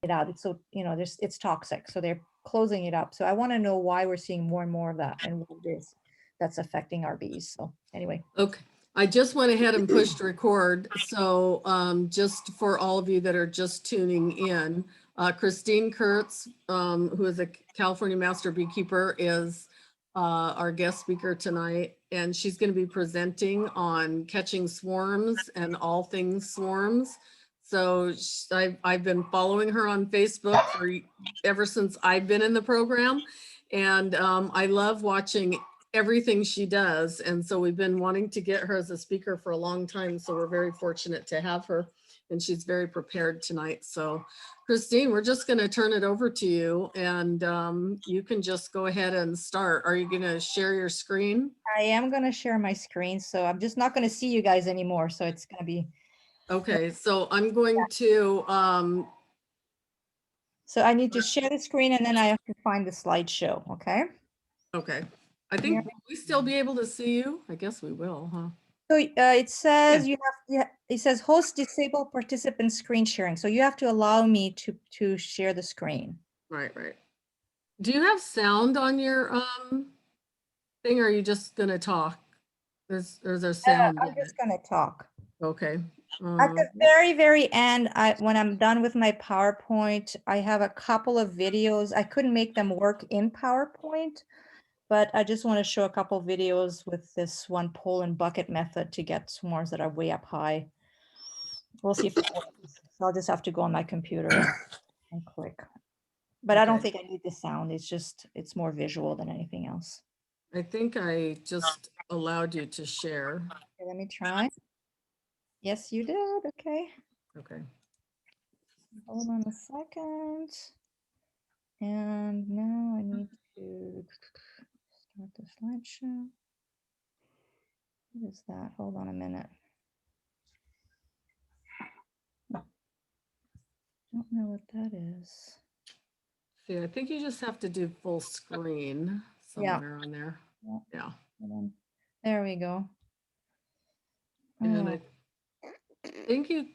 it out. It's so, it's toxic. So they're closing it up. So I want to know why we're seeing more and more of that and what it is that's affecting our bees. So anyway. Okay. I just went ahead and pushed record. So just for all of you that are just tuning in, Christine Kurtz, who is a California master beekeeper, is our guest speaker tonight. And she's going to be presenting on catching swarms and all things swarms. So I've been following her on Facebook ever since I've been in the program. And I love watching everything she does. And so we've been wanting to get her as a speaker for a long time. So we're very fortunate to have her, and she's very prepared tonight. So Christine, we're just going to turn it over to you, and you can just go ahead and start. Are you going to share your screen? I am going to share my screen. So I'm just not going to see you guys anymore. So it's going to be. Okay, so I'm going to. So I need to share the screen, and then I have to find the slideshow. Okay. Okay. I think will we still be able to see you? I guess we will, huh? So it says it says host disable participant screen sharing. So you have to allow me to share the screen. Right. Do you have sound on your thing, or are you just gonna talk? There's a sound. I'm just gonna talk. Okay. At the very, very end, when I'm done with my PowerPoint, I have a couple of videos. I couldn't make them work in PowerPoint, but I just want to show a couple of videos with this one pole and bucket method to get swarms that are way up high. We'll see if it works. So I'll just have to go on my computer and click. But I don't think I need the sound. It's more visual than anything else. I think I just allowed you to share. Okay, let me try. Yes, you did. Okay. Okay. Hold on a second. And now I need to start the slideshow. What is that? Hold on a minute. Don't know what that is. See, I think you just have to do full screen somewhere on there. Yeah. There we go. And I think you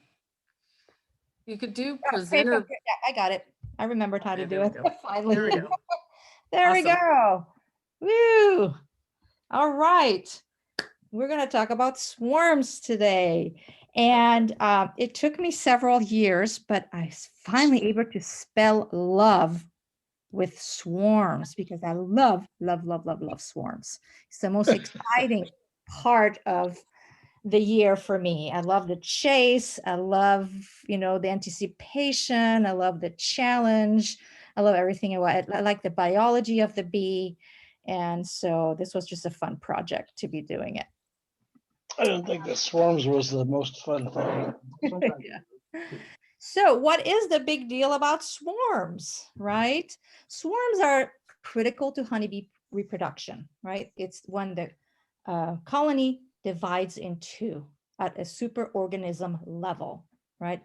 could do presenter. Okay, yeah, I got it. I remembered how to do it. Finally. There we go. There we go. Woo! All right. We're going to talk about swarms today. And it took me several years, but I was finally able to spell love with swarms because I love swarms. It's the most exciting part of the year for me. I love the chase. I love, the anticipation. I love the challenge. I love everything. I like the biology of the bee. And so this was just a fun project to be doing it. I don't think the swarms was the most fun thing. Yeah. So what is the big deal about swarms, right? Swarms are critical to honeybee reproduction, right? It's when the colony divides in two at a superorganism level, right?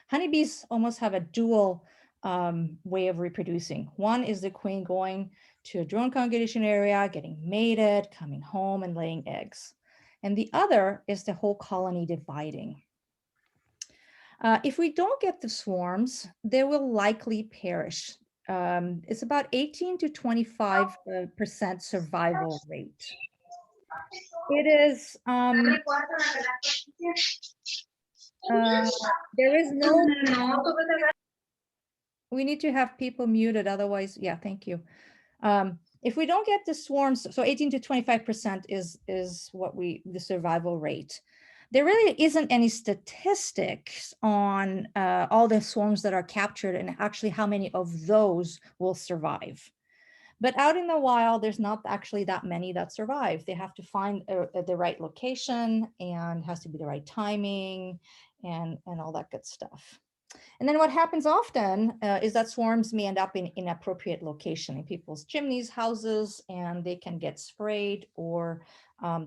Honeybees almost have a dual way of reproducing. One is the queen going to a drone congregation area, getting mated, coming home and laying eggs. And the other is the whole colony dividing. If we don't get the swarms, they will likely perish. It's about 18 to 25% survival rate. It is, there is no, we need to have people muted, otherwise, yeah, thank you. If we don't get the swarms, so 18 to 25% is what the survival rate. There really isn't any statistics on all the swarms that are captured and actually how many of those will survive. But out in the wild, there's not actually that many that survive. They have to find the right location and has to be the right timing and all that good stuff. And then what happens often is that swarms may end up in inappropriate location in people's chimneys, houses, and they can get sprayed or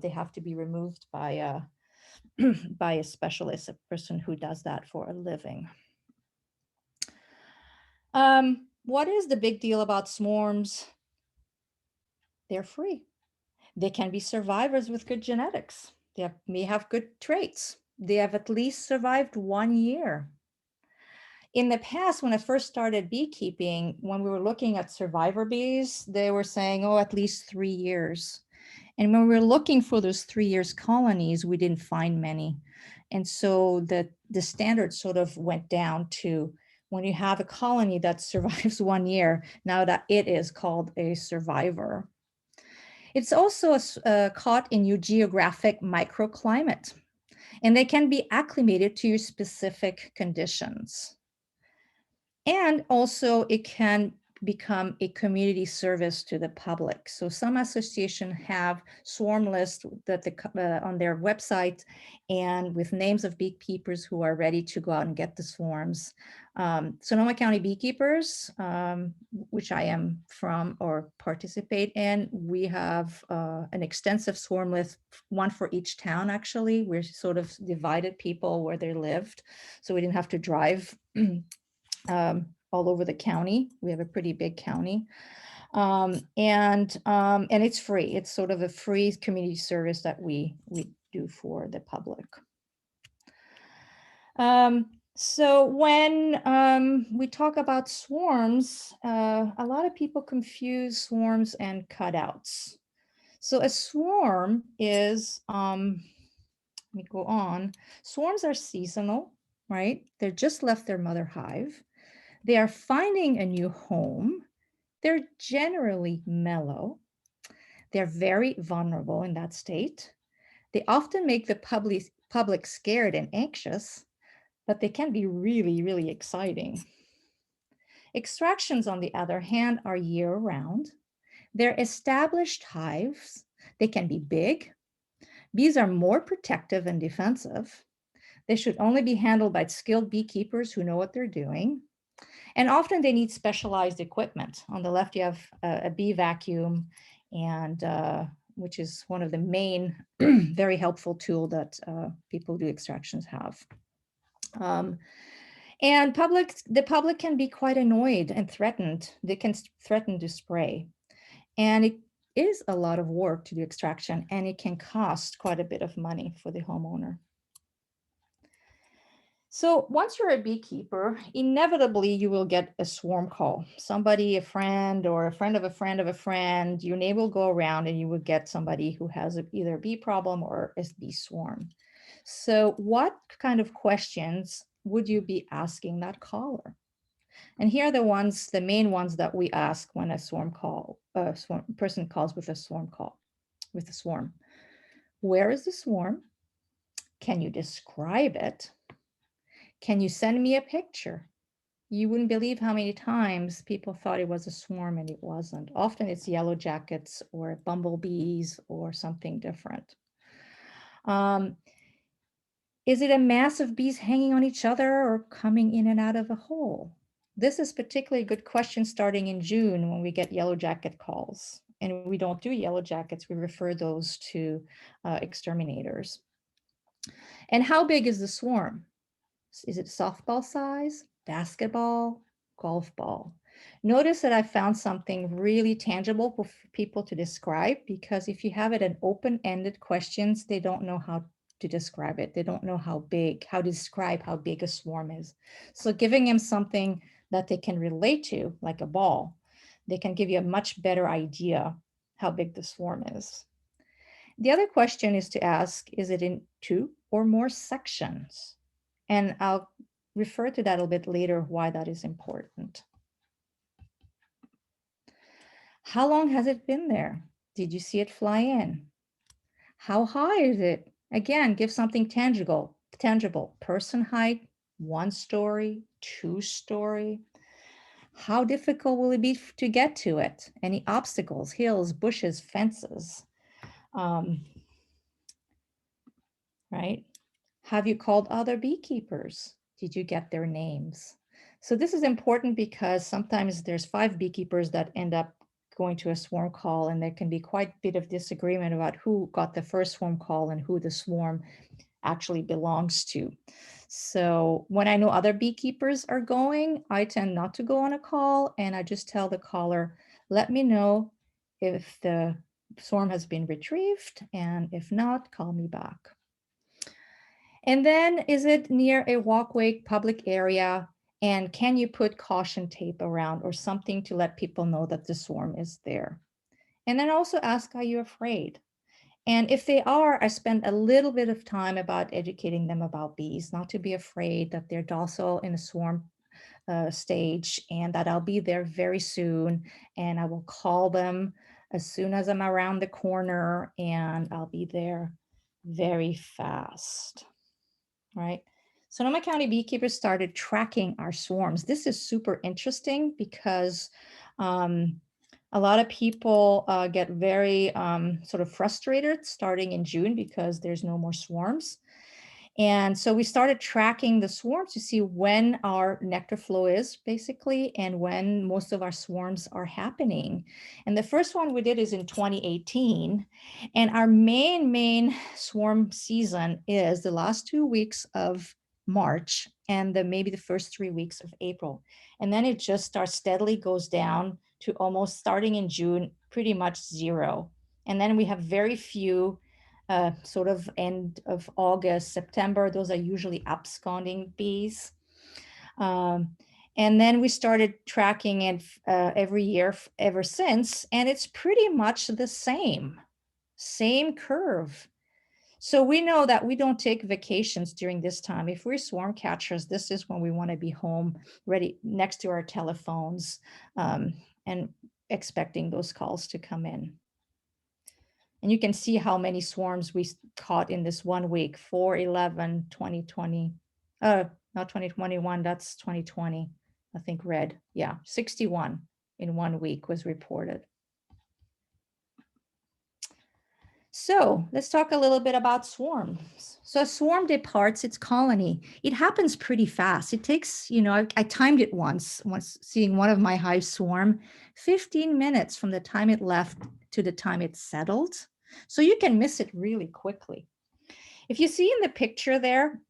they have to be removed by a specialist, a person who does that for a living. What is the big deal about swarms? They're free. They can be survivors with good genetics. They may have good traits. They have at least survived 1 year. In the past, when I first started beekeeping, when we were looking at survivor bees, they were saying, oh, at least 3 years. And when we were looking for those 3 years colonies, we didn't find many. And so the standard sort of went down to when you have a colony that survives 1 year, now that it is called a survivor. It's also caught in your geographic microclimate, and they can be acclimated to your specific conditions. And also it can become a community service to the public. So some associations have swarm lists that on their website and with names of beekeepers who are ready to go out and get the swarms. Sonoma County Beekeepers, which I am from or participate in, we have an extensive swarm list, one for each town actually. We're sort of divided people where they lived, so we didn't have to drive all over the county. We have a pretty big county. And it's free. It's sort of a free community service that we do for the public. So when we talk about swarms, a lot of people confuse swarms and cutouts. So a swarm is, let me go on. Swarms are seasonal, right? They're just left their mother hive. They are finding a new home. They're generally mellow. They're very vulnerable in that state. They often make the public scared and anxious, but they can be really, really exciting. Extractions, on the other hand, are year-round. They're established hives. They can be big. Bees are more protective and defensive. They should only be handled by skilled beekeepers who know what they're doing. And often they need specialized equipment. On the left, you have a bee vacuum, and which is one of the main very helpful tool that people who do extractions have. And the public can be quite annoyed and threatened. They can threaten to spray. And it is a lot of work to do extraction, and it can cost quite a bit of money for the homeowner. So once you're a beekeeper, inevitably you will get a swarm call. Somebody, a friend or a friend of a friend of a friend, your neighbor will go around and you will get somebody who has either a bee problem or a bee swarm. So what kind of questions would you be asking that caller? And here are the main ones that we ask when a person calls with a swarm. Where is the swarm? Can you describe it? Can you send me a picture? You wouldn't believe how many times people thought it was a swarm and it wasn't. Often it's yellow jackets or bumblebees or something different. Is it a mass of bees hanging on each other or coming in and out of a hole? This is particularly a good question starting in June when we get yellow jacket calls. And we don't do yellow jackets, we refer those to exterminators. And how big is the swarm? Is it softball size, basketball, golf ball? Notice that I found something really tangible for people to describe, because if you have it in open-ended questions, they don't know how to describe it. They don't know how to describe how big a swarm is. So giving them something that they can relate to, like a ball, they can give you a much better idea how big the swarm is. The other question is to ask, is it in 2 or more sections? And I'll refer to that a little bit later, why that is important. How long has it been there? Did you see it fly in? How high is it? Again, give something tangible. Person height, 1 story, 2 story. How difficult will it be to get to it? Any obstacles, hills, bushes, fences? Right? Have you called other beekeepers? Did you get their names? So this is important because sometimes there's 5 beekeepers that end up going to a swarm call, and there can be quite a bit of disagreement about who got the first swarm call and who the swarm actually belongs to. So when I know other beekeepers are going, I tend not to go on a call, and I just tell the caller, let me know if the swarm has been retrieved, and if not, call me back. And then, is it near a walkway, public area? And can you put caution tape around or something to let people know that the swarm is there? And then also ask, are you afraid? And if they are, I spend a little bit of time about educating them about bees, not to be afraid, that they're docile in a swarm stage, and that I'll be there very soon. And I will call them as soon as I'm around the corner, and I'll be there very fast, right? Sonoma County beekeepers started tracking our swarms. This is super interesting because a lot of people get very sort of frustrated starting in June because there's no more swarms. And so we started tracking the swarms to see when our nectar flow is basically, and when most of our swarms are happening. And the first one we did is in 2018. And our main swarm season is the last 2 weeks of March and maybe the first 3 weeks of April. And then it just starts steadily goes down to almost, starting in June, pretty much zero. And then we have very few sort of end of August, September. Those are usually absconding bees. And then we started tracking it every year ever since, and it's pretty much the same curve. So we know that we don't take vacations during this time. If we're swarm catchers, this is when we want to be home, ready next to our telephones, and expecting those calls to come in. And you can see how many swarms we caught in this 1 week, 4/11, 2020. Not 2021, that's 2020. I think red. Yeah, 61 in 1 week was reported. So let's talk a little bit about swarms. So a swarm departs its colony. It happens pretty fast. It takes, I timed it once seeing one of my hives swarm, 15 minutes from the time it left to the time it settled. So you can miss it really quickly. If you see in the picture there,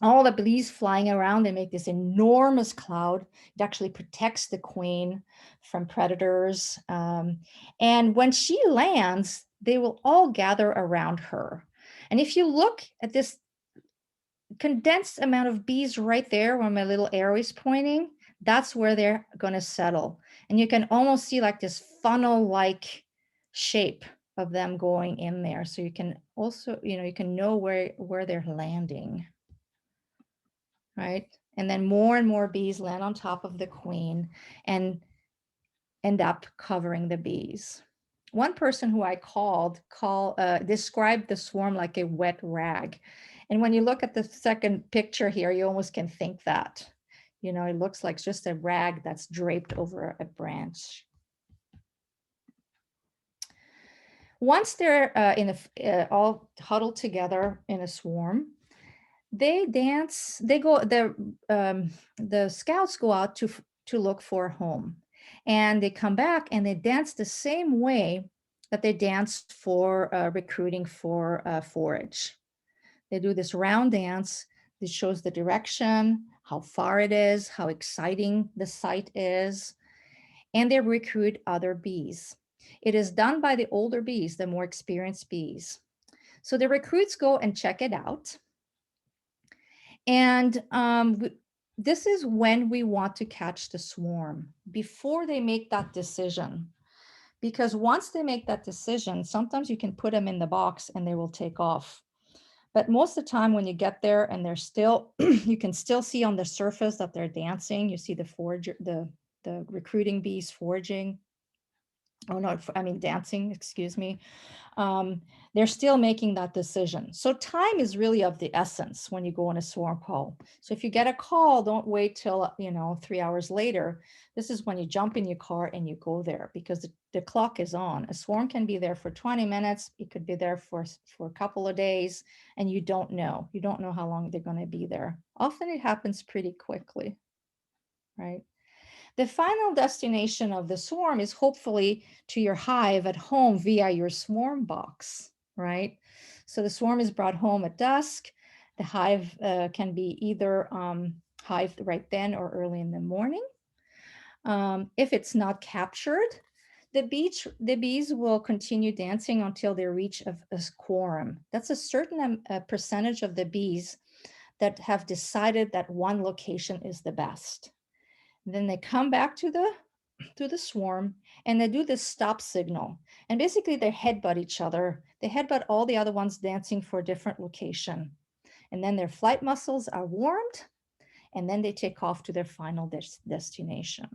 all the bees flying around, they make this enormous cloud. It actually protects the queen from predators. And when she lands, they will all gather around her. And if you look at this condensed amount of bees right there where my little arrow is pointing, that's where they're going to settle. And you can almost see like this funnel-like shape of them going in there. So you can also, you can know where they're landing. Right? And then more and more bees land on top of the queen and end up covering the bees. One person who I called described the swarm like a wet rag. And when you look at the second picture here, you almost can think that. It looks like just a rag that's draped over a branch. Once they're all huddled together in a swarm, they dance. The scouts go out to look for a home, and they come back and they dance the same way that they danced for recruiting for forage. They do this round dance. This shows the direction, how far it is, how exciting the site is, and they recruit other bees. It is done by the older bees, the more experienced bees. So the recruits go and check it out. And this is when we want to catch the swarm, before they make that decision. Because once they make that decision, sometimes you can put them in the box and they will take off. But most of the time when you get there and they're still, you can still see on the surface that they're dancing. You see the recruiting bees foraging. Oh no, I mean dancing, excuse me. They're still making that decision. So time is really of the essence when you go on a swarm call. So if you get a call, don't wait till 3 hours later. This is when you jump in your car and you go there, because the clock is on. A swarm can be there for 20 minutes. It could be there for a couple of days, and you don't know. You don't know how long they're going to be there. Often it happens pretty quickly, right? The final destination of the swarm is hopefully to your hive at home via your swarm box, right? So the swarm is brought home at dusk. The hive can be either hived right then or early in the morning. If it's not captured, the bees will continue dancing until they reach a quorum. That's a certain percentage of the bees that have decided that one location is the best. Then they come back to the swarm and they do this stop signal. And basically they headbutt each other. They headbutt all the other ones dancing for a different location. And then their flight muscles are warmed, and then they take off to their final destination,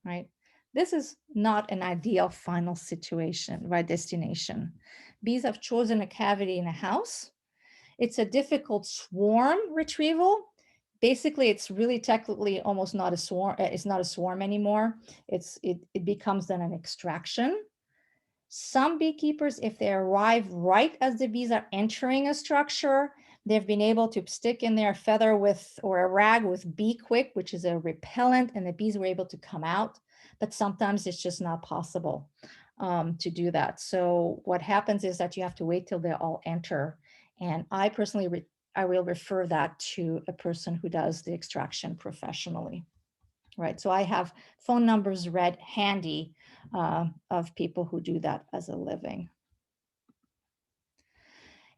right? This is not an ideal final situation, right? Destination. Bees have chosen a cavity in a house. It's a difficult swarm retrieval. Basically, it's really technically almost not a swarm. It's not a swarm anymore. It becomes then an extraction. Some beekeepers, if they arrive right as the bees are entering a structure, they've been able to stick in there a feather with, or a rag with Bee Quick, which is a repellent, and the bees were able to come out. But sometimes it's just not possible to do that. So what happens is that you have to wait till they all enter. And I personally, I will refer that to a person who does the extraction professionally, right? So I have phone numbers read handy of people who do that as a living.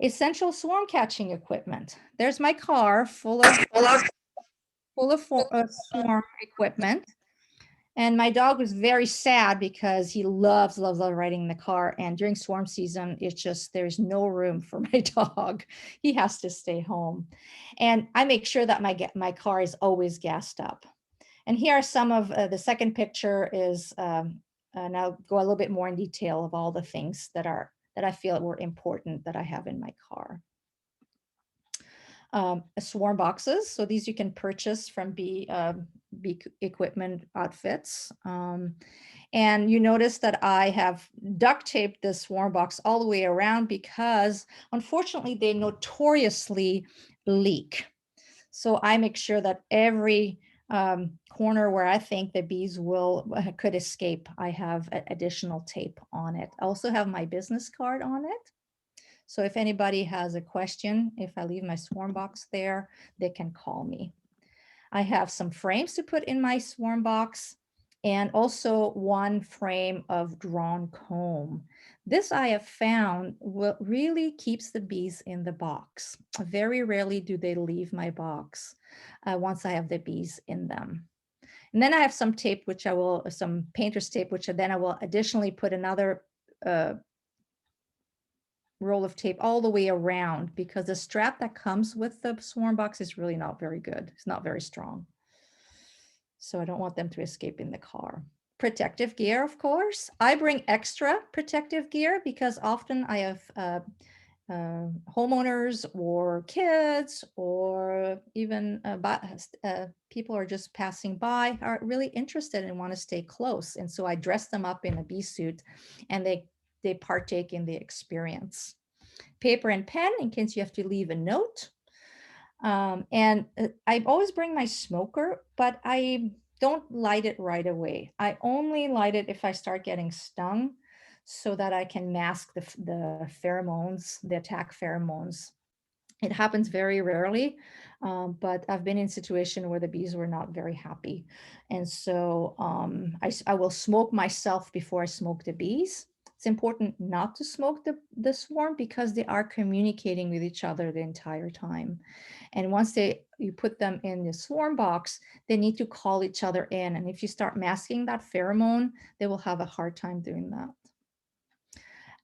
Essential swarm catching equipment. There's my car full of swarm equipment. And my dog was very sad because he loves riding in the car. And during swarm season, it's just, there's no room for my dog. He has to stay home. And I make sure that my car is always gassed up. And here are some of the second picture is, and I'll go a little bit more in detail of all the things that I feel were important that I have in my car. Swarm boxes. So these you can purchase from bee equipment outfits. And you notice that I have duct taped this swarm box all the way around because unfortunately they notoriously leak. So I make sure that every corner where I think the bees could escape, I have additional tape on it. I also have my business card on it. So if anybody has a question, if I leave my swarm box there, they can call me. I have some frames to put in my swarm box and also one frame of drawn comb. This I have found really keeps the bees in the box. Very rarely do they leave my box once I have the bees in them. And then I have some tape, some painter's tape, which then I will additionally put another roll of tape all the way around because the strap that comes with the swarm box is really not very good. It's not very strong. So I don't want them to escape in the car. Protective gear, of course. I bring extra protective gear because often I have homeowners or kids or even people are just passing by are really interested and want to stay close. And so I dress them up in a bee suit and they partake in the experience. Paper and pen in case you have to leave a note. And I always bring my smoker, but I don't light it right away. I only light it if I start getting stung so that I can mask the pheromones, the attack pheromones. It happens very rarely, but I've been in a situation where the bees were not very happy. And so I will smoke myself before I smoke the bees. It's important not to smoke the swarm because they are communicating with each other the entire time. And once you put them in the swarm box, they need to call each other in. And if you start masking that pheromone, they will have a hard time doing that.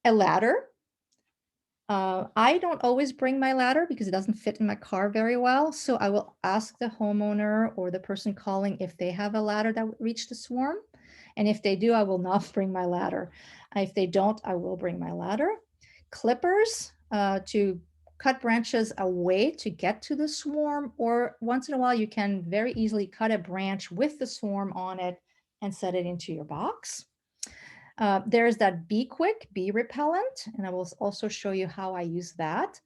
A ladder. I don't always bring my ladder because it doesn't fit in my car very well. So I will ask the homeowner or the person calling if they have a ladder that would reach the swarm. And if they do, I will not bring my ladder. If they don't, I will bring my ladder. Clippers to cut branches away to get to the swarm, or once in a while, you can very easily cut a branch with the swarm on it and set it into your box. There's that Bee Quick bee repellent, and I will also show you how I use that.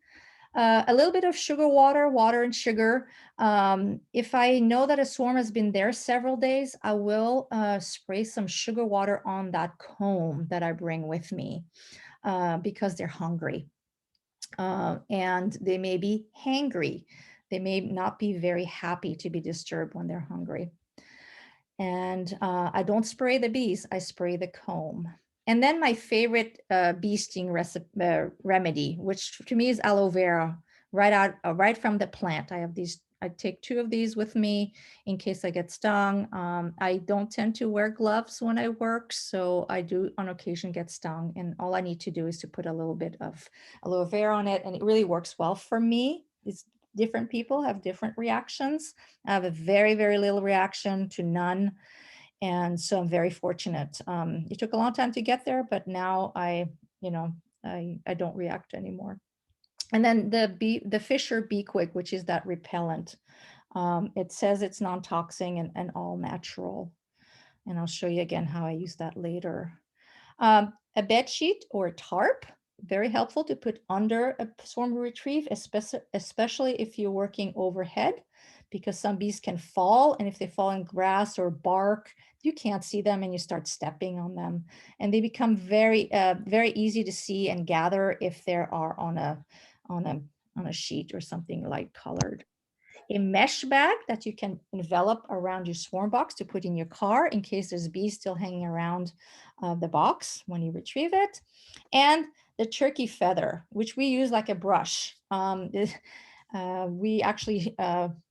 A little bit of sugar water and sugar. If I know that a swarm has been there several days, I will spray some sugar water on that comb that I bring with me because they're hungry. And they may be hangry. They may not be very happy to be disturbed when they're hungry. And I don't spray the bees, I spray the comb. And then my favorite bee sting remedy, which to me is aloe vera right from the plant. I take 2 of these with me in case I get stung. I don't tend to wear gloves when I work, so I do on occasion get stung, and all I need to do is to put a little bit of aloe vera on it, and it really works well for me. It's different people have different reactions. I have a very, very little reaction to none, and so I'm very fortunate. It took a long time to get there, but now I don't react anymore. And then the Fisher Bee Quick, which is that repellent. It says it's non-toxic and all natural. And I'll show you again how I use that later. A bed sheet or a tarp, very helpful to put under a swarm retrieve, especially if you're working overhead, because some bees can fall, and if they fall in grass or bark, you can't see them and you start stepping on them. And they become very, very easy to see and gather if they are on a sheet or something light colored. A mesh bag that you can envelop around your swarm box to put in your car in case there's bees still hanging around the box when you retrieve it. And the turkey feather, which we use like a brush. We actually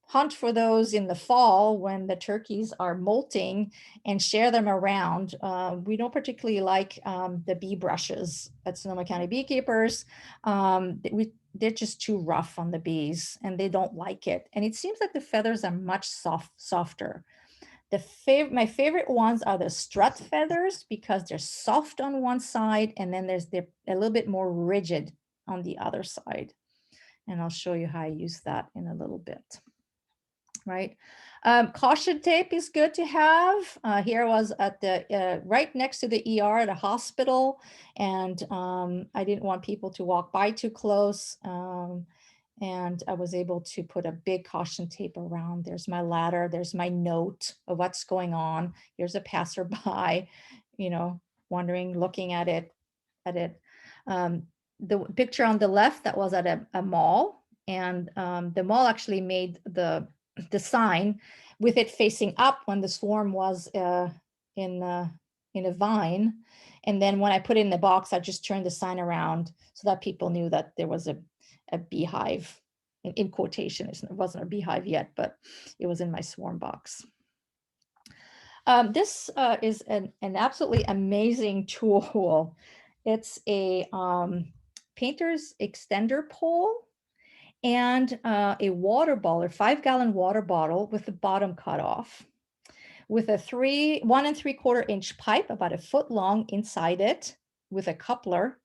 hunt for those in the fall when the turkeys are molting and share them around. We don't particularly like the bee brushes at Sonoma County Beekeepers. They're just too rough on the bees and they don't like it. And it seems like the feathers are much softer. My favorite ones are the strut feathers because they're soft on one side and then they're a little bit more rigid on the other side. And I'll show you how I use that in a little bit. Right. Caution tape is good to have. Here I was at the right next to the ER at a hospital, and I didn't want people to walk by too close. And I was able to put a big caution tape around. There's my ladder. There's my note of what's going on. Here's a passerby, wondering, looking at it. The picture on the left, that was at a mall, and the mall actually made the sign with it facing up when the swarm was in a vine. And then when I put it in the box, I just turned the sign around so that people knew that there was a beehive in quotation. It wasn't a beehive yet, but it was in my swarm box. This is an absolutely amazing tool. It's a painter's extender pole and a water bottle, 5-gallon water bottle with the bottom cut off, with a 1 3/4 inch pipe about a foot long inside it with a coupler.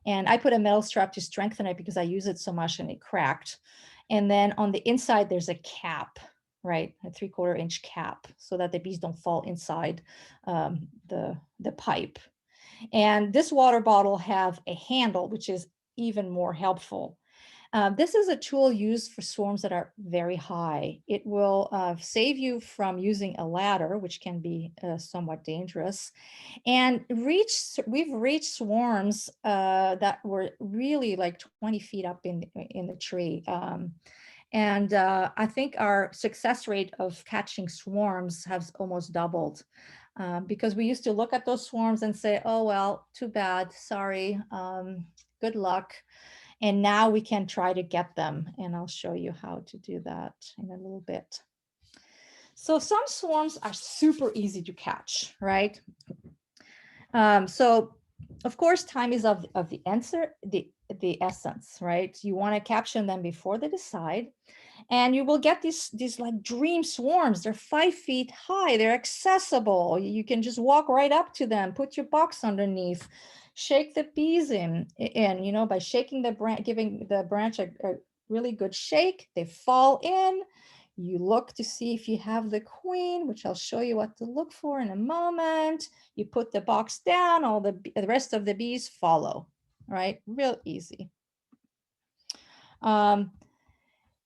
And I put a metal strap to strengthen it because I use it so much and it cracked. And then on the inside, there's a cap, right? A 3/4 inch cap so that the bees don't fall inside the pipe. And this water bottle have a handle, which is even more helpful. This is a tool used for swarms that are very high. It will save you from using a ladder, which can be somewhat dangerous. And we've reached swarms that were really like 20 feet up in the tree. And I think our success rate of catching swarms has almost doubled. Because we used to look at those swarms and say, oh, well, too bad, sorry, good luck. And now we can try to get them. And I'll show you how to do that in a little bit. So some swarms are super easy to catch, right? So of course, time is of the answer, the essence, right? You want to capture them before they decide. And you will get these like dream swarms. They're 5 feet high. They're accessible. You can just walk right up to them, put your box underneath, shake the bees in, by shaking the branch, giving the branch a really good shake. They fall in. You look to see if you have the queen, which I'll show you what to look for in a moment. You put the box down, all the rest of the bees follow, right? Real easy.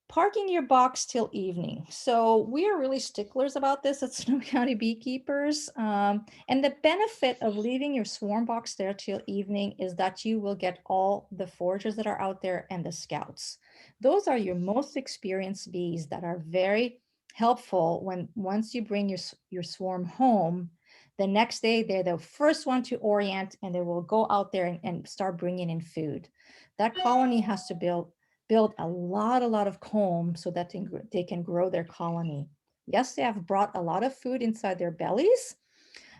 Parking your box till evening. So we are really sticklers about this at Sonoma County Beekeepers. And the benefit of leaving your swarm box there till evening is that you will get all the foragers that are out there and the scouts. Those are your most experienced bees that are very helpful once you bring your swarm home. The next day, they're the first one to orient and they will go out there and start bringing in food. That colony has to build build a lot of comb so that they can grow their colony. Yes, they have brought a lot of food inside their bellies,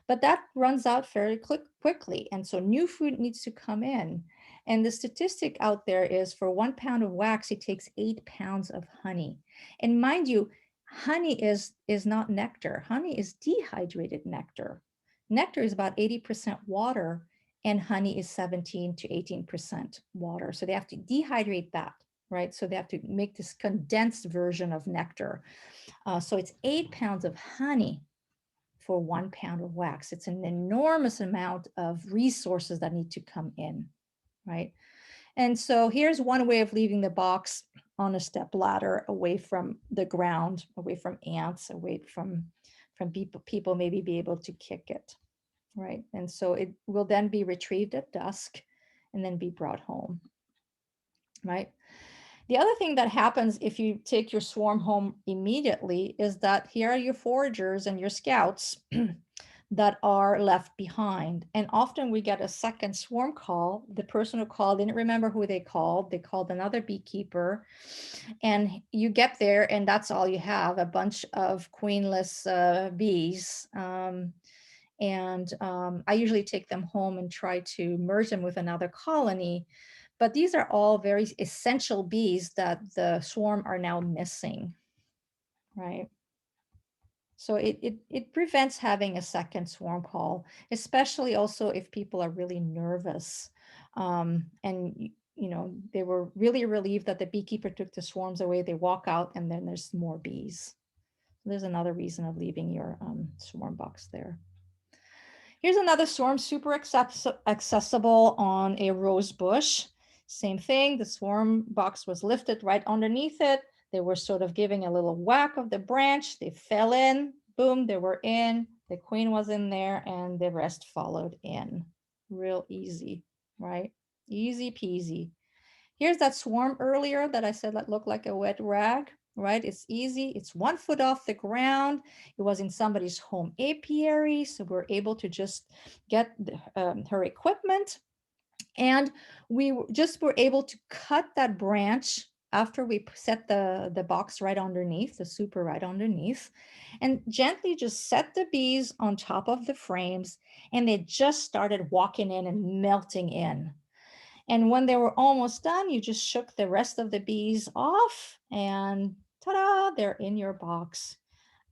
but that runs out very quickly. And so new food needs to come in. And the statistic out there is for 1 pound of wax, it takes 8 pounds of honey. And mind you, honey is not nectar. Honey is dehydrated nectar. Nectar is about 80% water, and honey is 17 to 18% water. So they have to dehydrate that, right? So they have to make this condensed version of nectar. So it's 8 pounds of honey for 1 pound of wax. It's an enormous amount of resources that need to come in, right? And so here's one way of leaving the box on a step ladder, away from the ground, away from ants, away from people maybe be able to kick it, right? And so it will then be retrieved at dusk and then be brought home, right? The other thing that happens if you take your swarm home immediately is that here are your foragers and your scouts that are left behind. And often we get a second swarm call. The person who called didn't remember who they called. They called another beekeeper. And you get there and that's all you have, a bunch of queenless bees. I usually take them home and try to merge them with another colony. But these are all very essential bees that the swarm are now missing, right? So it prevents having a second swarm call, especially also if people are really nervous. And they were really relieved that the beekeeper took the swarms away. They walk out and then there's more bees. There's another reason of leaving your swarm box there. Here's another swarm, super accessible on a rose bush. Same thing, the swarm box was lifted right underneath it. They were sort of giving a little whack of the branch. They fell in, boom, they were in. The queen was in there and the rest followed in. Real easy, right? Easy peasy. Here's that swarm earlier that I said that looked like a wet rag, right? It's easy. It's 1 foot off the ground. It was in somebody's home apiary. So we're able to just get her equipment. And we just were able to cut that branch after we set the box right underneath, the super right underneath, and gently just set the bees on top of the frames. And they just started walking in and melting in. And when they were almost done, you just shook the rest of the bees off and ta-da, they're in your box.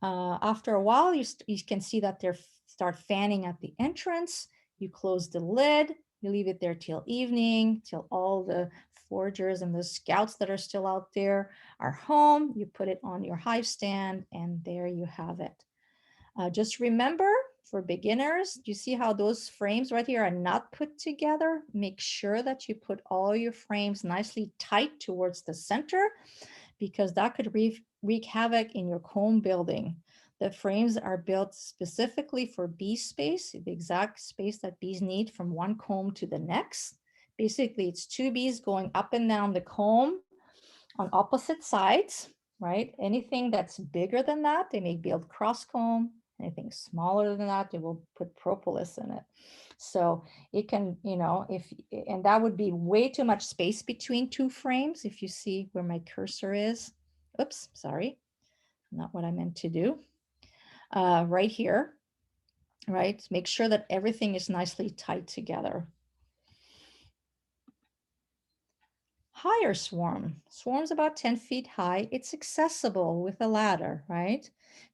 After a while, you can see that they start fanning at the entrance. You close the lid, you leave it there till evening, till all the foragers and the scouts that are still out there are home. You put it on your hive stand and there you have it. Just remember, for beginners, you see how those frames right here are not put together? Make sure that you put all your frames nicely tight towards the center, because that could wreak havoc in your comb building. The frames are built specifically for bee space, the exact space that bees need from one comb to the next. Basically, it's 2 bees going up and down the comb on opposite sides, right? Anything that's bigger than that, they may build cross comb. Anything smaller than that, they will put propolis in it. So it can, and that would be way too much space between 2 frames. If you see where my cursor is, oops, sorry, not what I meant to do. Right here, right? Make sure that everything is nicely tied together. Higher swarms about 10 feet high. It's accessible with a ladder, right?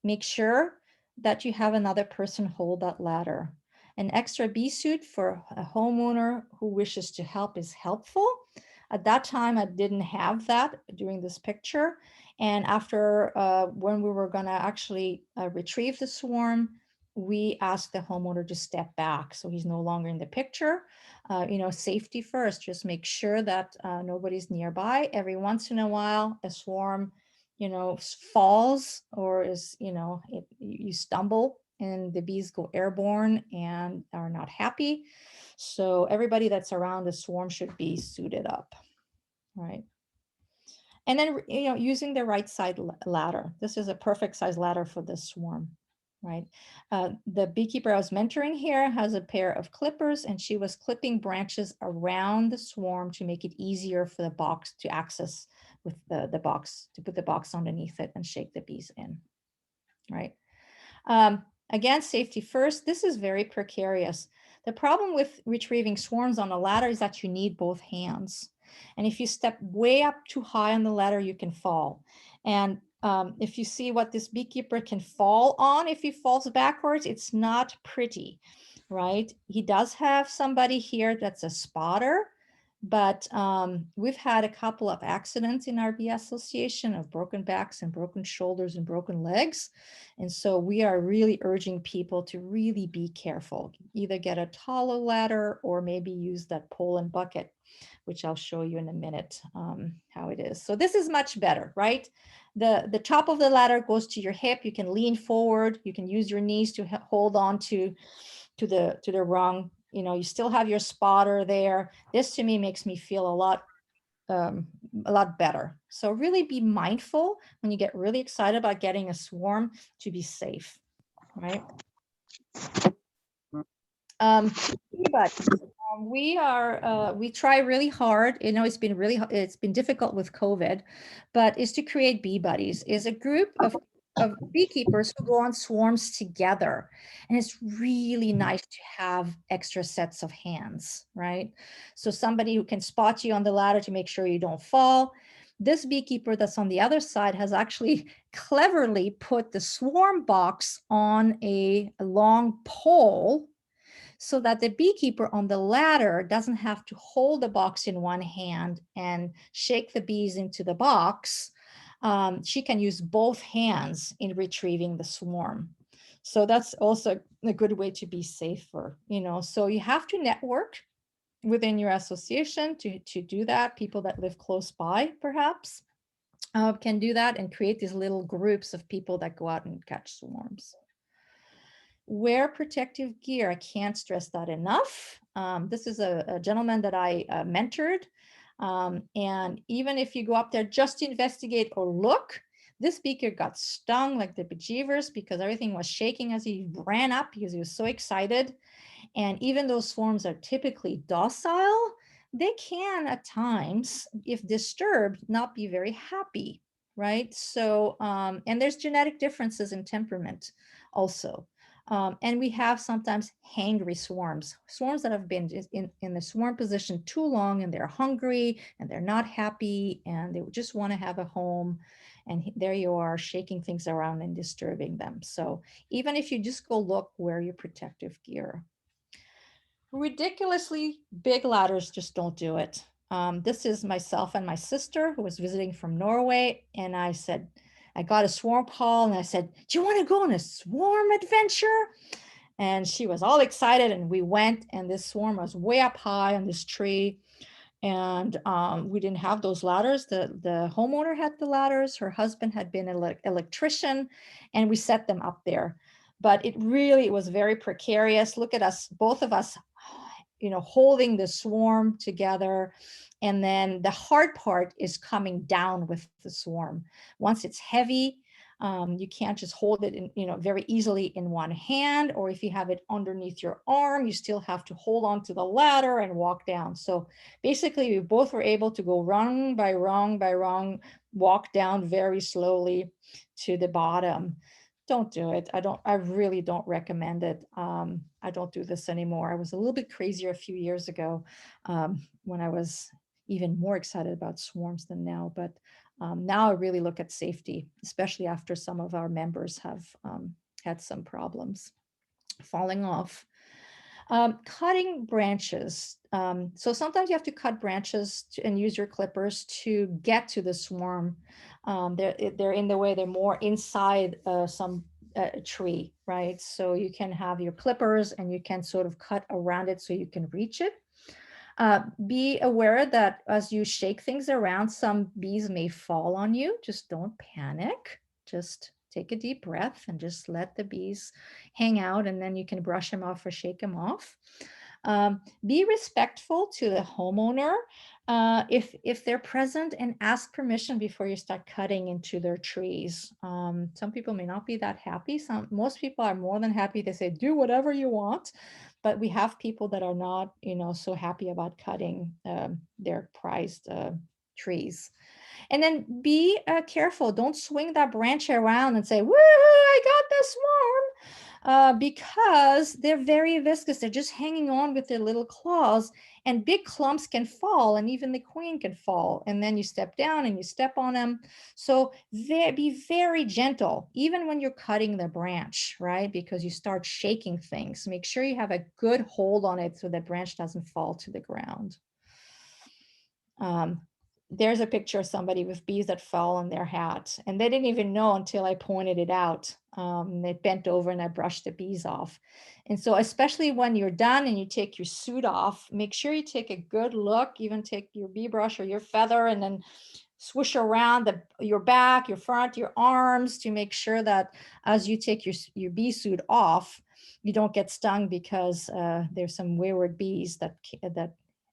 Make sure that you have another person hold that ladder. An extra bee suit for a homeowner who wishes to help is helpful. At that time, I didn't have that during this picture. And after when we were gonna actually retrieve the swarm, we asked the homeowner to step back. So he's no longer in the picture. Safety first, just make sure that nobody's nearby. Every once in a while, a swarm, falls or you stumble and the bees go airborne and are not happy. So everybody that's around the swarm should be suited up, right? And then, using the right side ladder. This is a perfect size ladder for this swarm, right? The beekeeper I was mentoring here has a pair of clippers, and she was clipping branches around the swarm to make it easier for the box to access with the box, to put the box underneath it and shake the bees in, right? Again, safety first. This is very precarious. The problem with retrieving swarms on a ladder is that you need both hands. And if you step way up too high on the ladder, you can fall. And if you see what this beekeeper can fall on, if he falls backwards, it's not pretty, right? He does have somebody here that's a spotter, but we've had a couple of accidents in our bee association of broken backs and broken shoulders and broken legs. And so we are really urging people to really be careful, either get a taller ladder or maybe use that pole and bucket, which I'll show you in a minute how it is. So this is much better, right? The top of the ladder goes to your hip. You can lean forward. You can use your knees to hold on to the rung. You know, you still have your spotter there. This to me makes me feel a lot better. So really be mindful when you get really excited about getting a swarm to be safe, right? But we try really hard. You know, it's been difficult with COVID, but is to create bee buddies, is a group of beekeepers who go on swarms together. And it's really nice to have extra sets of hands, right? So somebody who can spot you on the ladder to make sure you don't fall. This beekeeper that's on the other side has actually cleverly put the swarm box on a long pole so that the beekeeper on the ladder doesn't have to hold the box in one hand and shake the bees into the box. She can use both hands in retrieving the swarm. So that's also a good way to be safer, you know. So you have to network within your association to do that. People that live close by, perhaps, can do that and create these little groups of people that go out and catch swarms. Wear protective gear. I can't stress that enough. This is a gentleman that I mentored. And even if you go up there just to investigate or look, this beaker got stung like the bejeevers because everything was shaking as he ran up because he was so excited. And even though swarms are typically docile, they can at times, if disturbed, not be very happy, right? So, and there's genetic differences in temperament also. And we have sometimes hangry swarms that have been in the swarm position too long and they're hungry and they're not happy and they just want to have a home. And there you are shaking things around and disturbing them. So even if you just go look, wear your protective gear. Ridiculously big ladders, just don't do it. This is myself and my sister who was visiting from Norway. And I said, I got a swarm call and I said, do you want to go on a swarm adventure? And she was all excited and we went, and this swarm was way up high on this tree. And we didn't have those ladders. The homeowner had the ladders. Her husband had been an electrician, and we set them up there. But it really was very precarious. Look at us, both of us, you know, holding the swarm together. And then the hard part is coming down with the swarm. Once it's heavy, you can't just hold it in, you know, very easily in one hand, or if you have it underneath your arm, you still have to hold on to the ladder and walk down. So basically we both were able to go rung by rung by rung, walk down very slowly to the bottom. Don't do it. I really don't recommend it. I don't do this anymore. I was a little bit crazier a few years ago when I was even more excited about swarms than now. But now I really look at safety, especially after some of our members have had some problems falling off. Cutting branches. So sometimes you have to cut branches and use your clippers to get to the swarm. They're in the way, they're more inside some tree, right? So you can have your clippers and you can sort of cut around it so you can reach it. Be aware that as you shake things around, some bees may fall on you. Just don't panic. Just take a deep breath and just let the bees hang out, and then you can brush them off or shake them off. Be respectful to the homeowner. If they're present, and ask permission before you start cutting into their trees. Some people may not be that happy. Most people are more than happy. They say, do whatever you want. But we have people that are not, so happy about cutting their prized trees. And then be careful. Don't swing that branch around and say, woo, I got the swarm. Because they're very viscous. They're just hanging on with their little claws, and big clumps can fall, and even the queen can fall. And then you step down and you step on them. So be very gentle, even when you're cutting the branch, right? Because you start shaking things. Make sure you have a good hold on it so the branch doesn't fall to the ground. There's a picture of somebody with bees that fell on their hat, and they didn't even know until I pointed it out. They bent over and I brushed the bees off. And so especially when you're done and you take your suit off, make sure you take a good look, even take your bee brush or your feather and then swish around your back, your front, your arms to make sure that as you take your bee suit off, you don't get stung because there's some wayward bees that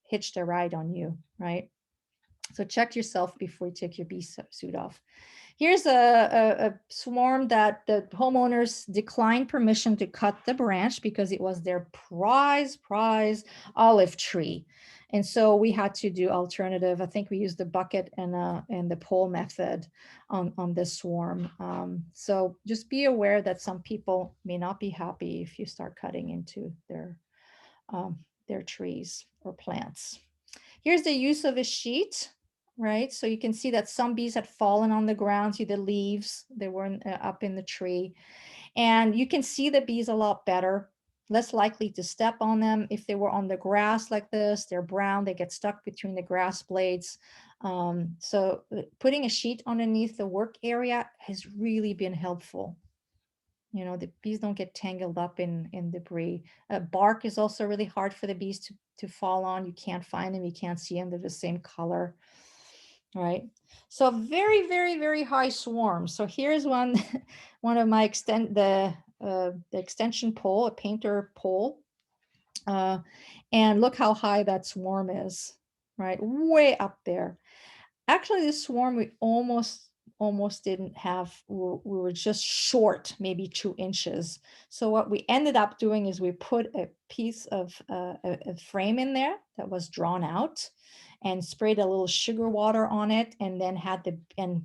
hitched a ride on you, right? So check yourself before you take your bee suit off. Here's a swarm that the homeowners declined permission to cut the branch because it was their prize olive tree. And so we had to do alternative. I think we used the bucket and the pole method on this swarm. So just be aware that some people may not be happy if you start cutting into their trees or plants. Here's the use of a sheet, right? So you can see that some bees had fallen on the ground, see the leaves, they weren't up in the tree. And you can see the bees a lot better, less likely to step on them. If they were on the grass like this, they're brown, they get stuck between the grass blades. So putting a sheet underneath the work area has really been helpful. The bees don't get tangled up in debris. Bark is also really hard for the bees to fall on. You can't find them, you can't see them, they're the same color, right? So very, very, very high swarms. So here's one of my the extension pole, a painter pole. And look how high that swarm is, right? Way up there. Actually, this swarm we almost didn't have. We were just short, maybe 2 inches. So what we ended up doing is we put a piece of a frame in there that was drawn out and sprayed a little sugar water on it, and then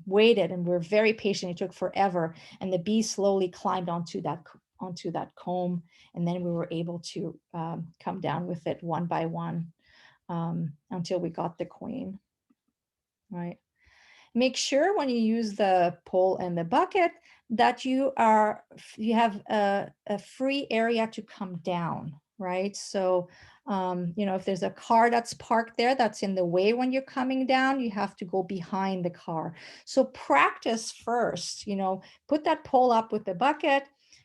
waited, and we're very patient. It took forever, and the bees slowly climbed onto that comb, and then we were able to come down with it one by one until we got the queen. Right. Make sure when you use the pole and the bucket that you have a free area to come down, right? So, if there's a car that's parked there that's in the way when you're coming down, you have to go behind the car. So practice first, put that pole up with the bucket,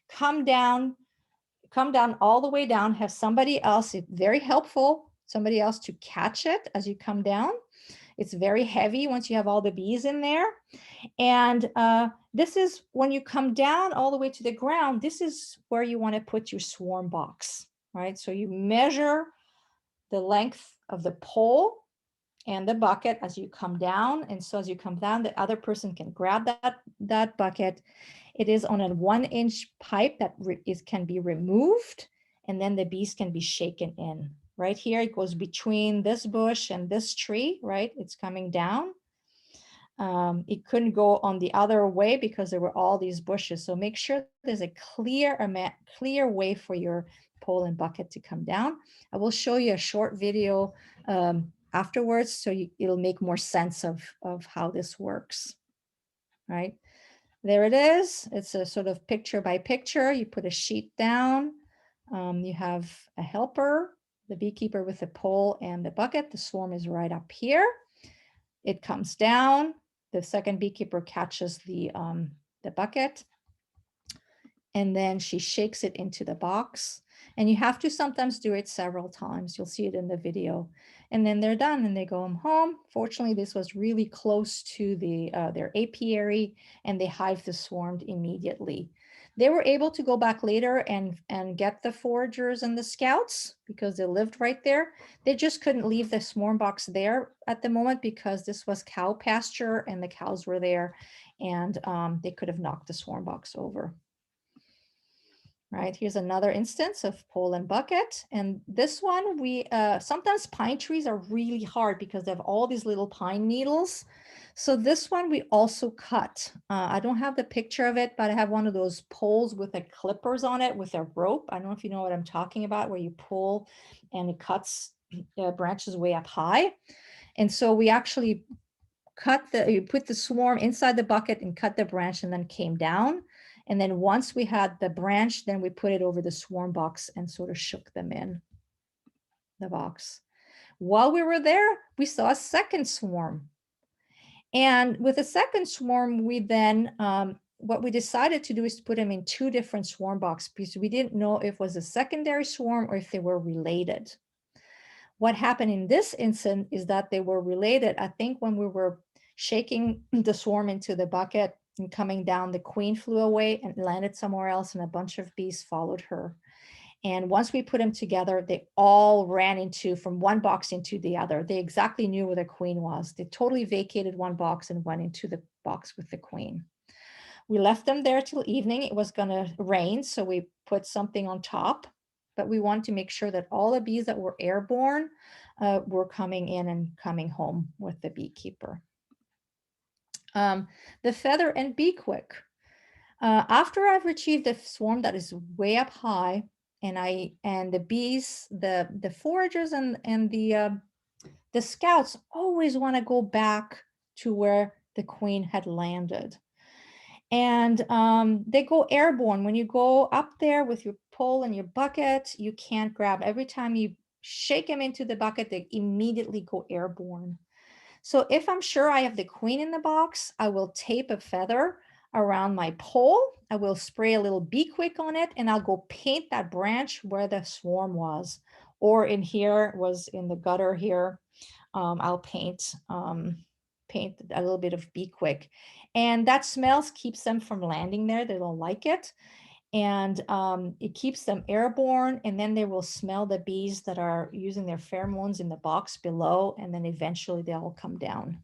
come down all the way down, have somebody else, it's very helpful, somebody else to catch it as you come down. It's very heavy once you have all the bees in there. And this is when you come down all the way to the ground, this is where you want to put your swarm box, right? So you measure the length of the pole and the bucket as you come down. And so as you come down, the other person can grab that bucket. It is on a 1-inch pipe that can be removed, and then the bees can be shaken in. Right here, it goes between this bush and this tree, right? It's coming down. It couldn't go on the other way because there were all these bushes. So make sure there's a clear way for your pole and bucket to come down. I will show you a short video afterwards, so it'll make more sense of how this works, right? There it is. It's a sort of picture by picture. You put a sheet down. You have a helper, the beekeeper with the pole and the bucket. The swarm is right up here. It comes down. The second beekeeper catches the bucket, and then she shakes it into the box. And you have to sometimes do it several times. You'll see it in the video. And then they're done and they go home. Fortunately, this was really close to their apiary, and they hive the swarm immediately. They were able to go back later and get the foragers and the scouts because they lived right there. They just couldn't leave the swarm box there at the moment because this was cow pasture and the cows were there, and they could have knocked the swarm box over. Right, here's another instance of pole and bucket. And this one, we sometimes pine trees are really hard because they have all these little pine needles. So this one we also cut. I don't have the picture of it, but I have one of those poles with the clippers on it with a rope. I don't know if you know what I'm talking about, where you pull and it cuts branches way up high. And so we actually you put the swarm inside the bucket and cut the branch and then came down. And then once we had the branch, then we put it over the swarm box and sort of shook them in the box. While we were there, we saw a second swarm. And with the second swarm, we then, what we decided to do is to put them in two different swarm boxes because we didn't know if it was a secondary swarm or if they were related. What happened in this instance is that they were related. I think when we were shaking the swarm into the bucket and coming down, the queen flew away and landed somewhere else, and a bunch of bees followed her. And once we put them together, they all ran from one box into the other. They exactly knew where the queen was. They totally vacated one box and went into the box with the queen. We left them there till evening. It was going to rain, so we put something on top. But we wanted to make sure that all the bees that were airborne were coming in and coming home with the beekeeper. The feather and bee quick. After I've retrieved the swarm that is way up high, and the bees, the foragers and the scouts always want to go back to where the queen had landed. And they go airborne. When you go up there with your pole and your bucket, you can't grab. Every time you shake them into the bucket, they immediately go airborne. So if I'm sure I have the queen in the box, I will tape a feather around my pole. I will spray a little bee quick on it, and I'll go paint that branch where the swarm was. Or in here, was in the gutter here, I'll paint a little bit of bee quick. And that smells keeps them from landing there. They don't like it. And it keeps them airborne, and then they will smell the bees that are using their pheromones in the box below, and then eventually they'll come down.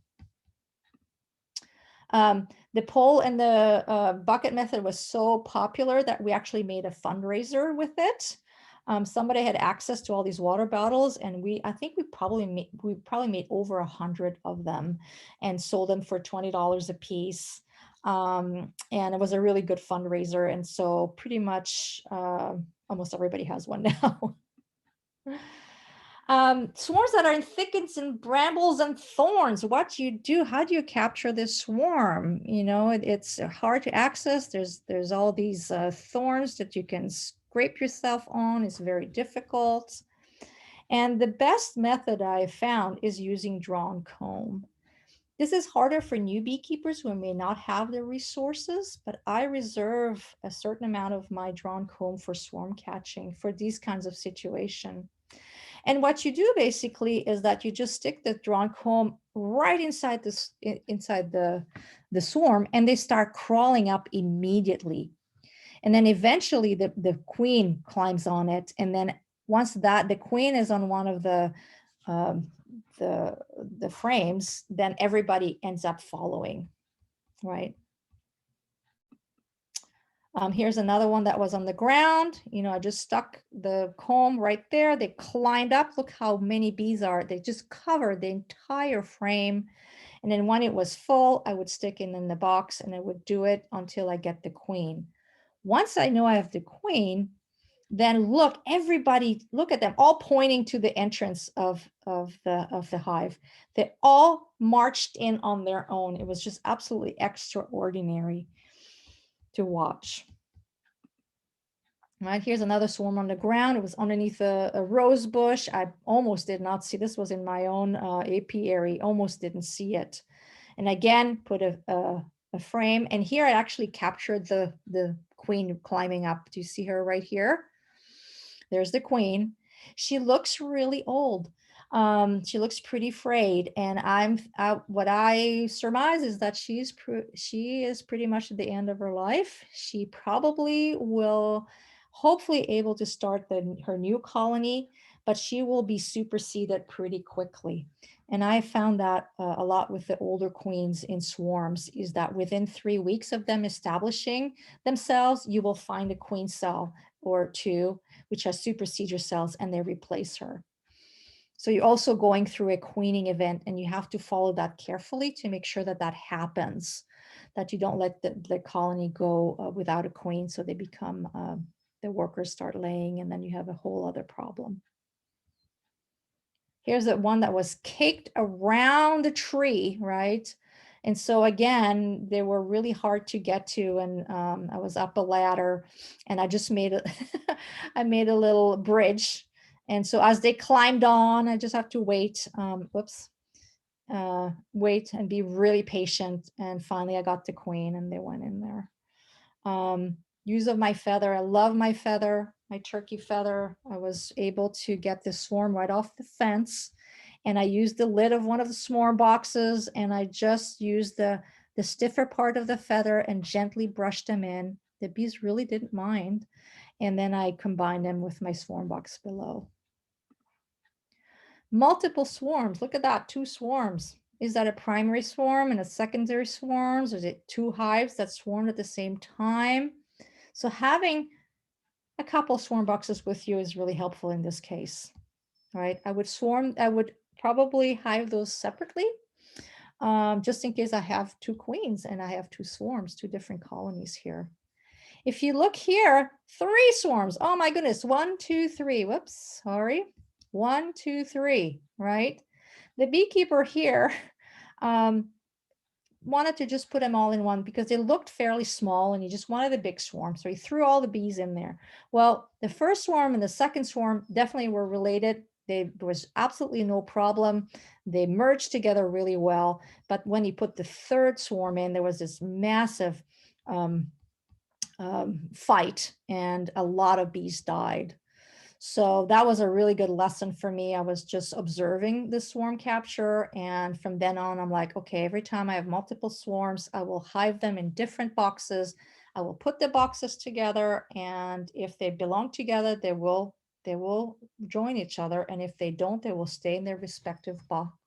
The pole and the bucket method was so popular that we actually made a fundraiser with it. Somebody had access to all these water bottles, and I think we probably made over 100 of them and sold them for $20 a piece. And it was a really good fundraiser. And so pretty much almost everybody has one now. Swarms that are in thickets and brambles and thorns. What do you do? How do you capture this swarm? You know, it's hard to access. There's all these thorns that you can scrape yourself on. It's very difficult. And the best method I found is using drawn comb. This is harder for new beekeepers who may not have the resources, but I reserve a certain amount of my drawn comb for swarm catching for these kinds of situations. And what you do basically is that you just stick the drawn comb right inside the swarm, and they start crawling up immediately. And then eventually the queen climbs on it. And then once the queen is on one of the frames, then everybody ends up following, right? Here's another one that was on the ground. You know, I just stuck the comb right there. They climbed up. Look how many bees are. They just covered the entire frame. And then when it was full, I would stick it in the box, and I would do it until I get the queen. Once I know I have the queen, then everybody look at them, all pointing to the entrance of the hive. They all marched in on their own. It was just absolutely extraordinary to watch. Right, here's another swarm on the ground. It was underneath a rose bush. I almost did not see, this was in my own apiary, almost didn't see it. And again, put a frame, and here I actually captured the queen climbing up. Do you see her right here? There's the queen. She looks really old. She looks pretty afraid, and what I surmise is that she is pretty much at the end of her life. She probably will, hopefully, able to start her new colony, but she will be superseded pretty quickly. And I found that a lot with the older queens in swarms, is that within 3 weeks of them establishing themselves, you will find a queen cell or two, which has supersede your cells, and they replace her. So you're also going through a queening event, and you have to follow that carefully to make sure that that happens, that you don't let the colony go without a queen, so they become, the workers start laying, and then you have a whole other problem. Here's the one that was caked around the tree, right? And so again, they were really hard to get to, and I was up a ladder, and I just made I made a little bridge. And so as they climbed on, I just have to wait, wait and be really patient. And finally I got the queen, and they went in there. Use of my feather. I love my feather, my turkey feather. I was able to get the swarm right off the fence, and I used the lid of one of the swarm boxes, and I just used the stiffer part of the feather and gently brushed them in. The bees really didn't mind. And then I combined them with my swarm box below. Multiple swarms. Look at that, 2 swarms. Is that a primary swarm and a secondary swarms? Or is it 2 hives that swarmed at the same time? So having a couple swarm boxes with you is really helpful in this case, right? I would probably hive those separately, just in case I have 2 queens and I have 2 swarms, 2 different colonies here. If you look here, 3 swarms. Oh my goodness, 1, 2, 3. Whoops, sorry. 1, 2, 3, right? The beekeeper here wanted to just put them all in one because they looked fairly small, and he just wanted a big swarm. So he threw all the bees in there. Well, the first swarm and the second swarm definitely were related. There was absolutely no problem. They merged together really well. But when he put the third swarm in, there was this massive fight, and a lot of bees died. So that was a really good lesson for me. I was just observing the swarm capture, and from then on, I'm like, okay, every time I have multiple swarms, I will hive them in different boxes. I will put the boxes together, and if they belong together, they will join each other, and if they don't, they will stay in their respective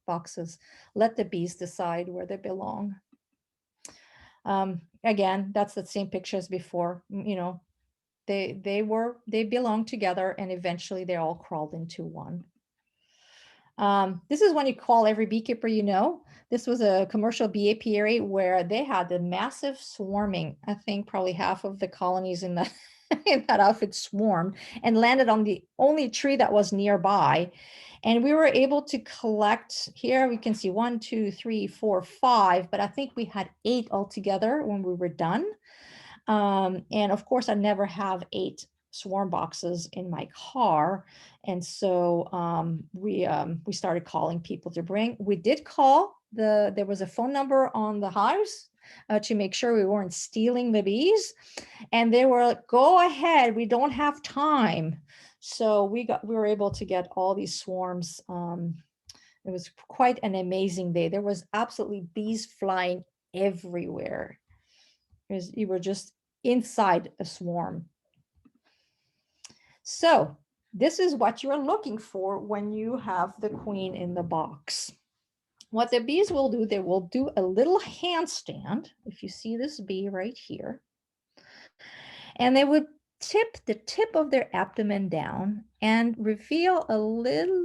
boxes. Let the bees decide where they belong. Again, that's the same picture as before. You know, they belong together, and eventually they all crawled into one. This is when you call every beekeeper you know. This was a commercial bee apiary where they had the massive swarming. I think probably half of the colonies in in that outfit swarmed and landed on the only tree that was nearby. And we were able to collect, here we can see 1, 2, 3, 4, 5, but I think we had 8 altogether when we were done. And of course, I never have 8 swarm boxes in my car. And so we started calling people to bring. We did call, there was a phone number on the hives to make sure we weren't stealing the bees. And they were like, go ahead, we don't have time. So we were able to get all these swarms. It was quite an amazing day. There was absolutely bees flying everywhere. You were just inside a swarm. So this is what you're looking for when you have the queen in the box. What the bees will do, they will do a little handstand. If you see this bee right here, and they would tip the tip of their abdomen down and reveal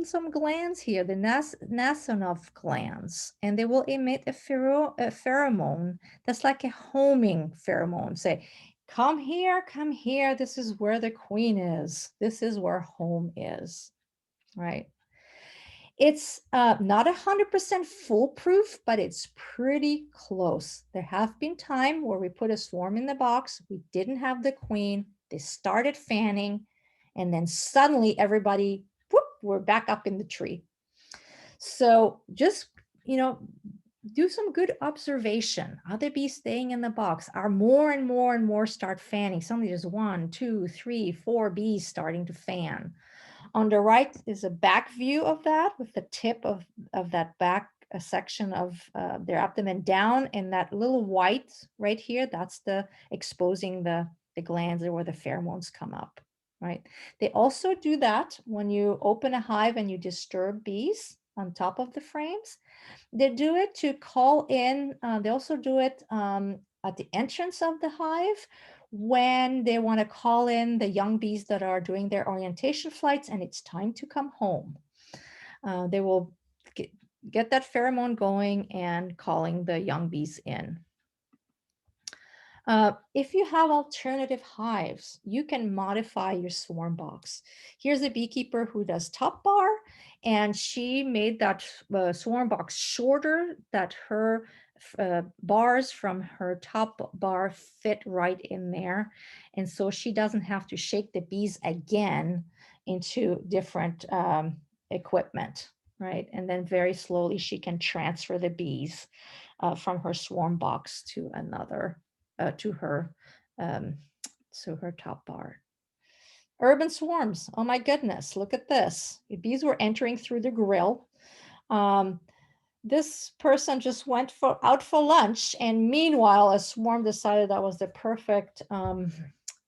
some glands here, the Nasonov glands, and they will emit a pheromone that's like a homing pheromone. Say, come here, this is where the queen is. This is where home is, right? It's not 100% foolproof, but it's pretty close. There have been times where we put a swarm in the box, we didn't have the queen, they started fanning, and then suddenly everybody, whoop, we're back up in the tree. So just, do some good observation. Are the bees staying in the box? Are more and more start fanning? Suddenly there's 1, 2, 3, 4 bees starting to fan. On the right is a back view of that with the tip of that back section of their abdomen down, and that little white right here, that's the exposing the glands where the pheromones come up, right? They also do that when you open a hive and you disturb bees on top of the frames. They do it to call in, they also do it at the entrance of the hive when they want to call in the young bees that are doing their orientation flights and it's time to come home. They will get that pheromone going and calling the young bees in. If you have alternative hives, you can modify your swarm box. Here's a beekeeper who does top bar, and she made that swarm box shorter, that her bars from her top bar fit right in there. And so she doesn't have to shake the bees again into different equipment, right? And then very slowly she can transfer the bees from her swarm box to another, to her top bar. Urban swarms. Oh my goodness, look at this. The bees were entering through the grill. This person just went out for lunch, and meanwhile, a swarm decided that was the perfect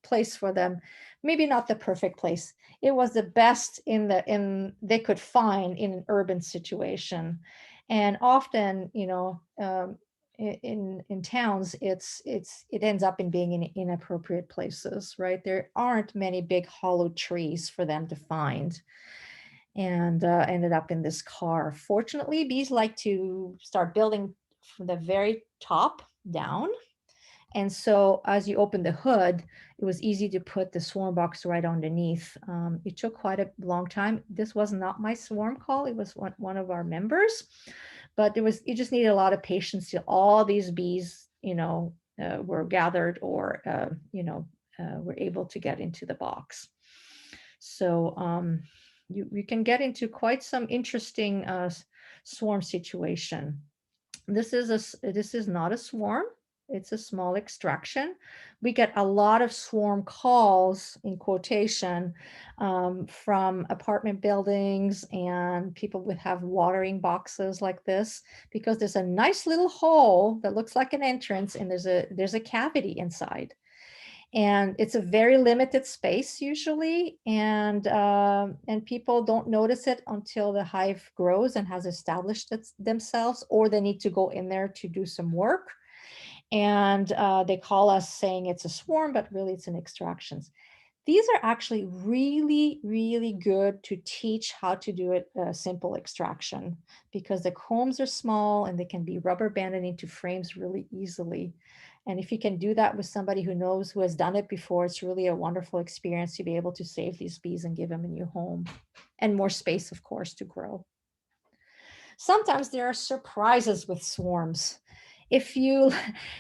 place for them. Maybe not the perfect place. It was the best they could find in an urban situation. And often, you know, in towns, it ends up in being in inappropriate places, right? There aren't many big hollow trees for them to find, and ended up in this car. Fortunately, bees like to start building from the very top down. And so as you open the hood, it was easy to put the swarm box right underneath. It took quite a long time. This was not my swarm call. It was one of our members, but you just needed a lot of patience till all these bees, you know, were gathered or, were able to get into the box. So you can get into quite some interesting swarm situation. This is not a swarm. It's a small extraction. We get a lot of swarm calls, in quotation, from apartment buildings and people would have watering boxes like this, because there's a nice little hole that looks like an entrance, and there's a cavity inside. And it's a very limited space usually, and people don't notice it until the hive grows and has established themselves, or they need to go in there to do some work. And they call us saying it's a swarm, but really it's an extraction. These are actually really, really good to teach how to do it, a simple extraction, because the combs are small and they can be rubber banded into frames really easily. And if you can do that with somebody who has done it before, it's really a wonderful experience to be able to save these bees and give them a new home and more space, of course, to grow. Sometimes there are surprises with swarms. If you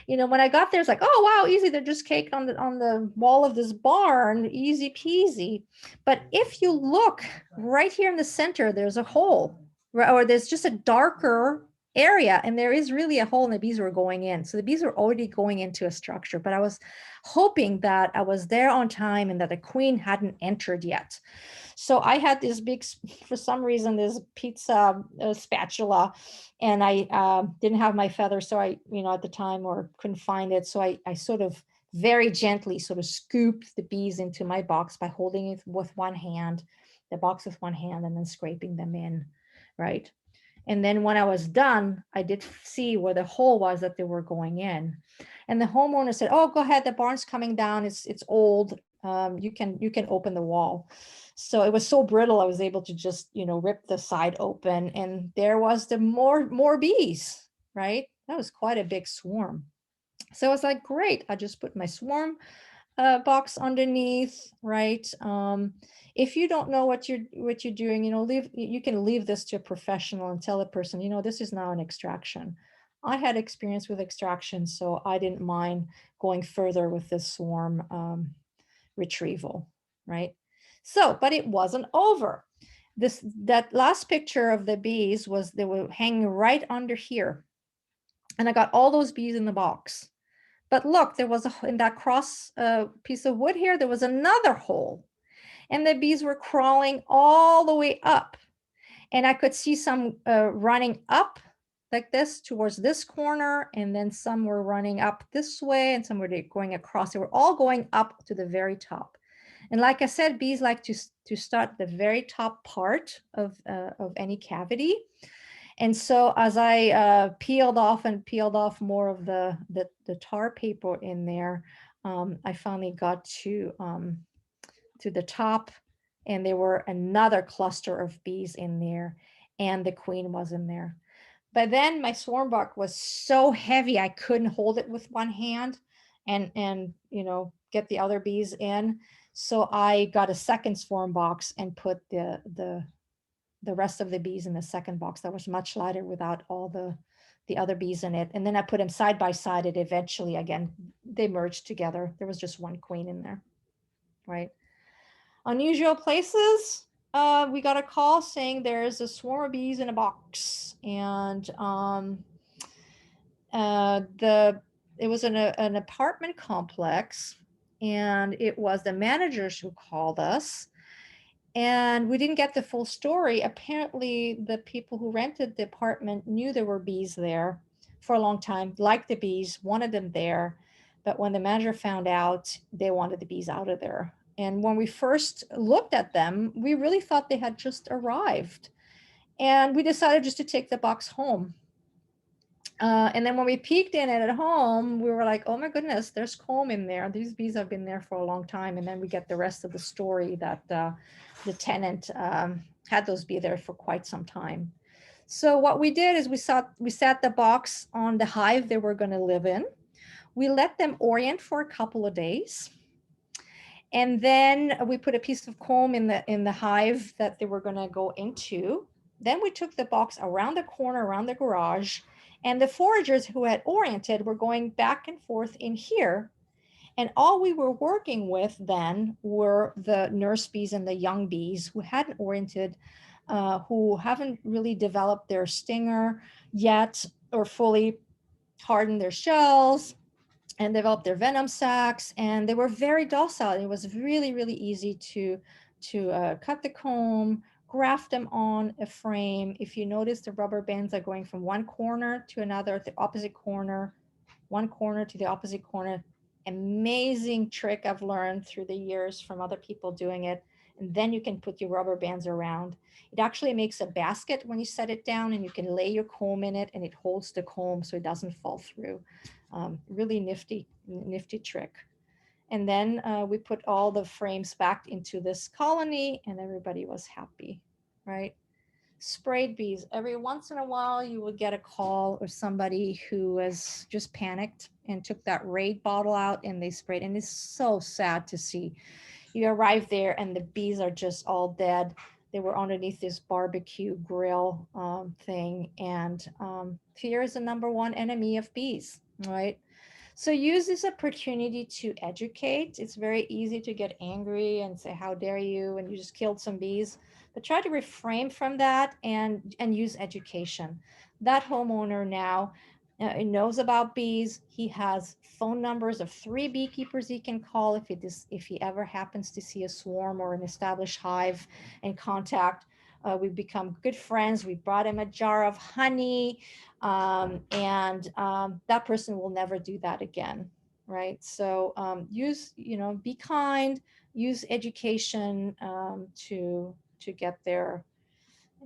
know, when I got there, it's like, oh, wow, easy. They're just caked on the wall of this barn, easy peasy. But if you look right here in the center, there's a hole, or there's just a darker area, and there is really a hole, and the bees were going in. So the bees were already going into a structure, but I was hoping that I was there on time and that the queen hadn't entered yet. So I had this big, for some reason, this pizza spatula, and I didn't have my feather, so I, at the time, or couldn't find it. So I sort of very gently sort of scooped the bees into my box by holding it with one hand, the box with one hand, and then scraping them in, right? And then when I was done, I did see where the hole was that they were going in. And the homeowner said, oh, go ahead, the barn's coming down, it's old. You can open the wall. So it was so brittle, I was able to just, rip the side open, and there was the more bees, right? That was quite a big swarm. So I was like, great, I just put my swarm box underneath, right? If you don't know what you're doing, you can leave this to a professional and tell the person, this is now an extraction. I had experience with extraction, so I didn't mind going further with this swarm retrieval, right? So, but it wasn't over. That last picture of the bees they were hanging right under here. And I got all those bees in the box. But look, there was in that cross piece of wood here, there was another hole. and the bees were crawling all the way up. And I could see some running up like this towards this corner, and then some were running up this way, and some were going across. They were all going up to the very top. And like I said, bees like to start the very top part of any cavity. And so as I peeled off more of the tar paper in there, I finally got to the top, and there were another cluster of bees in there, and the queen was in there. But then my swarm box was so heavy, I couldn't hold it with one hand and get the other bees in. So I got a second swarm box and put the rest of the bees in the second box that was much lighter without all the other bees in it. And then I put them side by side, and eventually again, they merged together. There was just one queen in there, right? Unusual places. We got a call saying there's a swarm of bees in a box, and it was an apartment complex, and it was the managers who called us, and we didn't get the full story. Apparently, the people who rented the apartment knew there were bees there for a long time, liked the bees, wanted them there, but when the manager found out, they wanted the bees out of there. And when we first looked at them, we really thought they had just arrived. And we decided just to take the box home. And then when we peeked in it at home, we were like, oh my goodness, there's comb in there. These bees have been there for a long time. And then we get the rest of the story that the tenant had those bees there for quite some time. So what we did is we sat the box on the hive they were going to live in. We let them orient for a couple of days. And then we put a piece of comb in the hive that they were going to go into. Then we took the box around the corner, around the garage, and the foragers who had oriented were going back and forth in here. And all we were working with then were the nurse bees and the young bees who hadn't oriented, who haven't really developed their stinger yet or fully hardened their shells and developed their venom sacs, and they were very docile. It was really, really easy to cut the comb, graft them on a frame. If you notice, the rubber bands are going from one corner to another at the opposite corner, one corner to the opposite corner. Amazing trick I've learned through the years from other people doing it. And then you can put your rubber bands around. It actually makes a basket when you set it down, and you can lay your comb in it, and it holds the comb so it doesn't fall through. Really nifty trick. And then we put all the frames back into this colony, and everybody was happy, right? Sprayed bees. Every once in a while, you would get a call or somebody who was just panicked and took that Raid bottle out and they sprayed. And it's so sad to see. You arrive there and the bees are just all dead. They were underneath this barbecue grill thing. And fear is the number one enemy of bees, right? So use this opportunity to educate. It's very easy to get angry and say, how dare you? And you just killed some bees. But try to refrain from that and use education. That homeowner now knows about bees. He has phone numbers of 3 beekeepers he can call if he ever happens to see a swarm or an established hive and contact. We've become good friends. We brought him a jar of honey, and that person will never do that again, right? So be kind, use education to get there,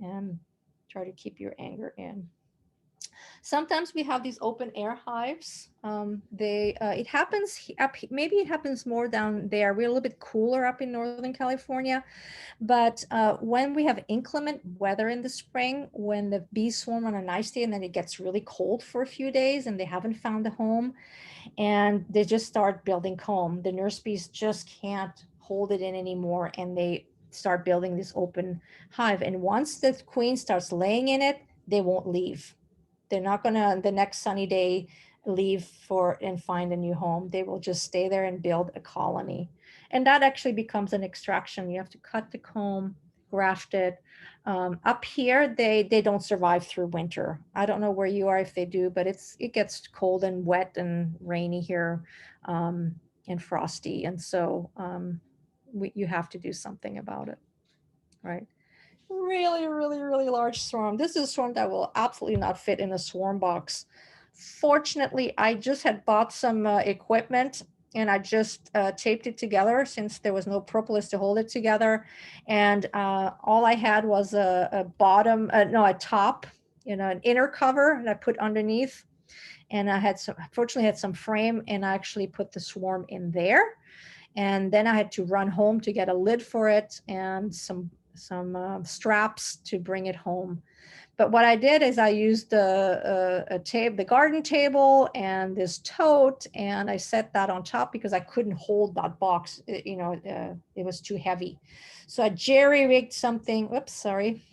and try to keep your anger in. Sometimes we have these open air hives. It happens up, maybe it happens more down there. We're a little bit cooler up in Northern California, but when we have inclement weather in the spring, when the bees swarm on a nice day and then it gets really cold for a few days and they haven't found a home and they just start building comb, the nurse bees just can't hold it in anymore and they start building this open hive. And once the queen starts laying in it, they won't leave. They're not gonna, the next sunny day, leave and find a new home. They will just stay there and build a colony. And that actually becomes an extraction. You have to cut the comb, graft it. Up here, they don't survive through winter. I don't know where you are if they do, but it gets cold and wet and rainy here, and frosty. And so you have to do something about it, right? Really, really, really large swarm. This is a swarm that will absolutely not fit in a swarm box. Fortunately, I just had bought some equipment and I just taped it together since there was no propolis to hold it together. And all I had was a bottom, no, a top, an inner cover, and I put underneath. And I had fortunately had some frame, and I actually put the swarm in there. And then I had to run home to get a lid for it and some straps to bring it home. But what I did is I used the garden table and this tote, and I set that on top because I couldn't hold that box. It was too heavy. So I jerry-rigged something. Oops, sorry.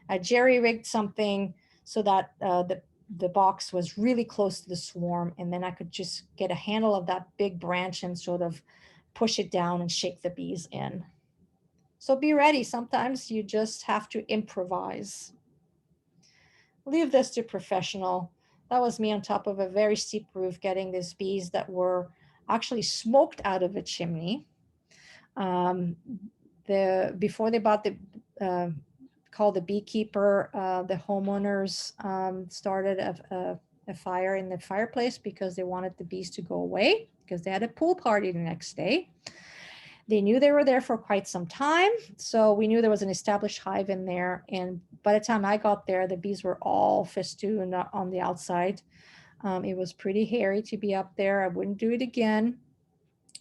I jerry-rigged something so that the box was really close to the swarm, and then I could just get a handle of that big branch and sort of push it down and shake the bees in. So be ready. Sometimes you just have to improvise. Leave this to professional. That was me on top of a very steep roof getting these bees that were actually smoked out of a chimney. Before they bought called the beekeeper, the homeowners started a fire in the fireplace because they wanted the bees to go away because they had a pool party the next day. They knew they were there for quite some time. So we knew there was an established hive in there. And by the time I got there, the bees were all festooned on the outside. It was pretty hairy to be up there. I wouldn't do it again.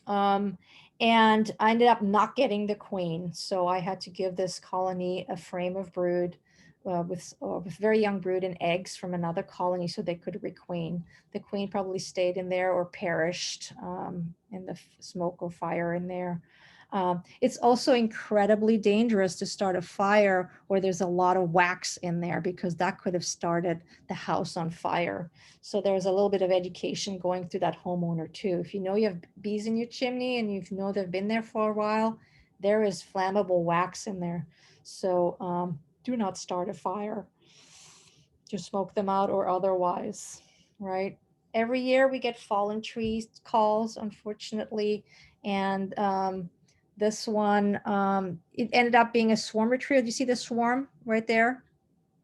And I ended up not getting the queen. So I had to give this colony a frame of brood with very young brood and eggs from another colony so they could requeen. The queen probably stayed in there or perished in the smoke or fire in there. It's also incredibly dangerous to start a fire where there's a lot of wax in there because that could have started the house on fire. So there's a little bit of education going through that homeowner too. If you know you have bees in your chimney and you know they've been there for a while, there is flammable wax in there. So do not start a fire. Just smoke them out or otherwise, right? Every year we get fallen trees calls, unfortunately. And this one, it ended up being a swarm retrieval. Do you see the swarm right there?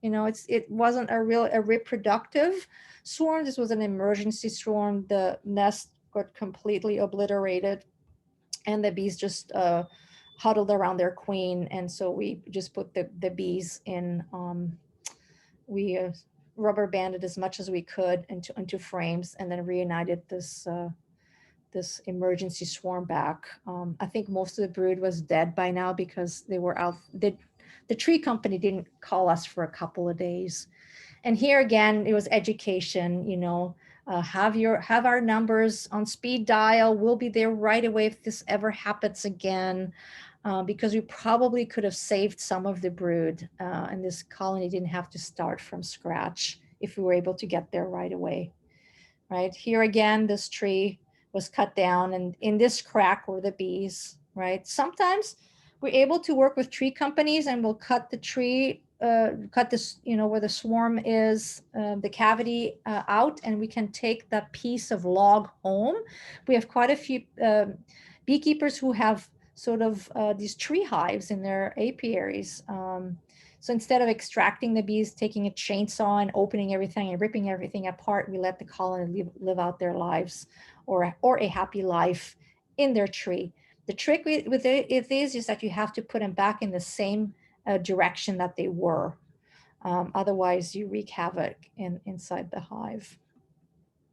It wasn't a reproductive swarm. This was an emergency swarm. The nest got completely obliterated and the bees just huddled around their queen. And so we just put the bees in, we rubber banded as much as we could into frames and then reunited this emergency swarm back. I think most of the brood was dead by now because they were out. The tree company didn't call us for a couple of days. And here again, it was education, have our numbers on speed dial. We'll be there right away if this ever happens again, because we probably could have saved some of the brood and this colony didn't have to start from scratch if we were able to get there right away, right? Here again, this tree was cut down and in this crack were the bees, right? Sometimes we're able to work with tree companies and we'll cut the tree, cut this, where the swarm is, the cavity out, and we can take that piece of log home. We have quite a few beekeepers who have sort of these tree hives in their apiaries. So instead of extracting the bees, taking a chainsaw and opening everything and ripping everything apart, we let the colony live out their lives or a happy life in their tree. The trick with it is that you have to put them back in the same direction that they were. Otherwise, you wreak havoc inside the hive.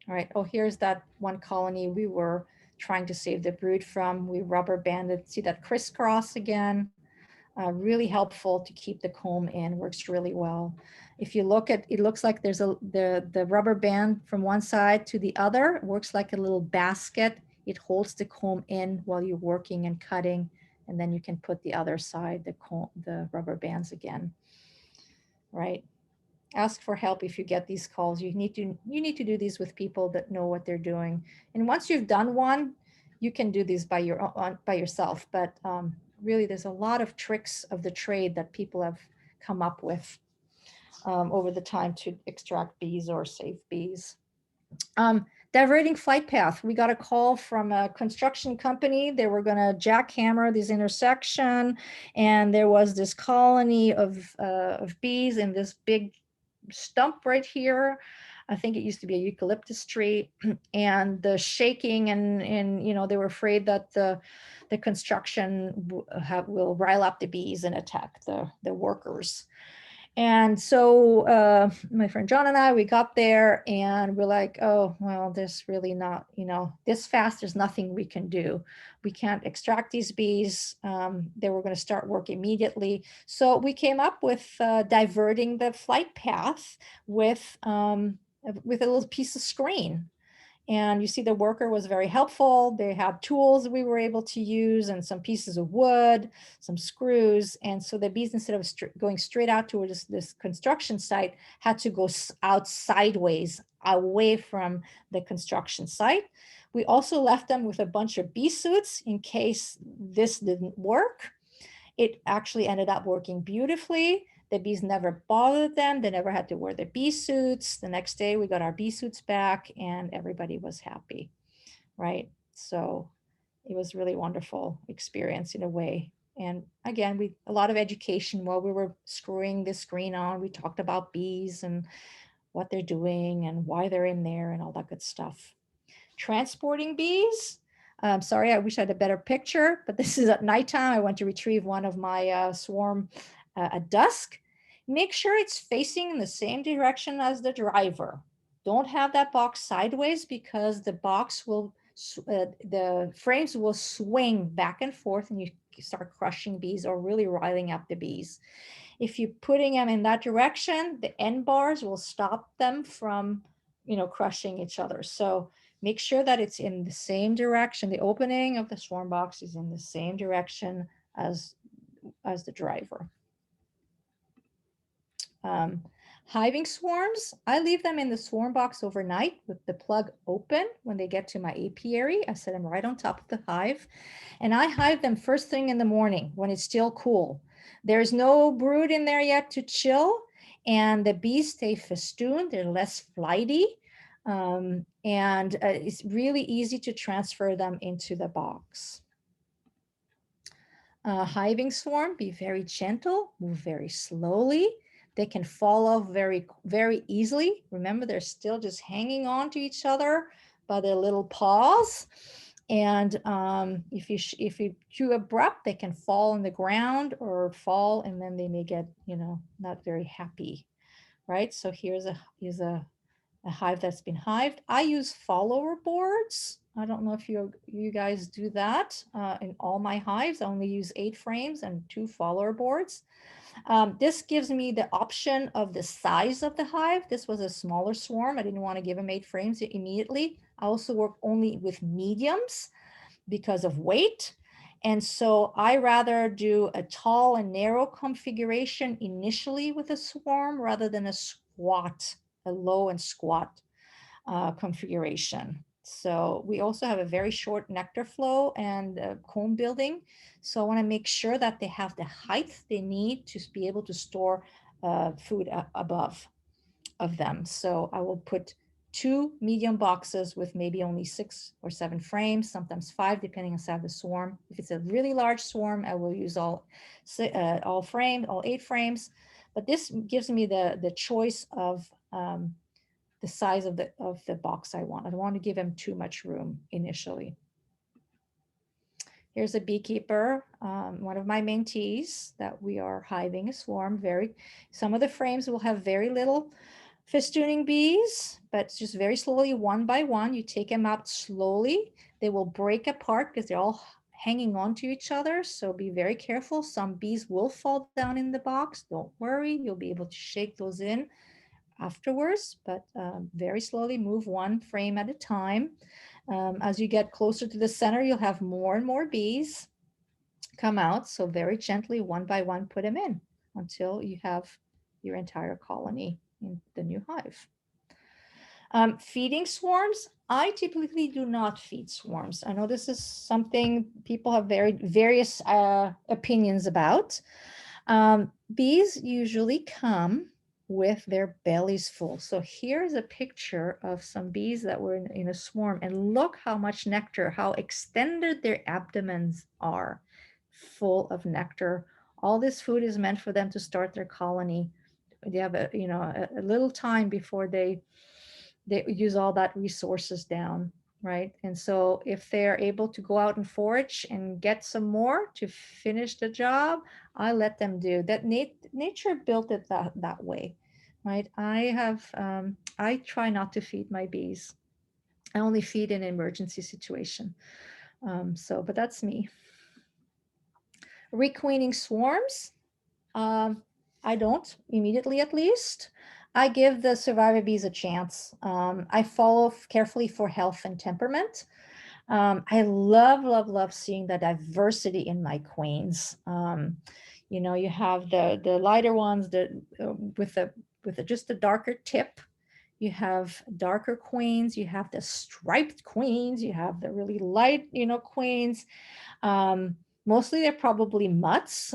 All right. Oh, here's that one colony we were trying to save the brood from. We rubber banded. See that crisscross again? Really helpful to keep the comb in. Works really well. If you look at, it looks like there's the rubber band from one side to the other. It works like a little basket. It holds the comb in while you're working and cutting, and then you can put the other side, the rubber bands again, right? Ask for help if you get these calls. You need to do these with people that know what they're doing. And once you've done one, you can do these by yourself. But really, there's a lot of tricks of the trade that people have come up with over the time to extract bees or save bees. Diverting flight path. We got a call from a construction company. They were going to jackhammer this intersection, and there was this colony of bees in this big stump right here. I think it used to be a eucalyptus tree, and the shaking and you know, they were afraid that the construction will rile up the bees and attack the workers. And so my friend John and I, we got there and we're like, oh, well, there's really not, you know, this fast, there's nothing we can do. We can't extract these bees. They were going to start work immediately. So we came up with diverting the flight path with a little piece of screen. And you see the worker was very helpful. They had tools we were able to use and some pieces of wood, some screws. And so the bees, instead of going straight out towards this construction site, had to go out sideways away from the construction site. We also left them with a bunch of bee suits in case this didn't work. It actually ended up working beautifully. The bees never bothered them. They never had to wear the bee suits. The next day we got our bee suits back and everybody was happy, right? So it was really wonderful experience in a way. And again, a lot of education while we were screwing the screen on. We talked about bees and what they're doing and why they're in there and all that good stuff. Transporting bees. Sorry, I wish I had a better picture, but this is at nighttime. I went to retrieve one of my swarm at dusk. Make sure it's facing in the same direction as the driver. Don't have that box sideways because the box will, the frames will swing back and forth and you start crushing bees or really riling up the bees. If you're putting them in that direction, the end bars will stop them from, you know, crushing each other. So make sure that it's in the same direction. The opening of the swarm box is in the same direction as the driver. Hiving swarms, I leave them in the swarm box overnight with the plug open. When they get to my apiary, I set them right on top of the hive, and I hive them first thing in the morning when it's still cool. There's no brood in there yet to chill, and the bees stay festooned. They're less flighty, and it's really easy to transfer them into the box. Hiving swarm, be very gentle, move very slowly. They can fall off very, very easily. Remember, they're still just hanging on to each other by their little paws. And if you're too abrupt, they can fall on the ground or fall, and then they may get, you know, not very happy, right? So here's a hive that's been hived. I use follower boards. I don't know if you guys do that. In all my hives, I only use 8 frames and 2 follower boards. This gives me the option of the size of the hive. This was a smaller swarm. I didn't want to give them 8 frames immediately. I also work only with mediums because of weight. And so I rather do a tall and narrow configuration initially with a swarm rather than a low and squat configuration. So we also have a very short nectar flow and comb building. So I want to make sure that they have the height they need to be able to store food above of them. So I will put 2 medium boxes with maybe only 6 or 7 frames, sometimes 5, depending on the size of the swarm. If it's a really large swarm, I will use all 8 frames. But this gives me the choice of the size of the box I want. I don't want to give them too much room initially. Here's a beekeeper, one of my mentees that we are hiving a swarm. Some of the frames will have very little festooning bees, but just very slowly, one by one, you take them out slowly. They will break apart because they're all hanging on to each other. So be very careful. Some bees will fall down in the box. Don't worry, you'll be able to shake those in afterwards, but very slowly move 1 frame at a time. As you get closer to the center, you'll have more and more bees come out. So very gently, one by one, put them in until you have your entire colony in the new hive. Feeding swarms. I typically do not feed swarms. I know this is something people have various opinions about. Bees usually come with their bellies full. So here's a picture of some bees that were in a swarm, and look how much nectar, how extended their abdomens are, full of nectar. All this food is meant for them to start their colony. They have a little time before they use all that resources down, right? And so if they're able to go out and forage and get some more to finish the job, I let them do that. Nature built it that way, right? I try not to feed my bees. I only feed in an emergency situation. But that's me. Requeening swarms. I don't immediately, at least. I give the survivor bees a chance. I follow carefully for health and temperament. I love, love, love seeing the diversity in my queens. You have the lighter ones that with just the darker tip. You have darker queens. You have the striped queens. You have the really light, queens. Mostly they're probably mutts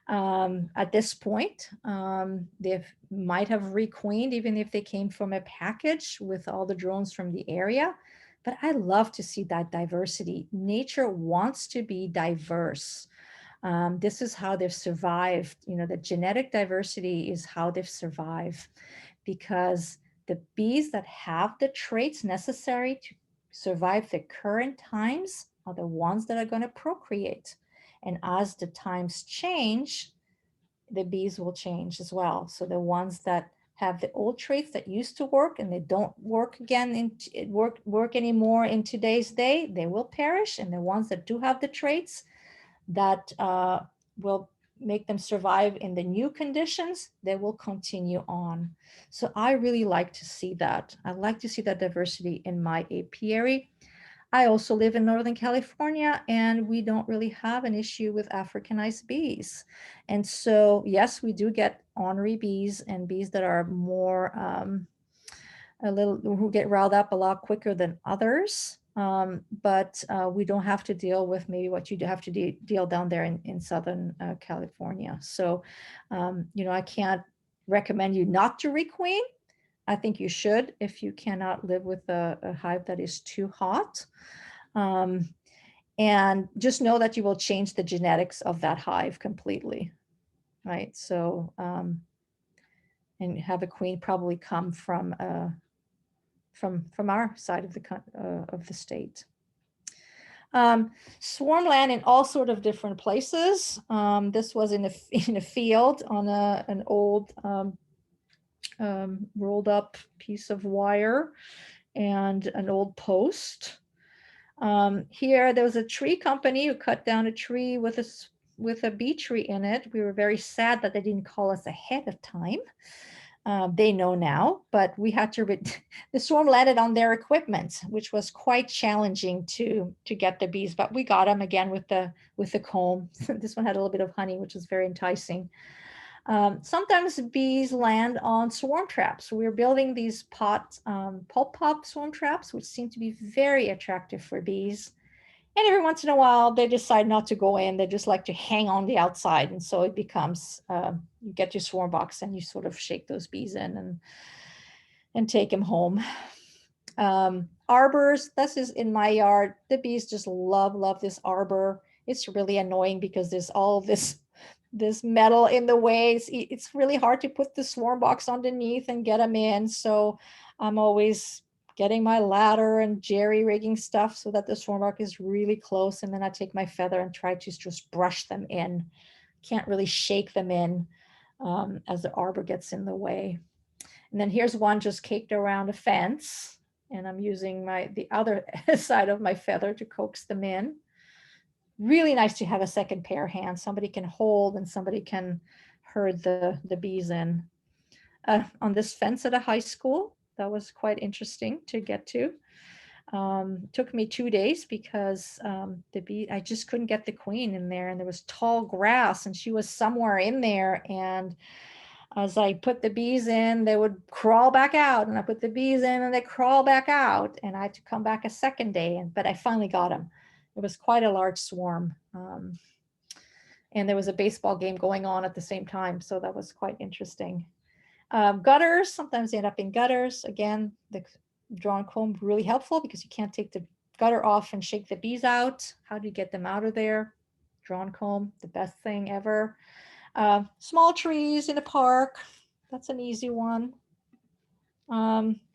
at this point. They might have requeened even if they came from a package with all the drones from the area. But I love to see that diversity. Nature wants to be diverse. This is how they've survived. The genetic diversity is how they've survived, because the bees that have the traits necessary to survive the current times are the ones that are going to procreate. And as the times change, the bees will change as well. So the ones that have the old traits that used to work and they don't work again work anymore in today's day, they will perish. And the ones that do have the traits that will make them survive in the new conditions, they will continue on. So I really like to see that. I like to see that diversity in my apiary. I also live in Northern California, and we don't really have an issue with Africanized bees. And so, yes, we do get ornery bees and bees that are more who get riled up a lot quicker than others. But we don't have to deal with maybe what you have to deal down there in Southern California. So, I can't recommend you not to requeen. I think you should if you cannot live with a hive that is too hot. And just know that you will change the genetics of that hive completely, right? So, and have a queen probably come from our side of the state. Swarmland in all sort of different places. This was in a field on an old rolled up piece of wire and an old post. Here there was a tree company who cut down a tree with a bee tree in it. We were very sad that they didn't call us ahead of time. They know now, but we had to, the swarm landed on their equipment, which was quite challenging to get the bees, but we got them again with the comb. This one had a little bit of honey, which was very enticing. Sometimes bees land on swarm traps. We're building these pulp pop swarm traps, which seem to be very attractive for bees. And every once in a while, they decide not to go in. They just like to hang on the outside. And so it becomes, you get your swarm box and you sort of shake those bees in and take them home. Arbors, this is in my yard. The bees just love this arbor. It's really annoying because there's all this metal in the way. It's really hard to put the swarm box underneath and get them in. So I'm always getting my ladder and jerry rigging stuff so that the swarm box is really close. And then I take my feather and try to just brush them in. Can't really shake them in as the arbor gets in the way. And then here's one just caked around a fence. And I'm using the other side of my feather to coax them in. Really nice to have a second pair of hands. Somebody can hold and somebody can herd the bees in. On this fence at a high school, that was quite interesting to get to. Took me 2 days because I just couldn't get the queen in there, and there was tall grass and she was somewhere in there. And as I put the bees in, they would crawl back out, and I put the bees in and they crawl back out, and I had to come back a second day, but I finally got them. It was quite a large swarm. And there was a baseball game going on at the same time. So that was quite interesting. Gutters, sometimes they end up in gutters. Again, the drawn comb really helpful because you can't take the gutter off and shake the bees out. How do you get them out of there? Drawn comb, the best thing ever. Small trees in a park, that's an easy one.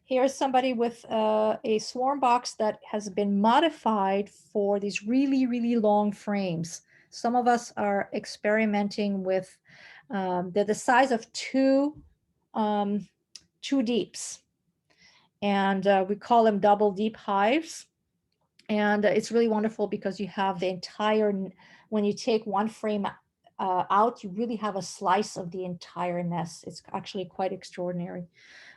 Here's somebody with a swarm box that has been modified for these really, really long frames. Some of us are experimenting with, they're the size of two deeps. And we call them double deep hives. And it's really wonderful because you have the entire, when you take one frame out, you really have a slice of the entire nest. It's actually quite extraordinary.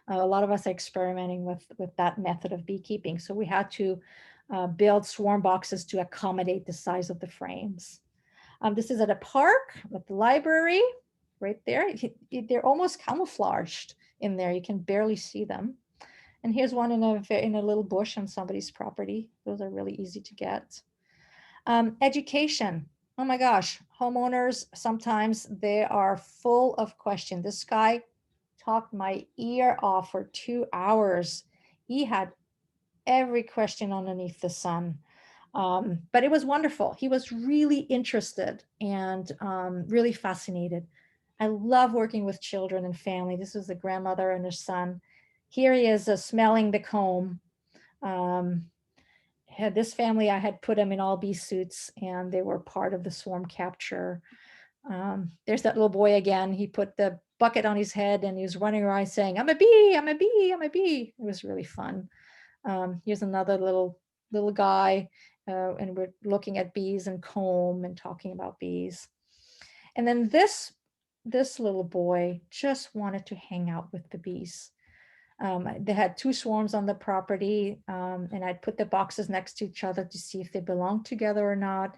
A lot of us are experimenting with that method of beekeeping. So we had to build swarm boxes to accommodate the size of the frames. This is at a park, at the library, right there. They're almost camouflaged in there. You can barely see them. And here's one in a little bush on somebody's property. Those are really easy to get. Education. Oh my gosh, homeowners, sometimes they are full of questions. This guy talked my ear off for 2 hours. He had every question underneath the sun. But it was wonderful. He was really interested and really fascinated. I love working with children and family. This was the grandmother and her son. Here he is smelling the comb. This family, I had put them in all bee suits and they were part of the swarm capture. There's that little boy again. He put the bucket on his head and he was running around saying, I'm a bee, I'm a bee, I'm a bee. It was really fun. Here's another little guy and we're looking at bees and comb and talking about bees. And then this little boy just wanted to hang out with the bees. They had 2 swarms on the property and I'd put the boxes next to each other to see if they belonged together or not.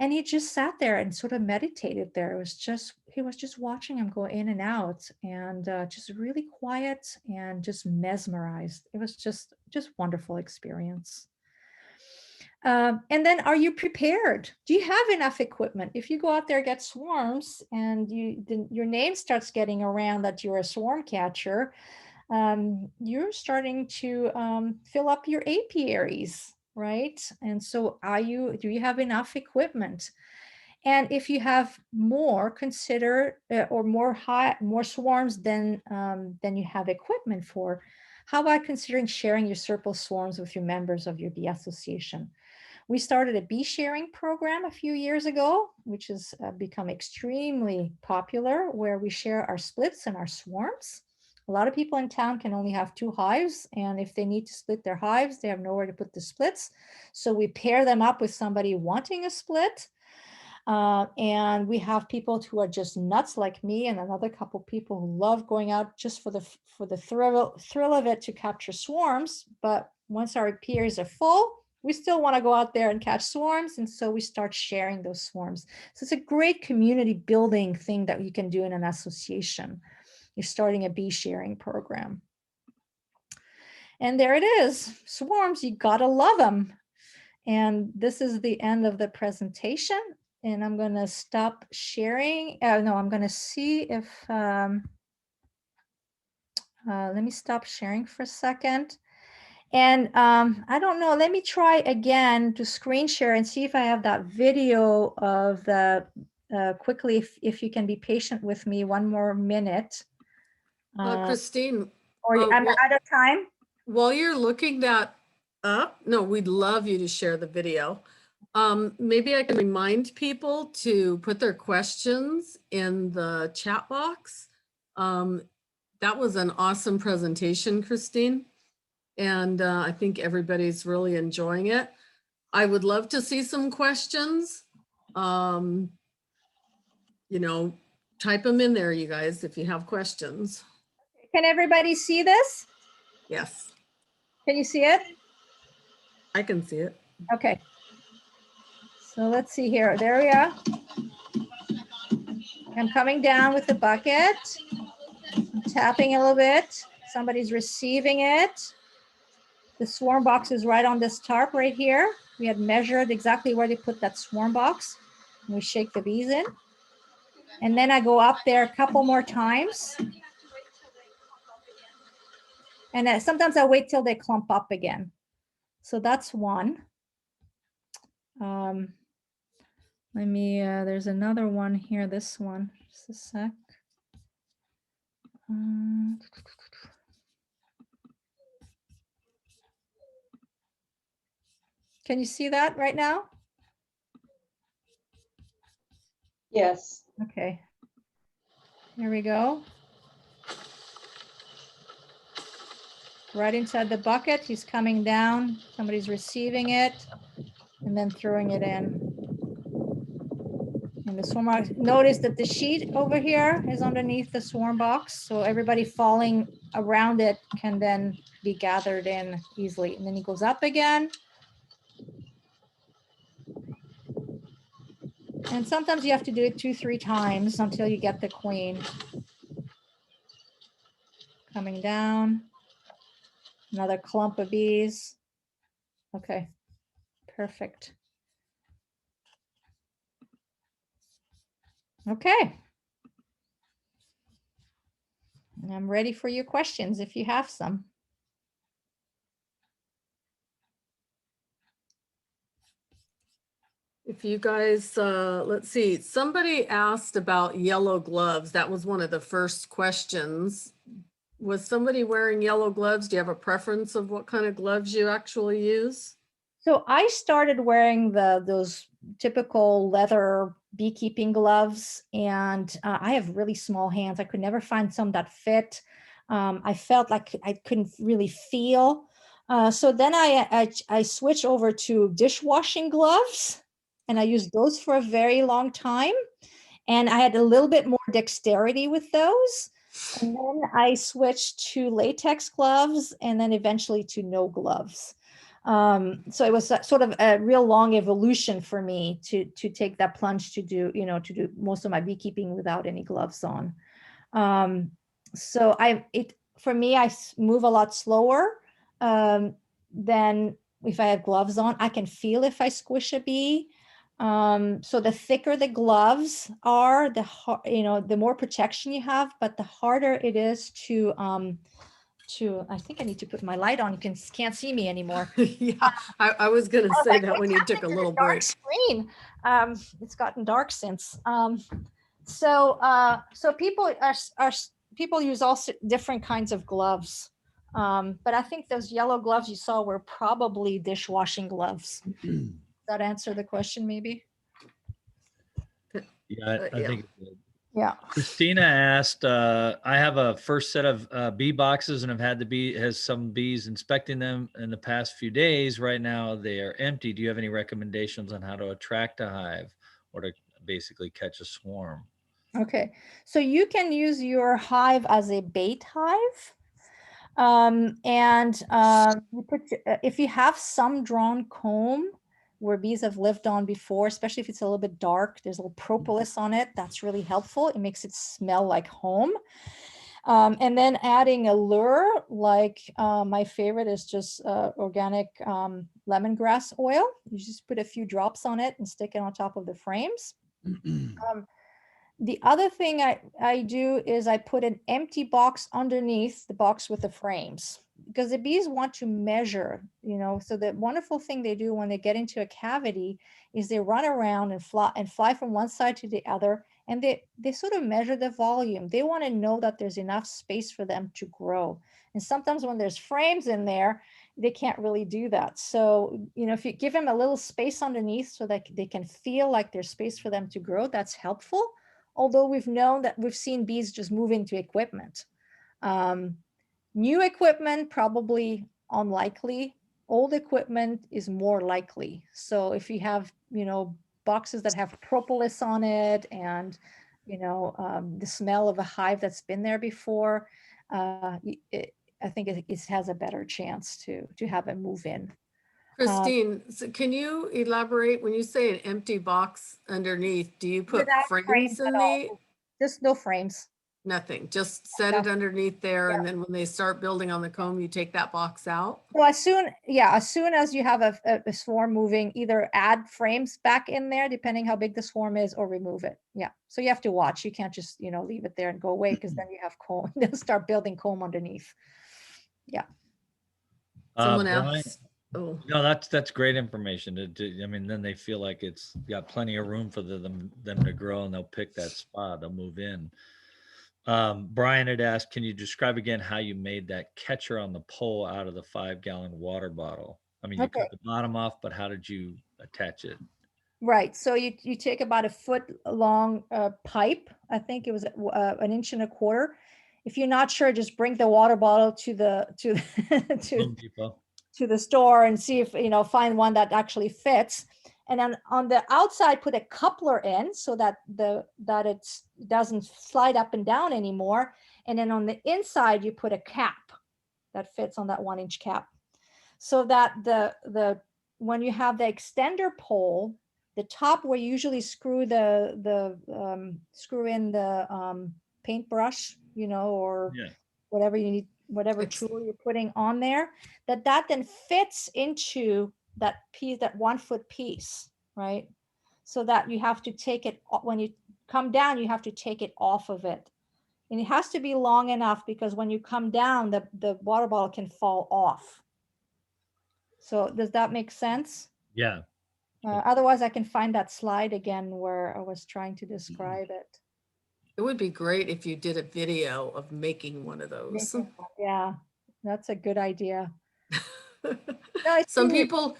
And he just sat there and sort of meditated there. He was just watching them go in and out and just really quiet and just mesmerized. It was just wonderful experience. And then are you prepared? Do you have enough equipment? If you go out there, get swarms and your name starts getting around that you're a swarm catcher, you're starting to fill up your apiaries, right? And so do you have enough equipment? And if you have more, consider or more swarms than you have equipment for, how about considering sharing your surplus swarms with your members of your bee association? We started a bee sharing program a few years ago, which has become extremely popular, where we share our splits and our swarms. A lot of people in town can only have 2 hives, and if they need to split their hives, they have nowhere to put the splits. So we pair them up with somebody wanting a split. And we have people who are just nuts like me and another couple people who love going out just for the thrill of it to capture swarms. But once our apiaries are full, we still want to go out there and catch swarms. And so we start sharing those swarms. So it's a great community building thing that you can do in an association. You're starting a bee sharing program. And there it is, swarms, you gotta love them. And this is the end of the presentation. And I'm gonna stop sharing. No, I'm gonna see if, let me stop sharing for a second. And I don't know, let me try again to screen share and see if I have that video of the, quickly, if you can be patient with me 1 more minute. Christine, Or I'm out of time. while you're looking that up, no, we'd love you to share the video. Maybe I can remind people to put their questions in the chat box. That was an awesome presentation, Christine. And I think everybody's really enjoying it. I would love to see some questions. You know, type them in there, you guys, if you have questions. Can everybody see this? Yes, Can you see it? I can see it. Okay. So let's see here. There we are. I'm coming down with the bucket. I'm tapping a little bit. Somebody's receiving it. The swarm box is right on this tarp right here. We had measured exactly where to put that swarm box. We shake the bees in. And then I go up there a couple more times. And sometimes I wait till they clump up again. So that's one. Let me, there's another one here, this one, just a sec. Can you see that right now? Yes. Okay. Here we go. Right inside the bucket, he's coming down. Somebody's receiving it and then throwing it in. And the swarm box, notice that the sheet over here is underneath the swarm box. So everybody falling around it can then be gathered in easily. And then he goes up again. And sometimes you have to do it 2-3 times until you get the queen. Coming down. Another clump of bees. Okay, perfect. Okay. And I'm ready for your questions if you have some. If you guys, let's see, somebody asked about yellow gloves. That was one of the first questions. Was somebody wearing yellow gloves? Do you have a preference of what kind of gloves you actually use? So I started wearing those typical leather beekeeping gloves, and I have really small hands. I could never find some that fit. I felt like I couldn't really feel. So then I switched over to dishwashing gloves, and I used those for a very long time. And I had a little bit more dexterity with those. And then I switched to latex gloves, and then eventually to no gloves. So it was sort of a real long evolution for me to take that plunge to do most of my beekeeping without any gloves on. So for me, I move a lot slower than if I have gloves on. I can feel if I squish a bee. So the thicker the gloves are, the more protection you have, but the harder it is to I think I need to put my light on. You can't see me anymore. Yeah, I was going to say that when you took a It's little dark break. screen. It's gotten dark since. So people use all different kinds of gloves. But I think those yellow gloves you saw were probably dishwashing gloves. Does that answer the question maybe? Yeah, I Yeah. think it did. Yeah. Christina asked, I have a first set of bee boxes and have had has some bees inspecting them in the past few days. Right now they are empty. Do you have any recommendations on how to attract a hive or to basically catch a swarm? Okay. So you can use your hive as a bait hive. If you have some drawn comb where bees have lived on before, especially if it's a little bit dark, there's a little propolis on it. That's really helpful. It makes it smell like home. And then adding a lure, like my favorite is just organic lemongrass oil. You just put a few drops on it and stick it on top of the frames. The other thing I do is I put an empty box underneath the box with the frames, because the bees want to measure, so the wonderful thing they do when they get into a cavity is they run around and fly from one side to the other, and they sort of measure the volume. They want to know that there's enough space for them to grow. And sometimes when there's frames in there, they can't really do that. So, if you give them a little space underneath so that they can feel like there's space for them to grow, that's helpful. Although we've seen bees just move into equipment. New equipment, probably unlikely. Old equipment is more likely. So if you have, boxes that have propolis on it and, the smell of a hive that's been there before, I think it has a better chance to have it move in. Christine, so can you elaborate when you say an empty box underneath? Do you put Without frames in at all. the? Just no frames. Nothing, just set it underneath there, Yeah. and then when they start building on the comb, you take that box out? So as soon as you have a swarm moving, either add frames back in there, depending how big the swarm is, or remove it. Yeah. So you have to watch. You can't just, leave it there and go away, because then you have comb. They'll start building comb underneath. Someone Brian, asked, oh, no, that's great information. I mean, then they feel like it's got plenty of room for them to grow, and they'll pick that spot. They'll move in. Brian had asked, can you describe again how you made that catcher on the pole out of the 5-gallon water bottle? I mean, you Okay. cut the bottom off, but how did you attach it? Right. So you take about a foot long pipe. I think it was 1.25 inches. If you're not sure, just bring the water bottle to the Home Depot. to the store and see if find one that actually fits. And then on the outside, put a coupler in so that it doesn't slide up and down anymore. And then on the inside, you put a cap that fits on that 1-inch cap, so that the when you have the extender pole, the top where you usually screw screw in the paintbrush, or Yeah. whatever you need, whatever Ex- tool you're putting on there, that then fits into that piece, that 1-foot piece, right? So that you have to take it, when you come down, you have to take it off of it. And it has to be long enough, because when you come down, the water bottle can fall off. So does that make sense? Yeah. Otherwise, I can find that slide again where I was trying to describe it. it would be great if you did a video of making one of those. Yeah, that's a good idea. No, I Some see. people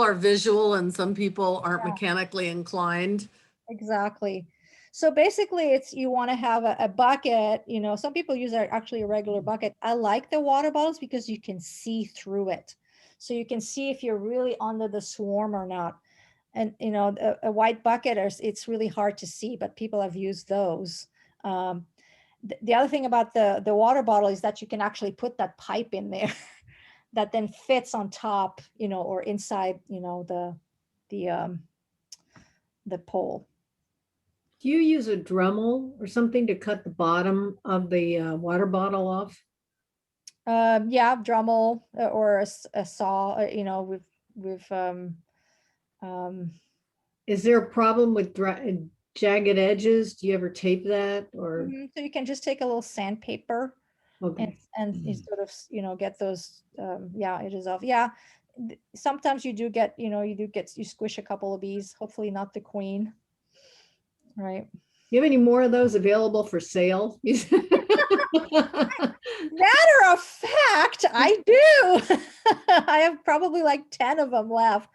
are visual and some people aren't Yeah. mechanically inclined. Exactly. So basically, you want to have a bucket. Some people use actually a regular bucket. I like the water bottles because you can see through it. So you can see if you're really under the swarm or not. And a white bucket, it's really hard to see, but people have used those. The other thing about the water bottle is that you can actually put that pipe in there that then fits on top, or inside, the pole. Do you use a Dremel or something to cut the bottom of the water bottle off? Yeah, Dremel, or a saw. We've Is there a problem with jagged edges? Do you ever tape that or? so you can just take a little sandpaper Okay. and you sort of get those edges off. Yeah, sometimes you squish a couple of bees. Hopefully not the queen. Right. You have any more of those available for sale? Matter of fact, I do. I have probably like 10 of them left.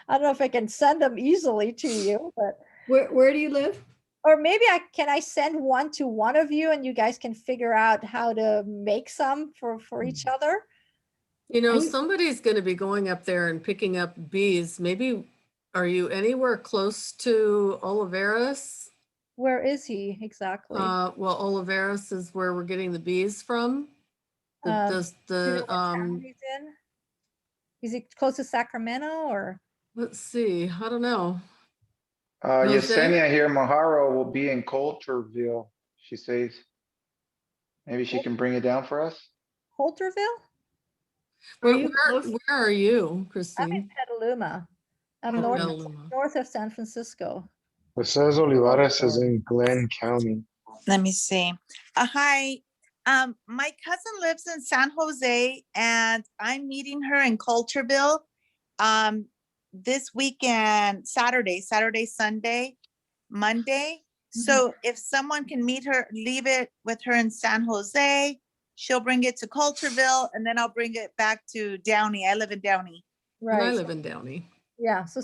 I don't know if I can send them easily to you, but Where do you live? or maybe I send one to one of you and you guys can figure out how to make some for each other. Somebody's going to be going up there and picking up bees. Maybe, are you anywhere close to Oliveras? Where is he exactly? Well, Oliveras is where we're getting the bees from. Do you know what The town he's in? Is he close to Sacramento or? let's see, I don't know. Yesenia here, Maharo will be in Coulterville, she says. Maybe she can bring it down for us? Holterville? Where are you, I'm in Christine? Petaluma. I'm Oh, Petaluma. north of San Francisco. It says Olivares is in Glenn County. Let me see. Hi. My cousin lives in San Jose and I'm meeting her in Coulterville this weekend, Saturday, Sunday, Monday. So if someone can leave it with her in San Jose, she'll bring it to Coulterville and then I'll bring it back to Downey. I live in Downey. And I Right. live in Downey. Yeah. So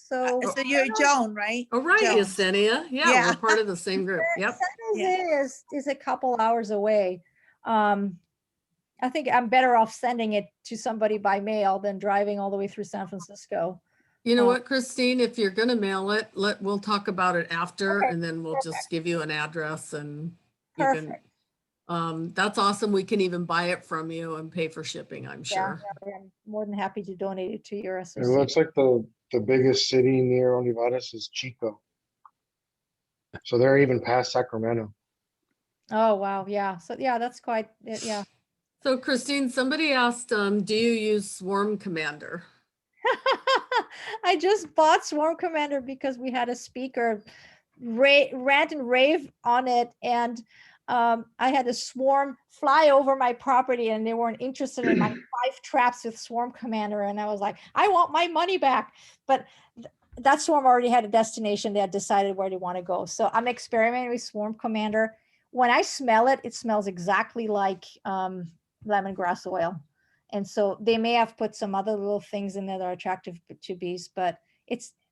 So you're Joan, right? Oh, right, Joan. Yesenia. Yeah, Yeah. we're part of the same group. Yep. San Jose is a couple hours away. I think I'm better off sending it to somebody by mail than driving all the way through San Francisco. You know Oh. what, Christine, if you're gonna mail it, we'll talk about it after Okay, and then we'll just perfect. give you an address and you can, Perfect. that's awesome. We can even buy it from you and pay for shipping, I'm Yeah, sure. I'm more than happy to donate it to your It association. looks like the biggest city near Olivares is Chico. So they're even past Sacramento. Oh, wow. Yeah. So yeah, that's quite, yeah. So Christine, somebody asked, do you use Swarm Commander? I just bought Swarm Commander because we had a speaker rant and rave on it. And I had a swarm fly over my property and they weren't interested in my 5 traps with Swarm Commander. And I was like, I want my money back. But that swarm already had a destination. They had decided where they want to go. So I'm experimenting with Swarm Commander. When I smell it, it smells exactly like lemongrass oil. And so they may have put some other little things in there that are attractive to bees, but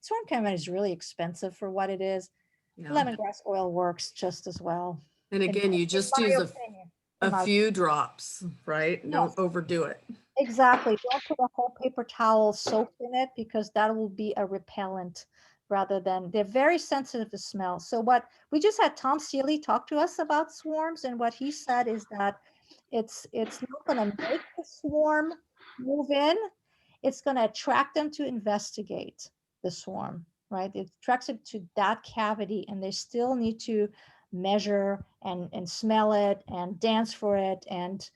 Swarm Commander is really expensive for what it is. Yeah. Lemongrass oil works just as well. And again, you just my use opinion, in a my- few drops, right? Don't Yes. overdo it. Exactly. Don't put a whole paper towel soaked in it because that will be a repellent rather than they're very sensitive to smell. So what we just had Tom Seeley talk to us about swarms, and what he said is that it's not going to make the swarm move in. It's going to attract them to investigate the swarm, right? It attracts them to that cavity, and they still need to measure and smell it and dance for it and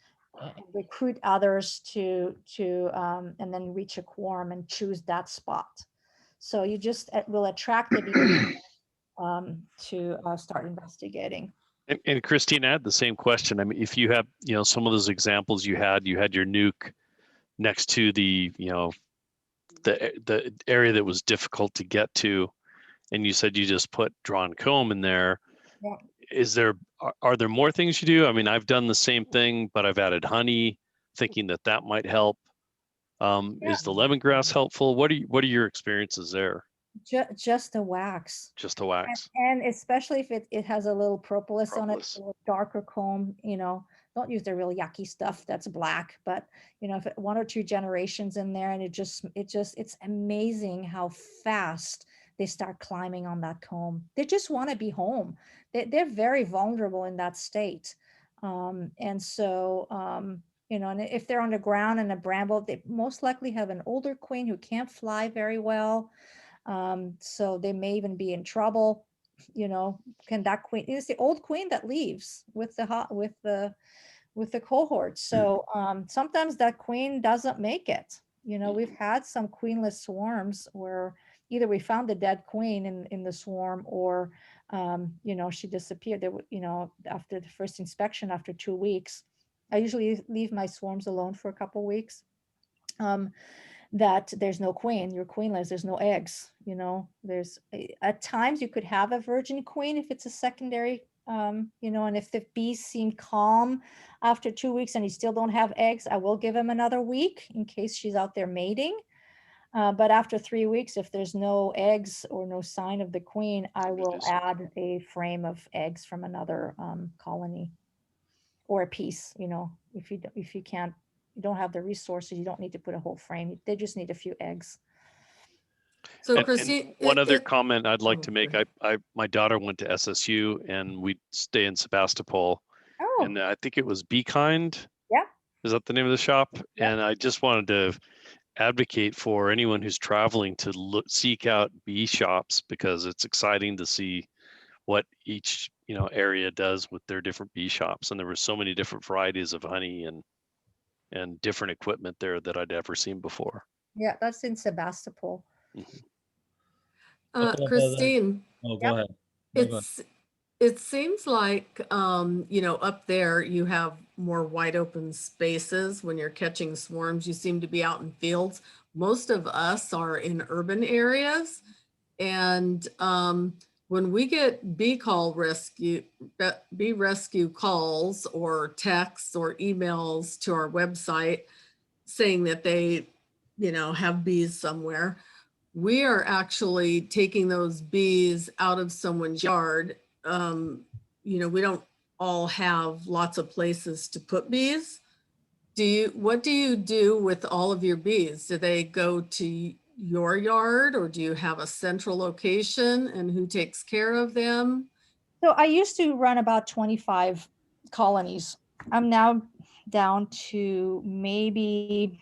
recruit others to and then reach a quorum and choose that spot. So you just will attract the bees to start investigating. And Christine, I had the same question. I mean, if you have, some of those examples you had your nuke next to the, the area that was difficult to get to, and you said you just put drawn comb in there. Yeah. Are there more things you do? I mean, I've done the same thing, but I've added honey, thinking that might help. Is the lemongrass helpful? What are your experiences there? Just the wax. Just the wax. And especially if it has a little propolis on it, Propolis. a little darker comb, don't use the real yucky stuff that's black, but if 1 or 2 generations in there, and it's amazing how fast they start climbing on that comb. They just want to be home. They're very vulnerable in that state. And so, and if they're on the ground in a bramble, they most likely have an older queen who can't fly very well. So they may even be in trouble. Can that queen, it's the old queen that leaves with the cohort. So sometimes that queen doesn't make it. We've had some queenless swarms where either we found the dead queen in the swarm, or she disappeared. After the first inspection, after 2 weeks, I usually leave my swarms alone for a couple weeks. That there's no queen, you're queenless, there's no eggs, there's at times you could have a virgin queen if it's a secondary, and if the bees seem calm after 2 weeks and you still don't have eggs, I will give them another week in case she's out there mating. But after 3 weeks, if there's no eggs or no sign of the queen, I will add a frame of eggs from another colony, or a piece, if you can't, you don't have the resources, you don't need to put a whole frame. They just need a few eggs. So Christine, one other comment I'd like to make. My daughter went to SSU and we stay in Sebastopol, and I think it was Be Kind. Yeah. Is that the name of the shop? Yeah. And I just wanted to advocate for anyone who's traveling to seek out bee shops, because it's exciting to see what each area does with their different bee shops. And there were so many different varieties of honey and different equipment there that I'd ever seen before. Yeah, that's in Sebastopol. Christine, Oh, go ahead. No, go ahead. it seems like, up there you have more wide open spaces when you're catching swarms. You seem to be out in fields. Most of us are in urban areas. And when we get bee rescue calls or texts or emails to our website saying that they, have bees somewhere, we are actually taking those bees out of someone's yard. We don't all have lots of places to put bees. What do you do with all of your bees? Do they go to your yard, or do you have a central location, and who takes care of them? So I used to run about 25 colonies. I'm now down to maybe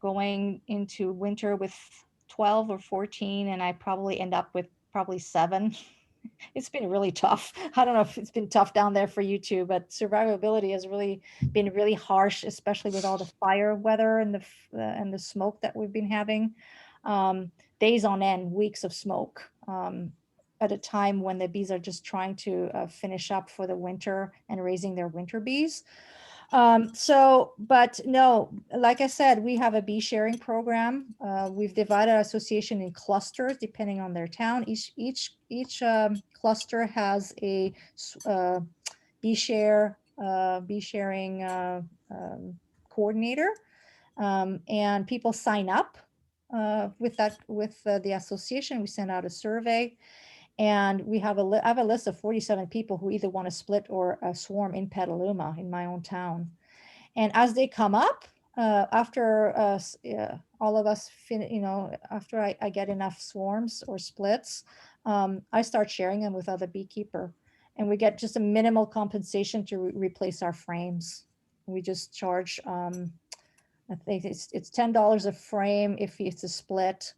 going into winter with 12 or 14, and I probably end up with probably 7. It's been really tough. I don't know if it's been tough down there for you too, but survivability has really been really harsh, especially with all the fire weather and the smoke that we've been having. Days on end, weeks of smoke. at a time when the bees are just trying to finish up for the winter and raising their winter bees. But no, like I said, we have a bee sharing program. We've divided our association in clusters depending on their town. Each cluster has a bee sharing coordinator, and people sign up with the association. We send out a survey, and we have I have a list of 47 people who either want to split or swarm in Petaluma, in my own town. And as they come up, after all of us, after I get enough swarms or splits, I start sharing them with other beekeeper, and we get just a minimal compensation to replace our frames. We just charge, I think it's $10 a frame if it's a split,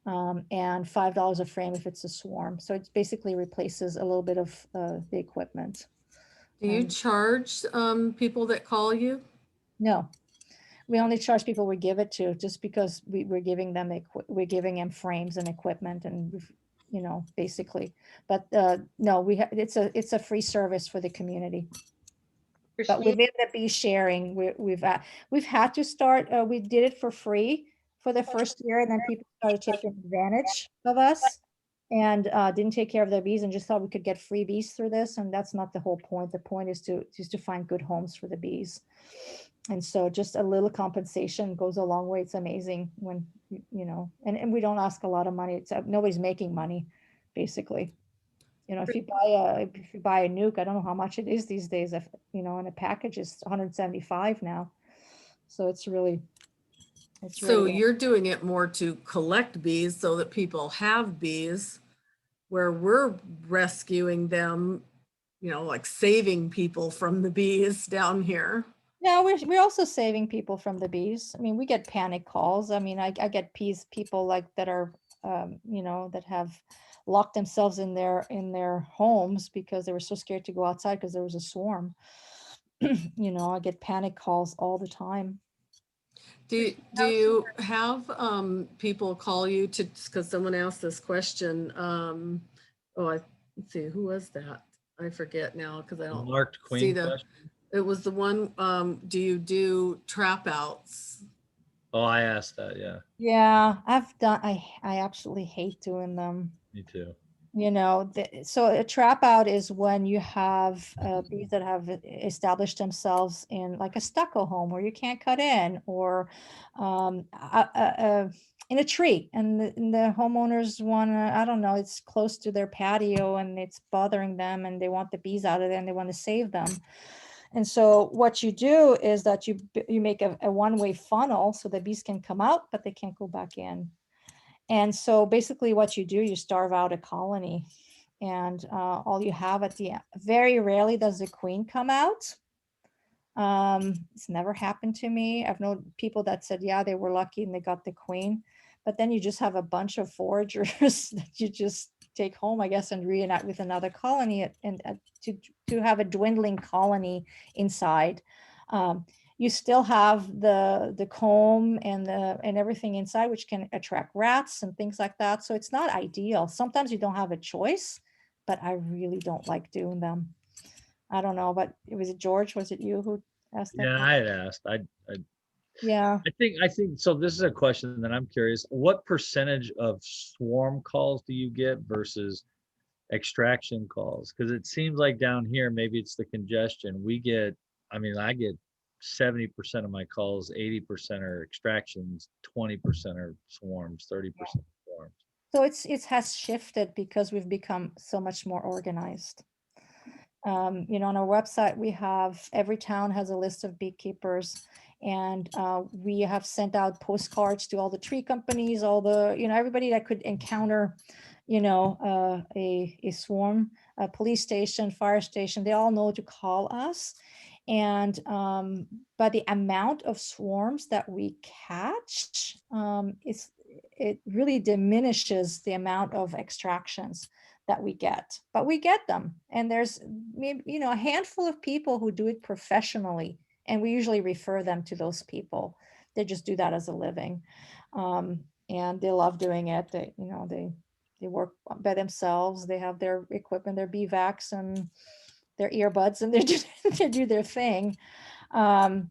and $5 a frame if it's a swarm. So it basically replaces a little bit of the equipment. Do you charge people that call you? No, we only charge people we give it to, just because we're giving them frames and equipment, and basically. But no, it's a free service for the community. But Christine, within the bee sharing, we've had to start. We did it for free for the first year, and then people started taking advantage of us and didn't take care of their bees and just thought we could get free bees through this. And that's not the whole point. The point is to find good homes for the bees. And so just a little compensation goes a long way. It's amazing when, and we don't ask a lot of money. It's nobody's making money, basically. If you buy a nuke, I don't know how much it is these days. And a package is 175 now. So it's really. So you're doing it more to collect bees so that people have bees, where we're rescuing them, like saving people from the bees down here. No, we're also saving people from the bees. I mean, we get panic calls. I mean, I get people like that are, that have locked themselves in their homes because they were so scared to go outside because there was a swarm. I get panic calls all the time. Do you have people call you because someone asked this question? Let's see, who was that? I forget now because I don't Marked Queen see question. It was the one, do you do trap outs? Oh, I asked that. Yeah. Yeah, I absolutely hate doing them. Me too. So a trap out is when you have bees that have established themselves in like a stucco home where you can't cut in, or in a tree, and the homeowners want to, I don't know, it's close to their patio and it's bothering them and they want the bees out of there and they want to save them. And so what you do is that you make a one-way funnel so the bees can come out, but they can't go back in. And so basically what you do, you starve out a colony, and all you have at the end, very rarely does the queen come out. It's never happened to me. I've known people that said, yeah, they were lucky and they got the queen, but then you just have a bunch of foragers that you just take home, I guess, and reunite with another colony, and to have a dwindling colony inside. You still have the comb and everything inside, which can attract rats and things like that. So it's not ideal. Sometimes you don't have a choice, but I really don't like doing them. I don't know, but was it George? Was it you who asked that? Yeah, I had asked. Yeah. I think so. This is a question that I'm curious. What percentage of swarm calls do you get versus extraction calls? Because it seems like down here, maybe it's the congestion. I get 70% of my calls, 80% are extractions, 20% are swarms, 30% swarms. So it has shifted because we've become so much more organized. On our website, we have, every town has a list of beekeepers, and we have sent out postcards to all the tree companies, all the, everybody that could encounter, a swarm, a police station, fire station, they all know to call us. And by the amount of swarms that we catch, it really diminishes the amount of extractions that we get, but we get them. And there's maybe, a handful of people who do it professionally, and we usually refer them to those people. They just do that as a living. And they love doing it. They they work by themselves. They have their equipment, their BVACs and their earbuds, and they do their thing. Yeah,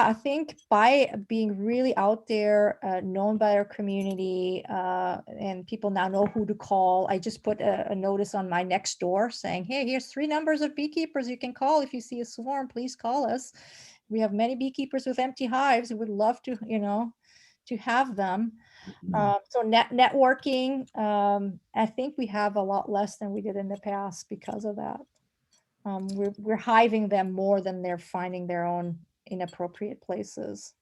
I think by being really out there, known by our community, and people now know who to call. I just put a notice on my next door saying, hey, here's 3 numbers of beekeepers you can call if you see a swarm, please call us. We have many beekeepers with empty hives and would love to, to have them. So networking, I think we have a lot less than we did in the past because of that. We're hiving them more than they're finding their own inappropriate places.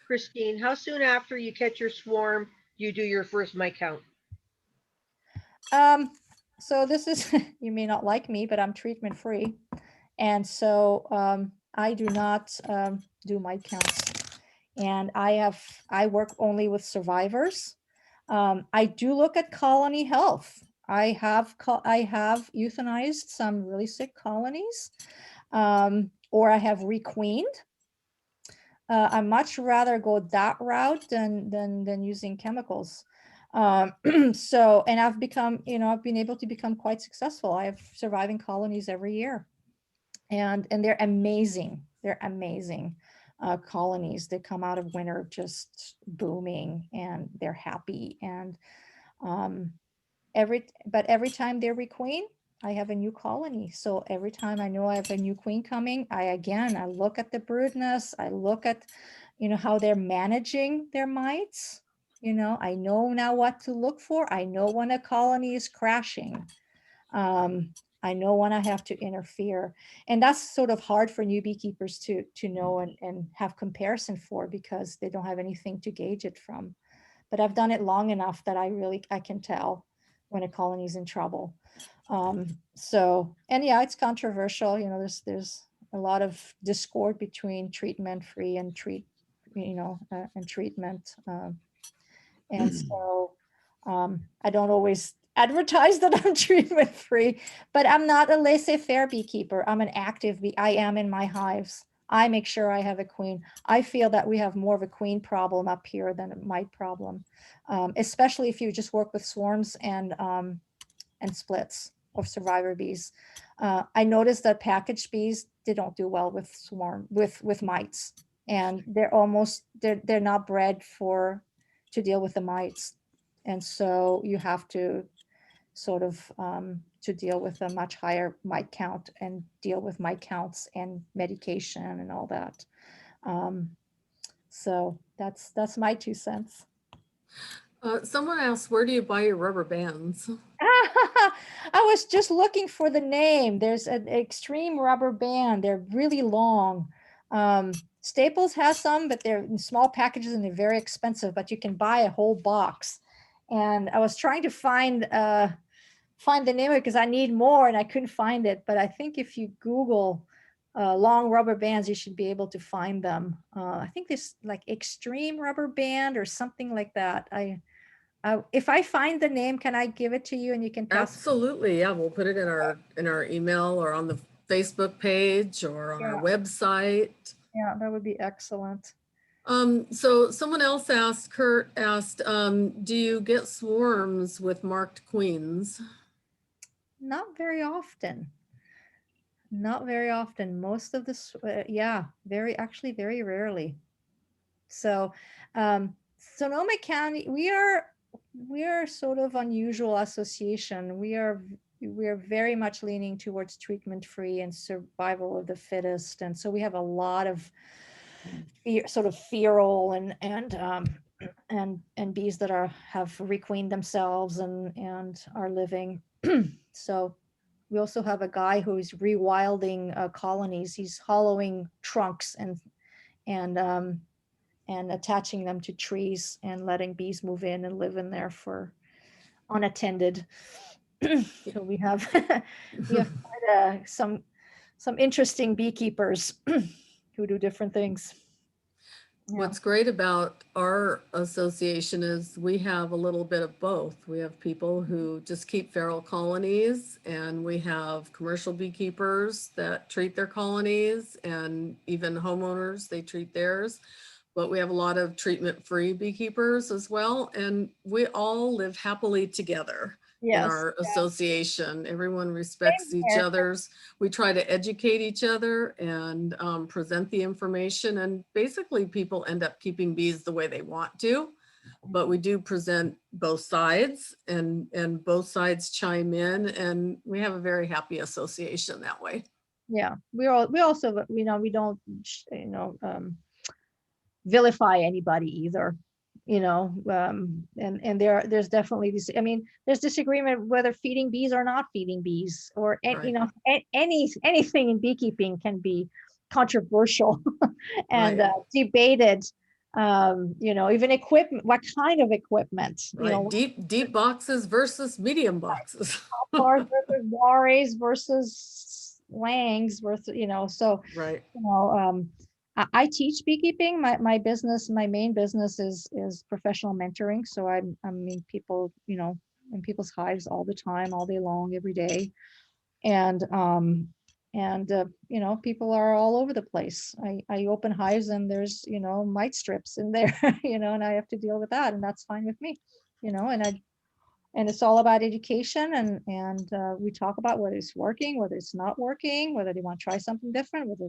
Christine, how soon after you catch your swarm, you do your first mite count? So this is, you may not like me, but I'm treatment free. And so I do not do mite counts. And I work only with survivors. I do look at colony health. I have euthanized some really sick colonies, or I have requeened. I much rather go that route than using chemicals. So, and I've become, I've been able to become quite successful. I have surviving colonies every year, and they're amazing. They're amazing colonies. They come out of winter just booming, and they're happy. And every time they requeen, I have a new colony. So every time I know I have a new queen coming, I look at the broodness. I look at, how they're managing their mites. I know now what to look for. I know when a colony is crashing. I know when I have to interfere. And that's sort of hard for new beekeepers to know and have comparison for, because they don't have anything to gauge it from. But I've done it long enough that I can tell when a colony is in trouble. So, and yeah, it's controversial. There's a lot of discord between treatment free and and treatment. And so I don't always advertise that I'm treatment free, but I'm not a laissez-faire beekeeper. I'm an active bee. I am in my hives. I make sure I have a queen. I feel that we have more of a queen problem up here than a mite problem, especially if you just work with swarms and splits of survivor bees. I noticed that packaged bees, they don't do well with mites, and they're not bred to deal with the mites. And so you have to sort of to deal with a much higher mite count and deal with mite counts and medication and all that. So that's my 2 cents. Someone asked, where do you buy your rubber bands? I was just looking for the name. There's an extreme rubber band. They're really long. Staples has some, but they're in small packages and they're very expensive, but you can buy a whole box. And I was trying to find the name of it because I need more and I couldn't find it. But I think if you Google long rubber bands, you should be able to find them. I think this like extreme rubber band or something like that. If I find the name, can I give it to you and you can pass? Absolutely, yeah. We'll put it in our email or on the Facebook page or on our website. Yeah, that would be excellent. So someone else asked, Kurt asked, do you get swarms with marked queens? Not very often. Not very often. Most of this, actually very rarely. So, Sonoma County, we are sort of unusual association. We are very much leaning towards treatment-free and survival of the fittest, and so we have a lot of sort of feral and bees that have requeened themselves and are living. So we also have a guy who's rewilding colonies. He's hollowing trunks and attaching them to trees and letting bees move in and live in there for unattended. So we have quite, some interesting beekeepers who do different things. Yeah. What's great about our association is we have a little bit of both. We have people who just keep feral colonies, and we have commercial beekeepers that treat their colonies, and even homeowners, they treat theirs. but we have a lot of treatment-free beekeepers as well. And we all live happily together in Yes. our association. Everyone respects each here. other's. We try to educate each other and present the information. And basically people end up keeping bees the way they want to. But we do present both sides and both sides chime in, and we have a very happy association that way. Yeah, we also, we don't, vilify anybody either, and there's definitely this, I mean, there's disagreement whether feeding bees or not feeding bees, or, Right. anything in beekeeping can be controversial and Right. debated. Even equipment, what kind of equipment, Right. Deep boxes versus medium boxes. cars versus Juarez versus Langs versus, so, Right. I teach beekeeping. My business, my main business is professional mentoring. So I mean people, in people's hives all the time, all day long, every day. And people are all over the place. I open hives and there's, mite strips in there, and I have to deal with that, and that's fine with me, and it's all about education, and we talk about whether it's working, whether it's not working, whether they want to try something different, whether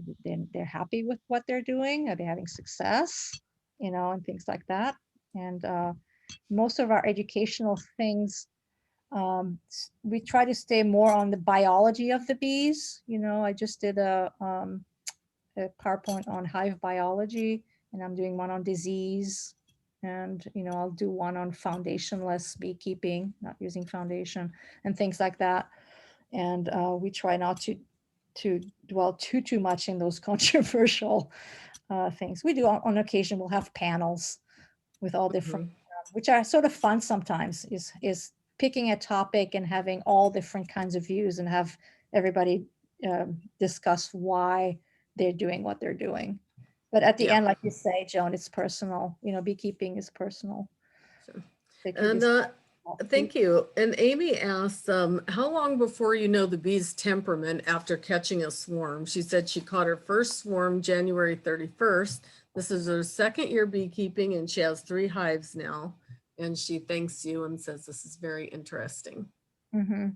they're happy with what they're doing, are they having success, and things like that. And most of our educational things, we try to stay more on the biology of the bees. I just did a PowerPoint on hive biology, and I'm doing one on disease. And, I'll do one on foundationless beekeeping, not using foundation and things like that. And we try not to dwell too much in those controversial things. We do on occasion, we'll have panels with all different, which are sort of fun sometimes, is picking a topic and having all different kinds of views and have everybody discuss why they're doing what they're doing. But at the Yeah. end, like you say, Joan, it's personal. Beekeeping is personal. Sure. They can And decide. thank you. And Amy asked, how long before you know the bee's temperament after catching a swarm? She said she caught her first swarm January 31st. This is her second year beekeeping, and she has 3 hives now. And she thanks you and says this is very interesting. Mhm.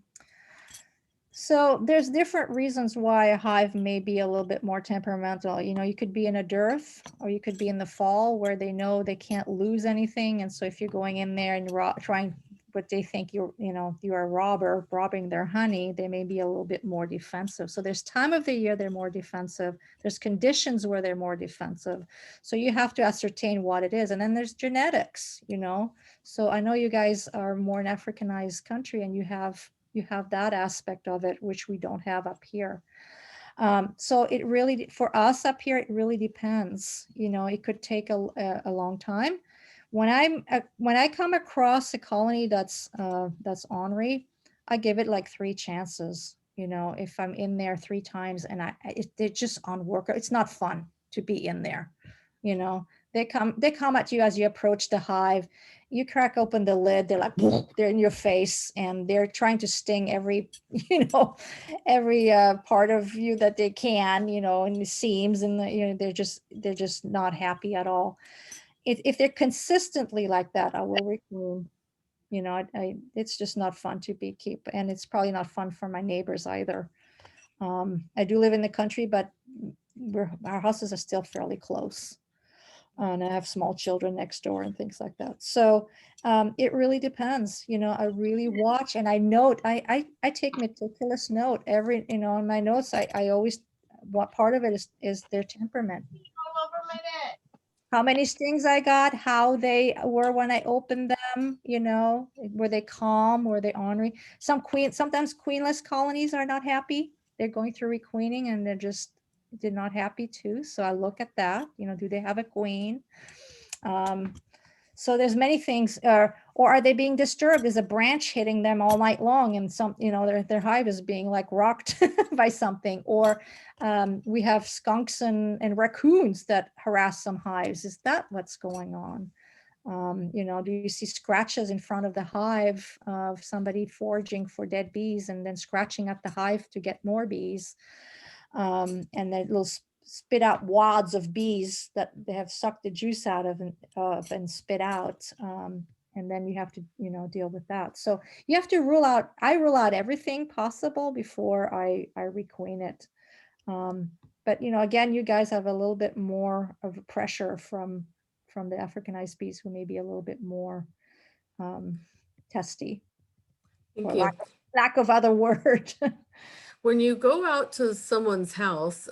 So there's different reasons why a hive may be a little bit more temperamental. You could be in a dearth, or you could be in the fall where they know they can't lose anything. And so if you're going in there and trying what they think you are robbing their honey, they may be a little bit more defensive. So there's time of the year they're more defensive. There's conditions where they're more defensive. So you have to ascertain what it is. And then there's genetics, So I know you guys are more an Africanized country, and you have that aspect of it, which we don't have up here. So it really, for us up here, it really depends. It could take a long time. When I come across a colony that's ornery, I give it like 3 chances. If I'm in there 3 times and they're just unworkable, it's not fun to be in there. They come at you as you approach the hive. You crack open the lid, they're like, they're in your face, and they're trying to sting every part of you that they can, in the seams, and they're just not happy at all. If they're consistently like that, I will recruit. It's just not fun to beekeep, and it's probably not fun for my neighbors either. I do live in the country, but our houses are still fairly close. And I have small children next door and things like that. So it really depends. I really watch, and I note, I take meticulous note every, in my notes, I always, what part of it is their temperament. How many stings I got, how they were when I opened them, were they calm, were they ornery? Sometimes queenless colonies are not happy. They're going through requeening and they're not happy too. So I look at that, do they have a queen? So there's many things, or are they being disturbed? Is a branch hitting them all night long, and their hive is being like rocked by something? Or we have skunks and raccoons that harass some hives. Is that what's going on? Do you see scratches in front of the hive of somebody foraging for dead bees and then scratching at the hive to get more bees? And that little spit out wads of bees that they have sucked the juice out of and spit out. And then you have to, deal with that. So you have to I rule out everything possible before I requeen it. But, again, you guys have a little bit more of a pressure from the Africanized bees, who may be a little bit more testy, Thank for you. lack of other word. When you go out to someone's house,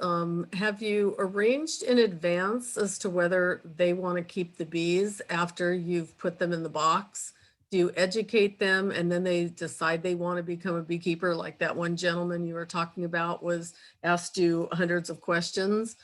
have you arranged in advance as to whether they want to keep the bees after you've put them in the box? Do you educate them and then they decide they want to become a beekeeper? Like that one gentleman you were talking about was asked you hundreds of questions.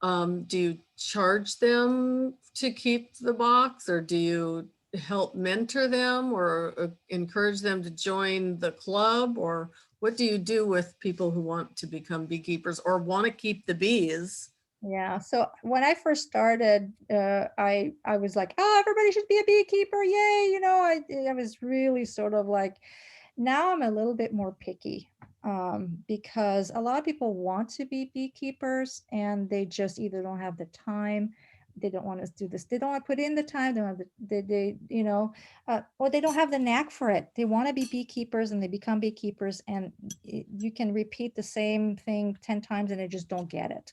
Do you charge them to keep the box, or do you help mentor them or encourage them to join the club, or what do you do with people who want to become beekeepers or want to keep the bees? Yeah. So when I first started, I was like, oh, everybody should be a beekeeper. Yay. I was really sort of like, now I'm a little bit more picky, because a lot of people want to be beekeepers and they just either don't have the time, they don't want to do this, they don't want to put in the time, they don't have or they don't have the knack for it. They want to be beekeepers and they become beekeepers, and you can repeat the same thing 10 times and they just don't get it.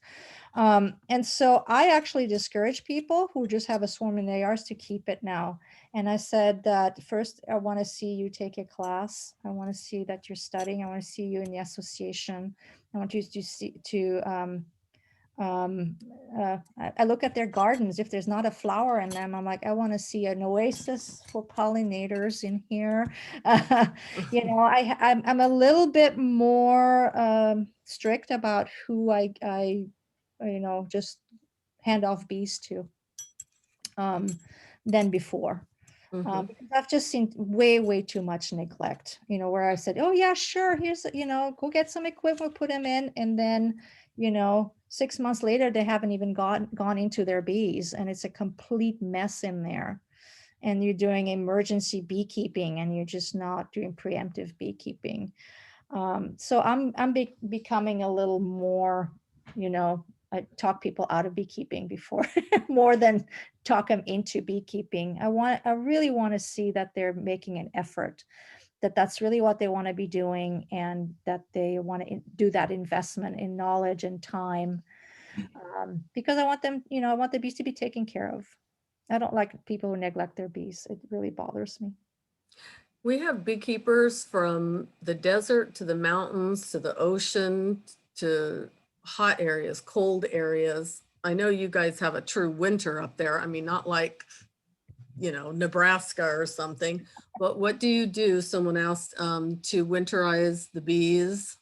And so I actually discourage people who just have a swarm in their yards to keep it now. And I said that first, I want to see you take a class. I want to see that you're studying. I want to see you in the association. I want you to see I look at their gardens. If there's not a flower in them, I'm like, I want to see an oasis for pollinators in here. I'm a little bit more strict about who I just hand off bees to than before. Mhm. Because I've just seen way too much neglect, where I said, oh yeah, sure, here's, go get some equipment, put them in, and then, 6 months later, they haven't even gone into their bees, and it's a complete mess in there. And you're doing emergency beekeeping, and you're just not doing preemptive beekeeping. So I'm becoming a little more, I talk people out of beekeeping before more than talk them into beekeeping. I really want to see that they're making an effort, that that's really what they want to be doing, and that they want to do that investment in knowledge and time, because I want them, I want the bees to be taken care of. I don't like people who neglect their bees. It really bothers me. We have beekeepers from the desert to the mountains to the ocean to hot areas, cold areas. I know you guys have a true winter up there. I mean, not like, Nebraska or something, but what do you do? Someone asked, to winterize the bees.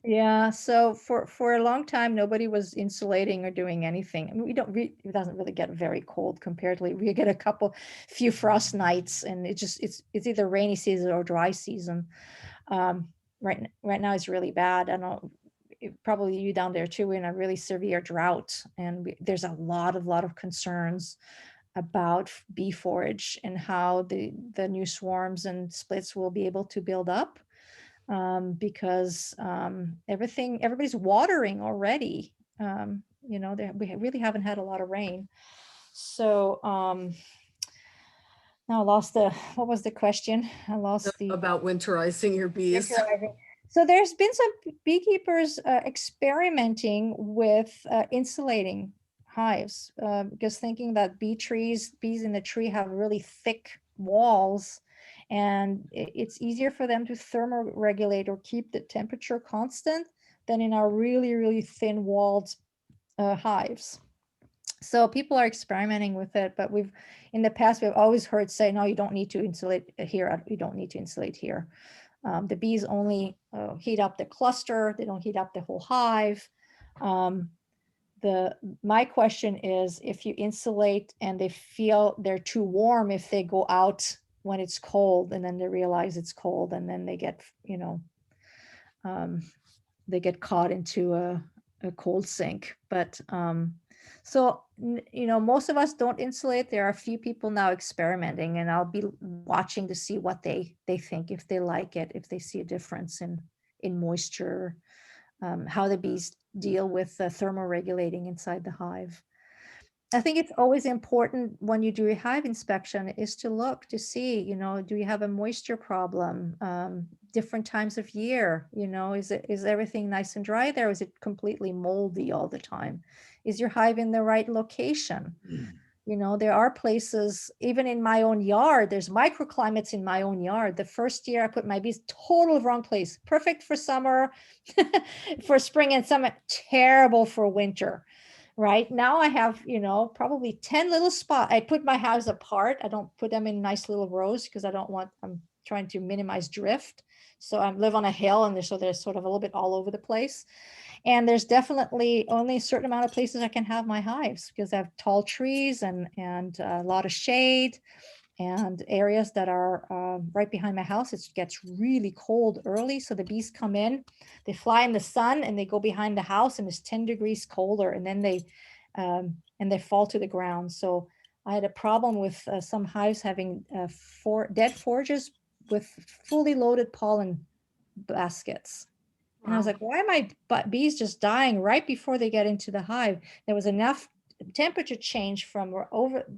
Yeah, so for a long time, nobody was insulating or doing anything. I mean, it doesn't really get very cold comparatively. We get a few frost nights, and it's either rainy season or dry season. Right now it's really bad. I know probably you down there too, we're in a really severe drought, and there's a lot of concerns about bee forage and how the new swarms and splits will be able to build up. Because everybody's watering already. We really haven't had a lot of rain. So now I lost what was the question? I lost the About winterizing your bees. So there's been some beekeepers experimenting with insulating hives, because thinking that bees in the tree have really thick walls, and it's easier for them to thermoregulate or keep the temperature constant than in our really thin walled hives. So people are experimenting with it, but in the past we've always heard say, no, you don't need to insulate here. You don't need to insulate here. The bees only heat up the cluster. They don't heat up the whole hive. My question is, if you insulate and they feel they're too warm, if they go out when it's cold and then they realize it's cold, and then they get, they get caught into a cold sink. But so, most of us don't insulate. There are a few people now experimenting, and I'll be watching to see what they think, if they like it, if they see a difference in moisture, how the bees deal with thermoregulating inside the hive. I think it's always important when you do a hive inspection is to look to see, you know, do you have a moisture problem? Different times of year, you know, is everything nice and dry there? Is it completely moldy all the time? Is your hive in the right location? You know, there are places, even in my own yard, there's microclimates in my own yard. The first year I put my bees total wrong place, perfect for summer, for spring and summer, terrible for winter. Right now I have, you know, probably 10 little spots. I put my hives apart. I don't put them in nice little rows because I'm trying to minimize drift. So I live on a hill and so there's sort of a little bit all over the place. And there's definitely only a certain amount of places I can have my hives because I have tall trees and a lot of shade and areas that are right behind my house. It gets really cold early. So the bees come in, they fly in the sun and they go behind the house and it's 10 degrees colder and then they fall to the ground. So I had a problem with some hives having dead forages with fully loaded pollen baskets. And I was like, why are my bees just dying right before they get into the hive? There was enough temperature change from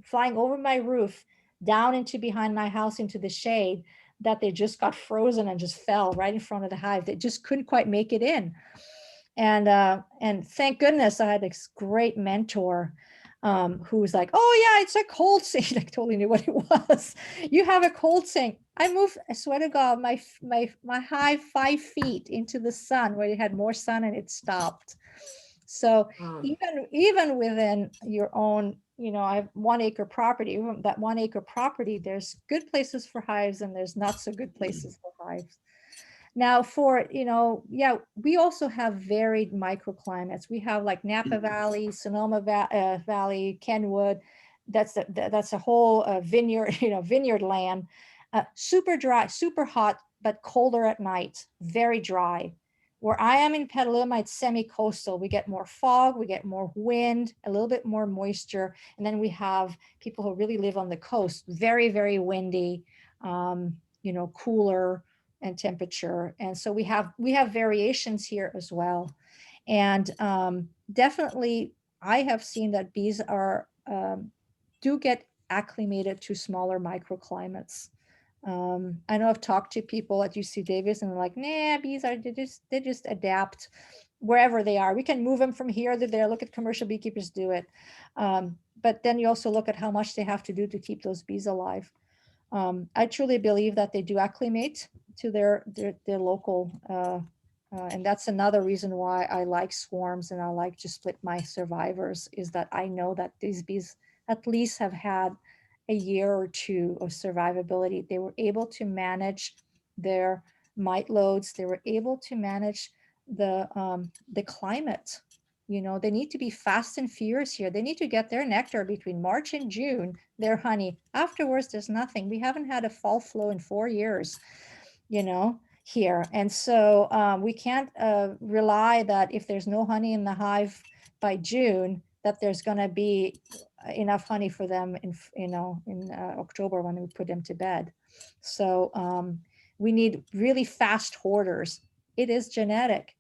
flying over my roof down into behind my house into the shade that they just got frozen and just fell right in front of the hive. They just couldn't quite make it in. And thank goodness I had this great mentor who was like, oh yeah, it's a cold sink. I totally knew what it was. You have a cold sink. I moved, I swear to God, my hive 5 feet into the sun where it had more sun and it stopped. So even within your own, you know, I have 1 acre property. That 1 acre property, there's good places for hives and there's not so good places for hives. Now for, you know, yeah, we also have varied microclimates. We have like Napa Valley, Sonoma Valley, Kenwood. That's a whole vineyard, you know, vineyard land. Super dry, super hot, but colder at night, very dry. Where I am in Petaluma, it's semi-coastal. We get more fog, we get more wind, a little bit more moisture. And then we have people who really live on the coast, very, very windy, you know, cooler and temperature. And so we have variations here as well. And definitely I have seen that bees are do get acclimated to smaller microclimates. I know I've talked to people at UC Davis and they're like, nah, bees they just adapt wherever they are. We can move them from here to there. Look at commercial beekeepers do it. But then you also look at how much they have to do to keep those bees alive. I truly believe that they do acclimate to their local, and that's another reason why I like swarms and I like to split my survivors, is that I know that these bees at least have had a year or two of survivability. They were able to manage their mite loads. They were able to manage the climate. You know, they need to be fast and furious here. They need to get their nectar between March and June, their honey. Afterwards, there's nothing. We haven't had a fall flow in 4 years, you know, here. And so we can't rely that if there's no honey in the hive by June, that there's going to be enough honey for them in, you know, in October when we put them to bed. So we need really fast hoarders. It is genetic.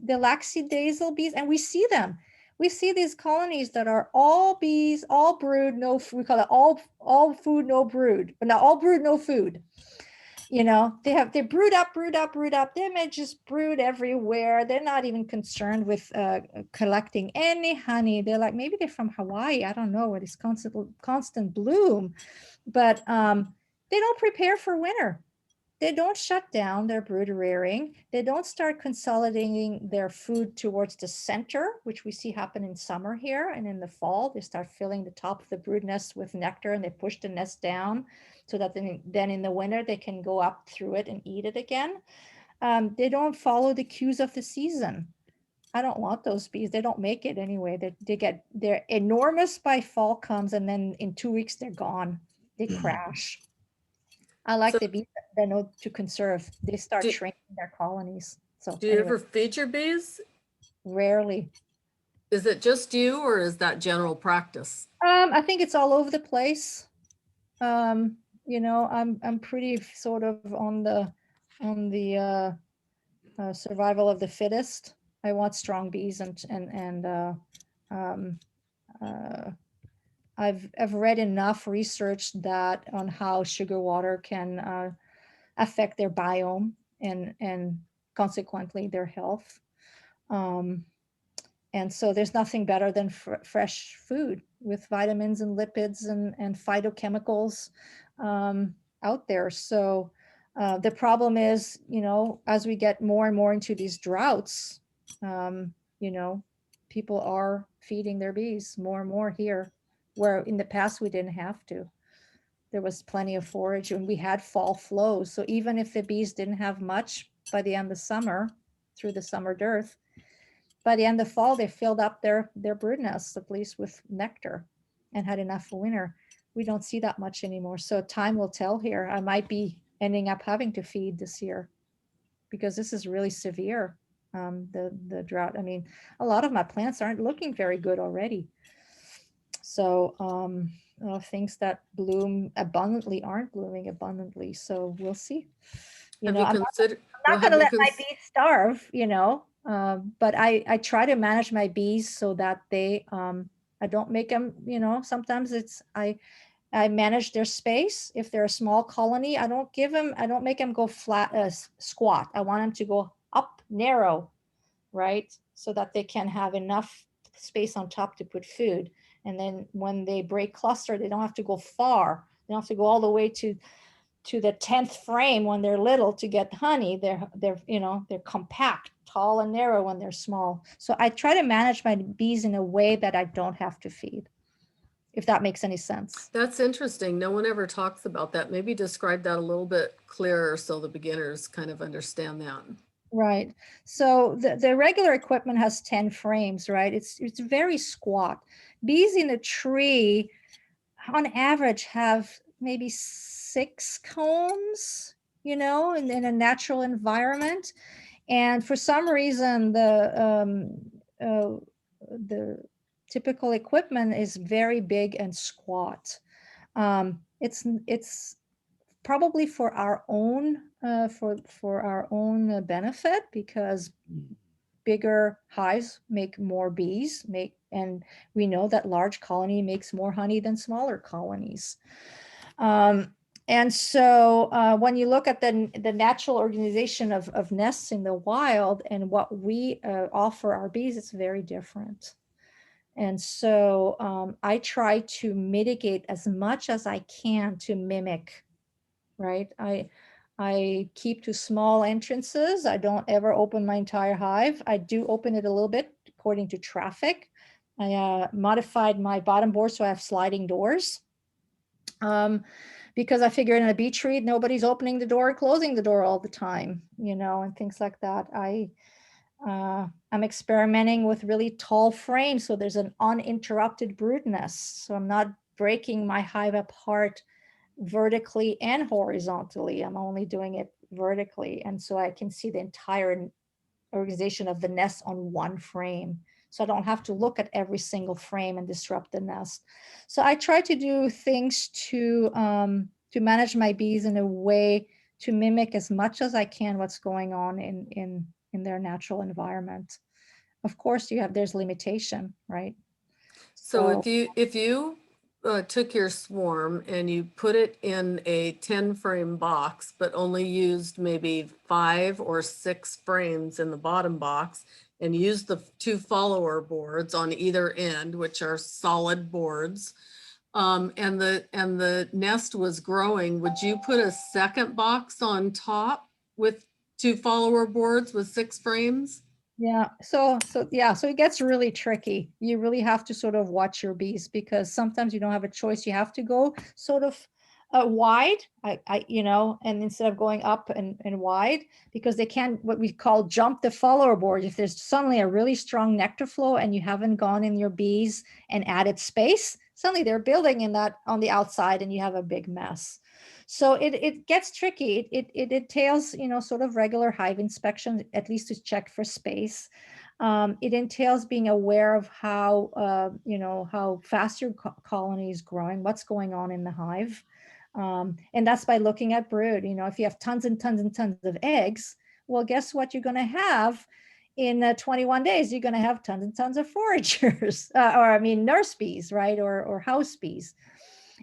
The laxidazole bees, and we see them. We see these colonies that are all bees, all brood, no, we call it all food, no brood, but not all brood, no food. You know, they brood up. They may just brood everywhere. They're not even concerned with collecting any honey. They're like, maybe they're from Hawaii. I don't know what is constant bloom, but they don't prepare for winter. They don't shut down their brood rearing. They don't start consolidating their food towards the center, which we see happen in summer here. And in the fall, they start filling the top of the brood nest with nectar and they push the nest down so that then in the winter, they can go up through it and eat it again. They don't follow the cues of the season. I don't want those bees. They don't make it anyway. They're enormous by fall comes, and then in 2 weeks, they're gone. They crash. I like the bees that know to conserve. They start shrinking their colonies. So do you ever feed your bees? Rarely. Is it just you, or is that general practice? I think it's all over the place. You know, I'm pretty sort of on the survival of the fittest. I want strong bees um, I've read enough research that on how sugar water can affect their biome and consequently their health. And so there's nothing better than fresh food with vitamins and lipids and phytochemicals out there. So the problem is, as we get more and more into these droughts, people are feeding their bees more and more here, where in the past we didn't have to. There was plenty of forage and we had fall flows. So even if the bees didn't have much by the end of summer, through the summer dearth, by the end of fall, they filled up their brood nests, at least with nectar, and had enough for winter. We don't see that much anymore. So time will tell here. I might be ending up having to feed this year because this is really severe, the drought. I mean, a lot of my plants aren't looking very good already. So things that bloom abundantly aren't blooming abundantly. So we'll see. I'm not going to let my bees starve, but I try to manage my bees so that they, I don't make them, sometimes I manage their space. If they're a small colony, I don't make them go flat, squat. I want them to go up narrow, right? So that they can have enough space on top to put food. And then when they break cluster, they don't have to go far. They don't have to go all the way to the 10th frame when they're little to get honey. They're compact, tall and narrow when they're small. So I try to manage my bees in a way that I don't have to feed, if that makes any sense. That's interesting. No one ever talks about that. Maybe describe that a little bit clearer so the beginners kind of understand that. Right. So the regular equipment has 10 frames, right? It's very squat. Bees in a tree on average have maybe 6 combs, in a natural environment. And for some reason, the typical equipment is very big and squat. It's probably for our own benefit, because bigger hives make more bees, and we know that large colony makes more honey than smaller colonies. And so when you look at the natural organization of nests in the wild and what we offer our bees, it's very different. And so I try to mitigate as much as I can to mimic, right? I keep to small entrances. I don't ever open my entire hive. I do open it a little bit according to traffic. I modified my bottom board so I have sliding doors. Because I figure in a bee tree, nobody's opening the door and closing the door all the time, and things like that. I'm experimenting with really tall frames, so there's an uninterrupted brood nest. So I'm not breaking my hive apart vertically and horizontally. I'm only doing it vertically. And so I can see the entire organization of the nest on one frame. So I don't have to look at every single frame and disrupt the nest. So I try to do things to manage my bees in a way to mimic as much as I can what's going on in their natural environment. Of course, there's limitation, right? So if you took your swarm and you put it in a 10 frame box, but only used maybe 5 or 6 frames in the bottom box, and used the 2 follower boards on either end, which are solid boards, and the nest was growing, would you put a second box on top with 2 follower boards with 6 frames? Yeah. So it gets really tricky. You really have to sort of watch your bees, because sometimes you don't have a choice. You have to go sort of wide, and instead of going up and wide, because they can, what we call, jump the follower board. If there's suddenly a really strong nectar flow and you haven't gone in your bees and added space, suddenly they're building in that on the outside and you have a big mess. So it gets tricky. It entails, sort of regular hive inspection, at least to check for space. It entails being aware of how, how fast your colony is growing, what's going on in the hive. And that's by looking at brood. If you have tons and tons and tons of eggs, well, guess what you're going to have in 21 days, you're going to have tons and tons of foragers, or I mean, nurse bees, right? Or house bees.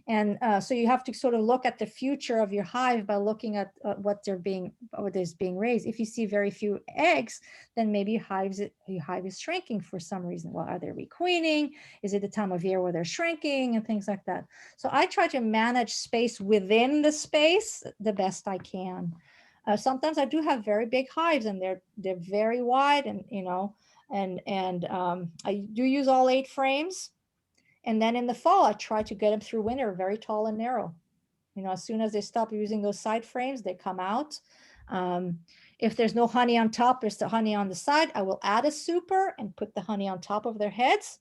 And so you have to sort of look at the future of your hive by looking at what is being raised. If you see very few eggs, then maybe your hive is shrinking for some reason. Well, are they requeening? Is it the time of year where they're shrinking and things like that? So I try to manage space within the space the best I can. Sometimes I do have very big hives, and they're very wide, and I do use all 8 frames. And then in the fall, I try to get them through winter very tall and narrow. As soon as they stop using those side frames, they come out. If there's no honey on top, there's the honey on the side, I will add a super and put the honey on top of their heads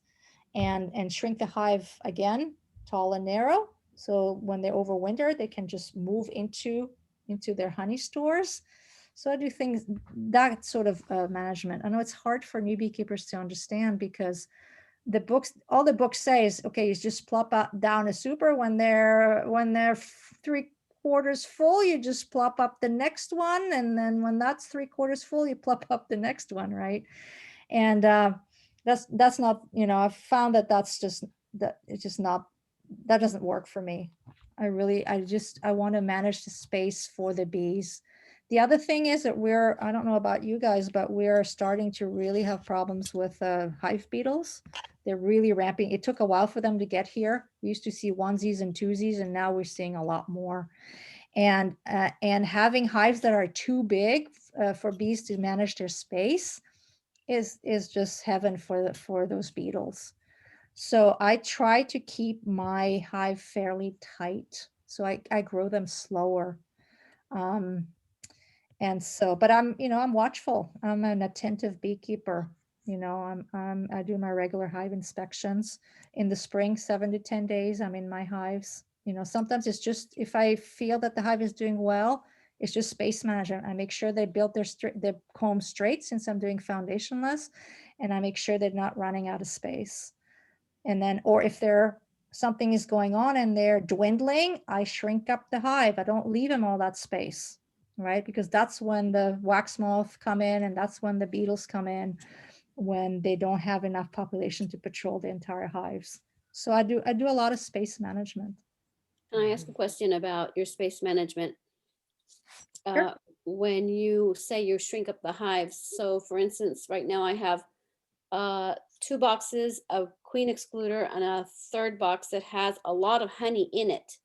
and shrink the hive again, tall and narrow. So when they overwinter, they can just move into their honey stores. So I do things, that sort of management. I know it's hard for new beekeepers to understand, because all the books say is, okay, you just plop down a super when they're 3/4 full, you just plop up the next one, and then when that's 3/4 full, you plop up the next one, right? And that's not, I've found that that doesn't work for me. I want to manage the space for the bees. The other thing is that I don't know about you guys, but we're starting to really have problems with hive beetles. They're really ramping. It took a while for them to get here. We used to see onesies and twosies, and now we're seeing a lot more. And having hives that are too big for bees to manage their space is just heaven for those beetles. So I try to keep my hive fairly tight. So I grow them slower. And so, but I'm watchful. I'm an attentive beekeeper. I do my regular hive inspections in the spring, 7 to 10 days. I'm in my hives. Sometimes it's just, if I feel that the hive is doing well, it's just space management. I make sure they build their comb straight, since I'm doing foundationless, and I make sure they're not running out of space. And then, or if something is going on and they're dwindling, I shrink up the hive. I don't leave them all that space, right? Because that's when the wax moth come in, and that's when the beetles come in, when they don't have enough population to patrol the entire hives. So I do a lot of space management. Can I ask a question about your space management? Sure. When you say you shrink up the hives, so for instance, right now I have 2 boxes of queen excluder and a 3rd box that has a lot of honey in it.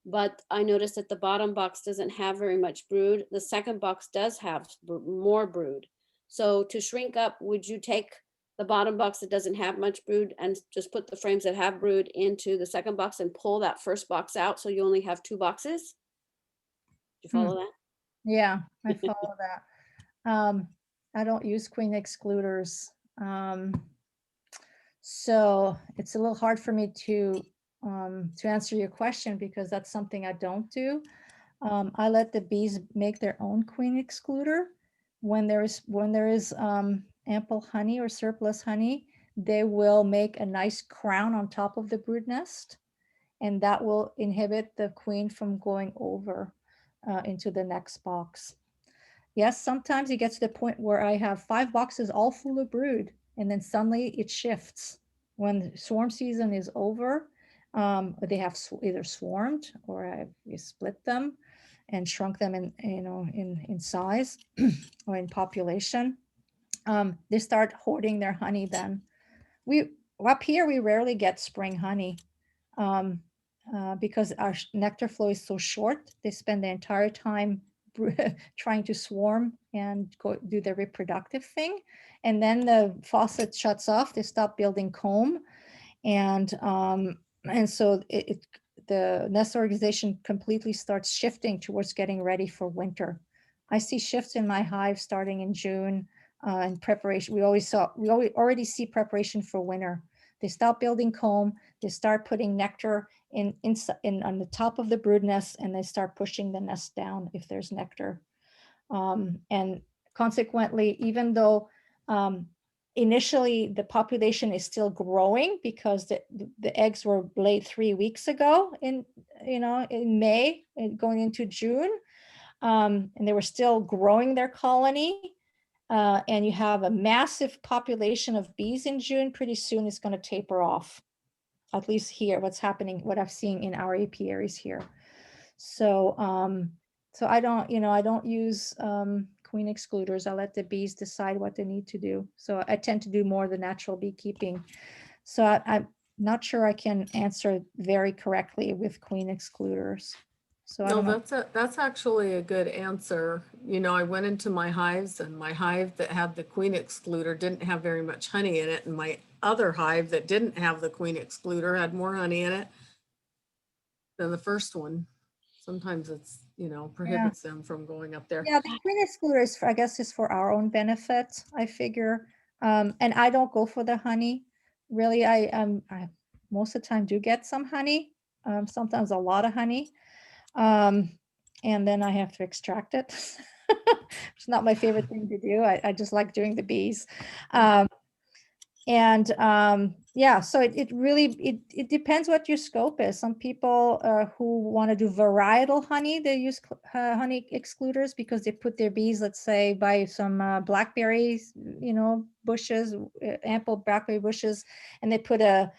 But I noticed that the bottom box doesn't have very much brood. The 2nd box does have more brood. So to shrink up, would you take the bottom box that doesn't have much brood and just put the frames that have brood into the 2nd box and pull that 1st box out, so you only have 2 boxes? Do you follow that? Yeah, I follow that. I don't use queen excluders. So it's a little hard for me to answer your question, because that's something I don't do. I let the bees make their own queen excluder. When there is ample honey or surplus honey, they will make a nice crown on top of the brood nest, and that will inhibit the queen from going over into the next box. Yes, sometimes it gets to the point where I have 5 boxes all full of brood, and then suddenly it shifts. When swarm season is over, they have either swarmed, or I split them and shrunk them in size or in population. They start hoarding their honey. Then up here we rarely get spring honey, because our nectar flow is so short. They spend the entire time trying to swarm and do their reproductive thing, and then the faucet shuts off. They stop building comb, and so the nest organization completely starts shifting towards getting ready for winter. I see shifts in my hive starting in June, in preparation. We already see preparation for winter. They stop building comb. They start putting nectar in on the top of the brood nest, and they start pushing the nest down if there's nectar. And consequently, even though initially the population is still growing, because the eggs were laid 3 weeks ago in May and going into June, and they were still growing their colony, and you have a massive population of bees in June, pretty soon it's going to taper off. At least here, what's happening, what I've seen in our apiaries here. So, so I don't, I don't use queen excluders. I let the bees decide what they need to do. So I tend to do more the natural beekeeping. So I'm not sure I can answer very correctly with queen excluders. So I No, don't know. that's actually a good answer. You know, I went into my hives and my hive that had the queen excluder didn't have very much honey in it. And my other hive that didn't have the queen excluder had more honey in it than the first one. Sometimes it's, prohibits them from going up there. Yeah, the queen excluder is, I guess, is for our own benefit, I figure. And I don't go for the honey. Really, I most of the time do get some honey, sometimes a lot of honey. And then I have to extract it. It's not my favorite thing to do. I just like doing the bees. Yeah, so it really, it depends what your scope is. Some people who want to do varietal honey, they use honey excluders because they put their bees, let's say, by some blackberries, bushes, ample blackberry bushes, and they put a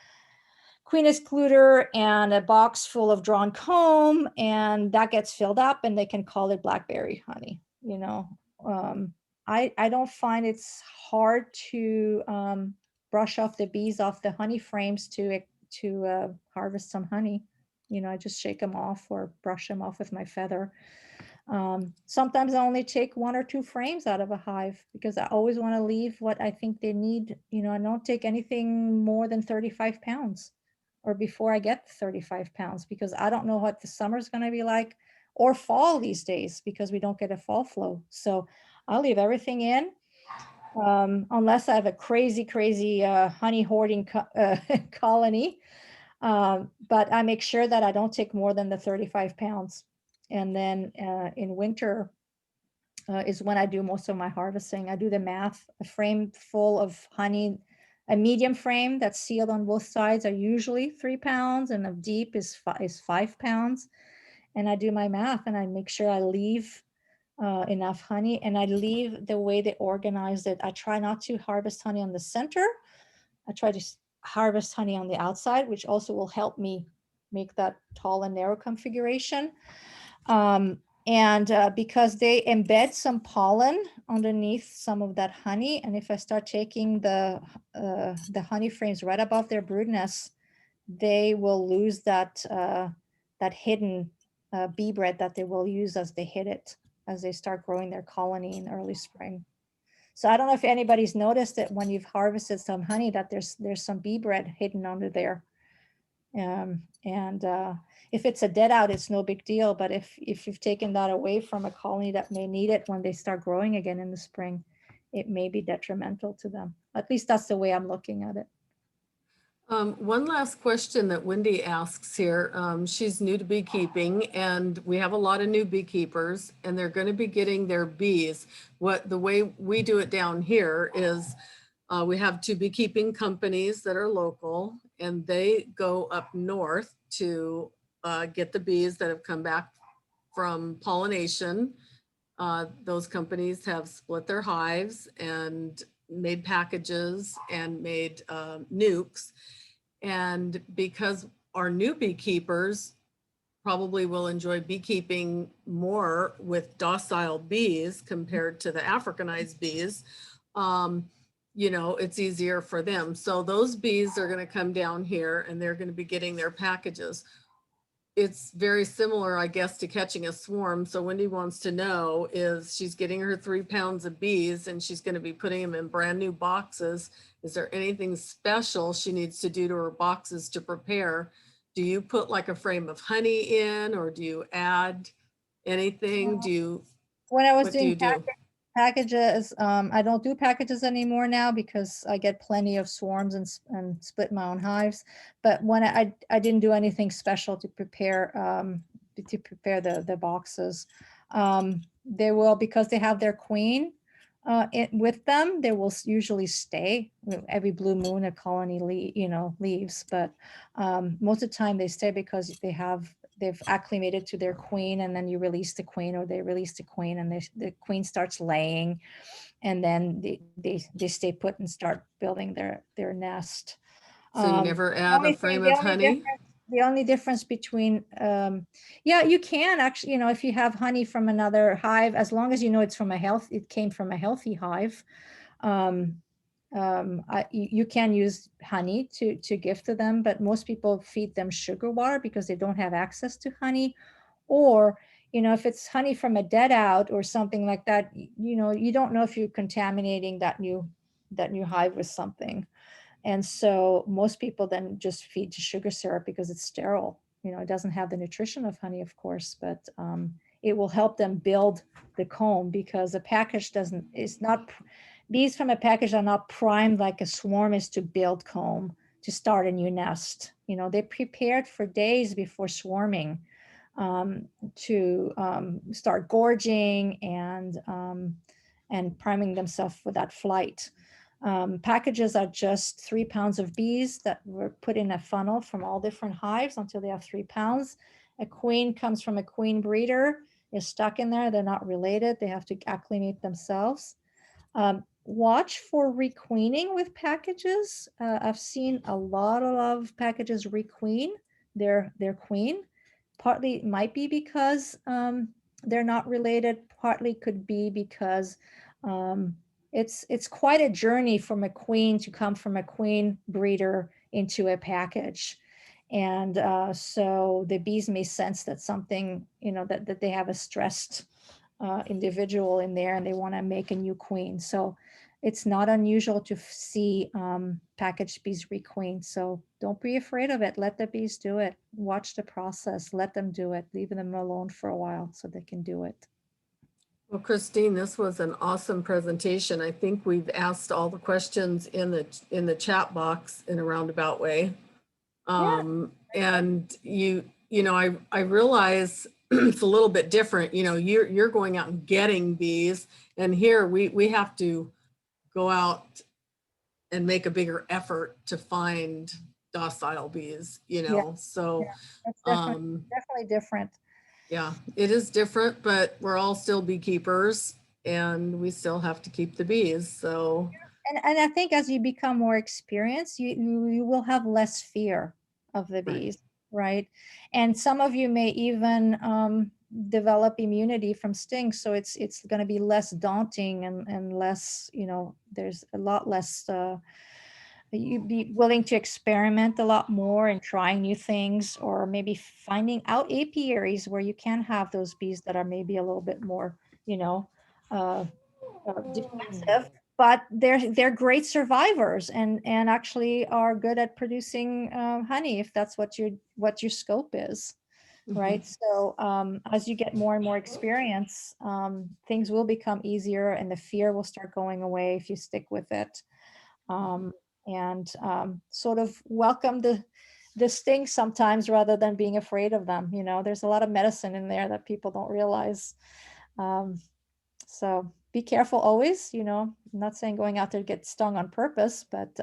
queen excluder and a box full of drawn comb, and that gets filled up and they can call it blackberry honey. I don't find it's hard to brush off the bees off the honey frames to harvest some honey. I just shake them off or brush them off with my feather. Sometimes I only take 1 or 2 frames out of a hive because I always want to leave what I think they need. I don't take anything more than 35 pounds or before I get 35 pounds because I don't know what the summer's going to be like or fall these days because we don't get a fall flow. So I'll leave everything in unless I have a crazy honey hoarding colony. But I make sure that I don't take more than the 35 pounds. And then in winter is when I do most of my harvesting. I do the math. A frame full of honey, a medium frame that's sealed on both sides are usually 3 pounds, and a deep is 5 pounds. And I do my math and I make sure I leave enough honey, and I leave the way they organized it. I try not to harvest honey on the center. I try to harvest honey on the outside, which also will help me make that tall and narrow configuration. Because they embed some pollen underneath some of that honey, and if I start taking the honey frames right above their brood nests, they will lose that hidden bee bread that they will use as they hit it, as they start growing their colony in early spring. So I don't know if anybody's noticed that when you've harvested some honey that there's some bee bread hidden under there. If it's a dead out, it's no big deal. But if you've taken that away from a colony that may need it when they start growing again in the spring, it may be detrimental to them. At least that's the way I'm looking at it. One last question that Wendy asks here. She's new to beekeeping, and we have a lot of new beekeepers, and they're going to be getting their bees. The way we do it down here is we have 2 beekeeping companies that are local, and they go up north to get the bees that have come back from pollination. Those companies have split their hives and made packages and made nukes. And because our new beekeepers probably will enjoy beekeeping more with docile bees compared to the Africanized bees, it's easier for them. So those bees are going to come down here and they're going to be getting their packages. It's very similar, I guess, to catching a swarm. So Wendy wants to know is she's getting her 3 pounds of bees and she's going to be putting them in brand new boxes. Is there anything special she needs to do to her boxes to prepare? Do you put like a frame of honey in, or do you add anything? When I was doing packages, I don't do packages anymore now because I get plenty of swarms and split my own hives. But when I didn't do anything special to prepare the boxes. They will, because they have their queen with them, they will usually stay. Every blue moon a colony leaves, but most of the time they stay because they have they've acclimated to their queen, and then you release the queen, or they release the queen, and the queen starts laying, and then they stay put and start building their nest. So you never add a frame of honey? The only difference between, yeah, you can actually, if you have honey from another hive, as long as you know it's from it came from a healthy hive, you can use honey to give to them, but most people feed them sugar water because they don't have access to honey. Or, if it's honey from a dead out or something like that, you don't know if you're contaminating that new hive with something. And so most people then just feed sugar syrup because it's sterile. It doesn't have the nutrition of honey, of course, but it will help them build the comb, because a package bees from a package are not primed like a swarm is to build comb, to start a new nest. They're prepared for days before swarming to start gorging and priming themselves for that flight. Packages are just 3 pounds of bees that were put in a funnel from all different hives until they have 3 pounds. A queen comes from a queen breeder, is stuck in there. They're not related. They have to acclimate themselves. Watch for requeening with packages. I've seen a lot of packages requeen their queen. Partly it might be because they're not related. Partly could be because it's quite a journey from a queen to come from a queen breeder into a package. And so the bees may sense that something, that they have a stressed individual in there, and they want to make a new queen. So it's not unusual to see packaged bees requeen. So don't be afraid of it. Let the bees do it. Watch the process. Let them do it. Leave them alone for a while so they can do it. Well, Christine, this was an awesome presentation. I think we've asked all the questions in the chat box in a roundabout way. And I realize it's a little bit different. You're going out and getting bees, and here we have to go out and make a bigger effort to find docile bees. So that's definitely different. Yeah, it is different, but we're all still beekeepers, and we still have to keep the bees. So, and I think as you become more experienced, you will have less fear of the bees, right? And some of you may even develop immunity from stings, so it's going to be less daunting and less, there's a lot less. You'd be willing to experiment a lot more and trying new things, or maybe finding out apiaries where you can have those bees that are maybe a little bit more, defensive, but they're great survivors and actually are good at producing honey, if that's what your scope is, right? So as you get more and more experience, things will become easier, and the fear will start going away if you stick with it. And sort of welcome the sting sometimes rather than being afraid of them. There's a lot of medicine in there that people don't realize. So be careful always, I'm not saying going out there to get stung on purpose, but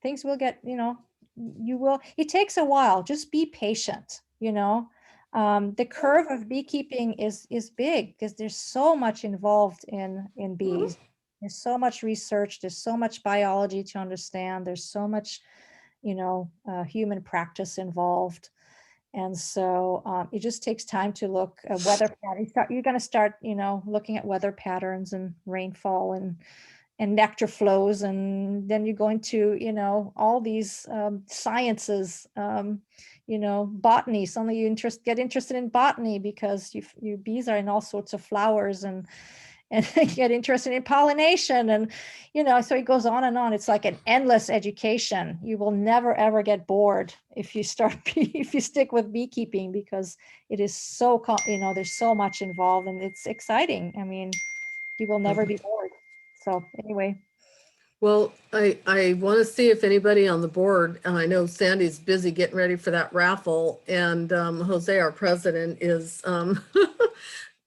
things will get, it takes a while. Just be patient, the curve of beekeeping is big because there's so much involved in bees. There's so much research, there's so much biology to understand, there's so much, human practice involved. And so it just takes time to look at weather patterns. You're going to start, looking at weather patterns and rainfall and nectar flows. And then you go into, all these sciences, botany. Suddenly you get interested in botany because your bees are in all sorts of flowers and get interested in pollination, and so it goes on and on. It's like an endless education. You will never ever get bored if you stick with beekeeping, because it is so there's so much involved, and it's exciting. I mean, you will never be bored. So anyway. Well, I want to see if anybody on the board, I know Sandy's busy getting ready for that raffle, and Jose, our president, is got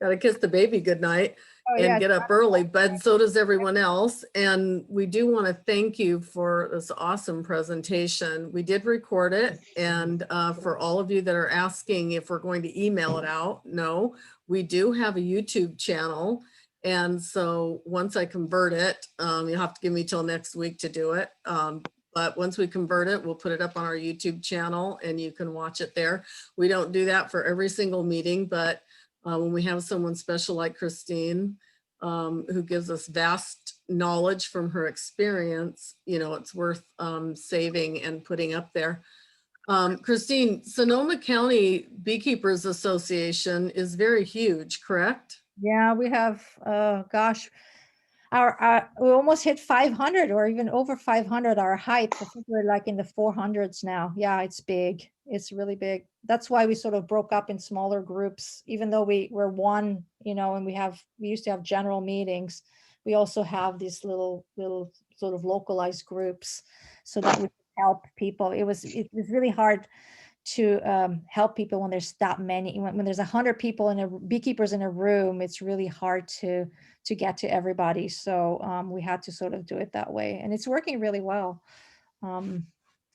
to kiss the baby goodnight. Oh, yeah. and get up early, but so does everyone else. And we do want to thank you for this awesome presentation. We did record it. And for all of you that are asking if we're going to email it out, no, we do have a YouTube channel. And so once I convert it, you'll have to give me till next week to do it. But once we convert it, we'll put it up on our YouTube channel and you can watch it there. We don't do that for every single meeting, but when we have someone special like Christine, who gives us vast knowledge from her experience, you know, it's worth saving and putting up there. Christine, Sonoma County Beekeepers Association is very huge, correct? Yeah, we have, gosh, we almost hit 500 or even over 500, our height. I think we're like in the 400s now. Yeah, it's big. It's really big. That's why we sort of broke up in smaller groups, even though we're one, you know, and we used to have general meetings. We also have these little sort of localized groups so that we can help people. It was really hard to help people when there's that many. When there's 100 people beekeepers in a room, it's really hard to get to everybody. So we had to sort of do it that way, and it's working really well.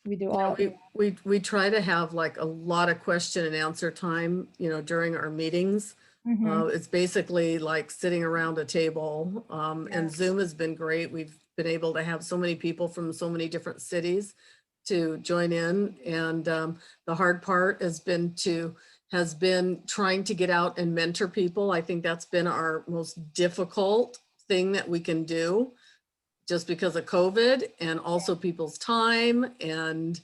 We do all. We try to have like a lot of question and answer time, you know, during our meetings. It's basically like sitting around a table, and Zoom has been great. We've been able to have so many people from so many different cities to join in. And the hard part has been trying to get out and mentor people. I think that's been our most difficult thing that we can do, just because of COVID and also people's time, and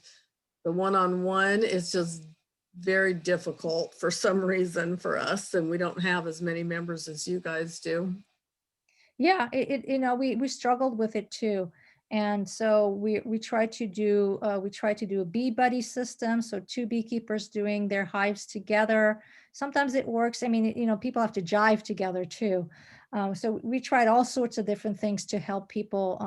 the one-on-one is just very difficult for some reason for us, and we don't have as many members as you guys do. Yeah, you know, we struggled with it too. And so we try to do a bee buddy system. So 2 beekeepers doing their hives together. Sometimes it works. I mean, you know, people have to jive together too. So we tried all sorts of different things to help people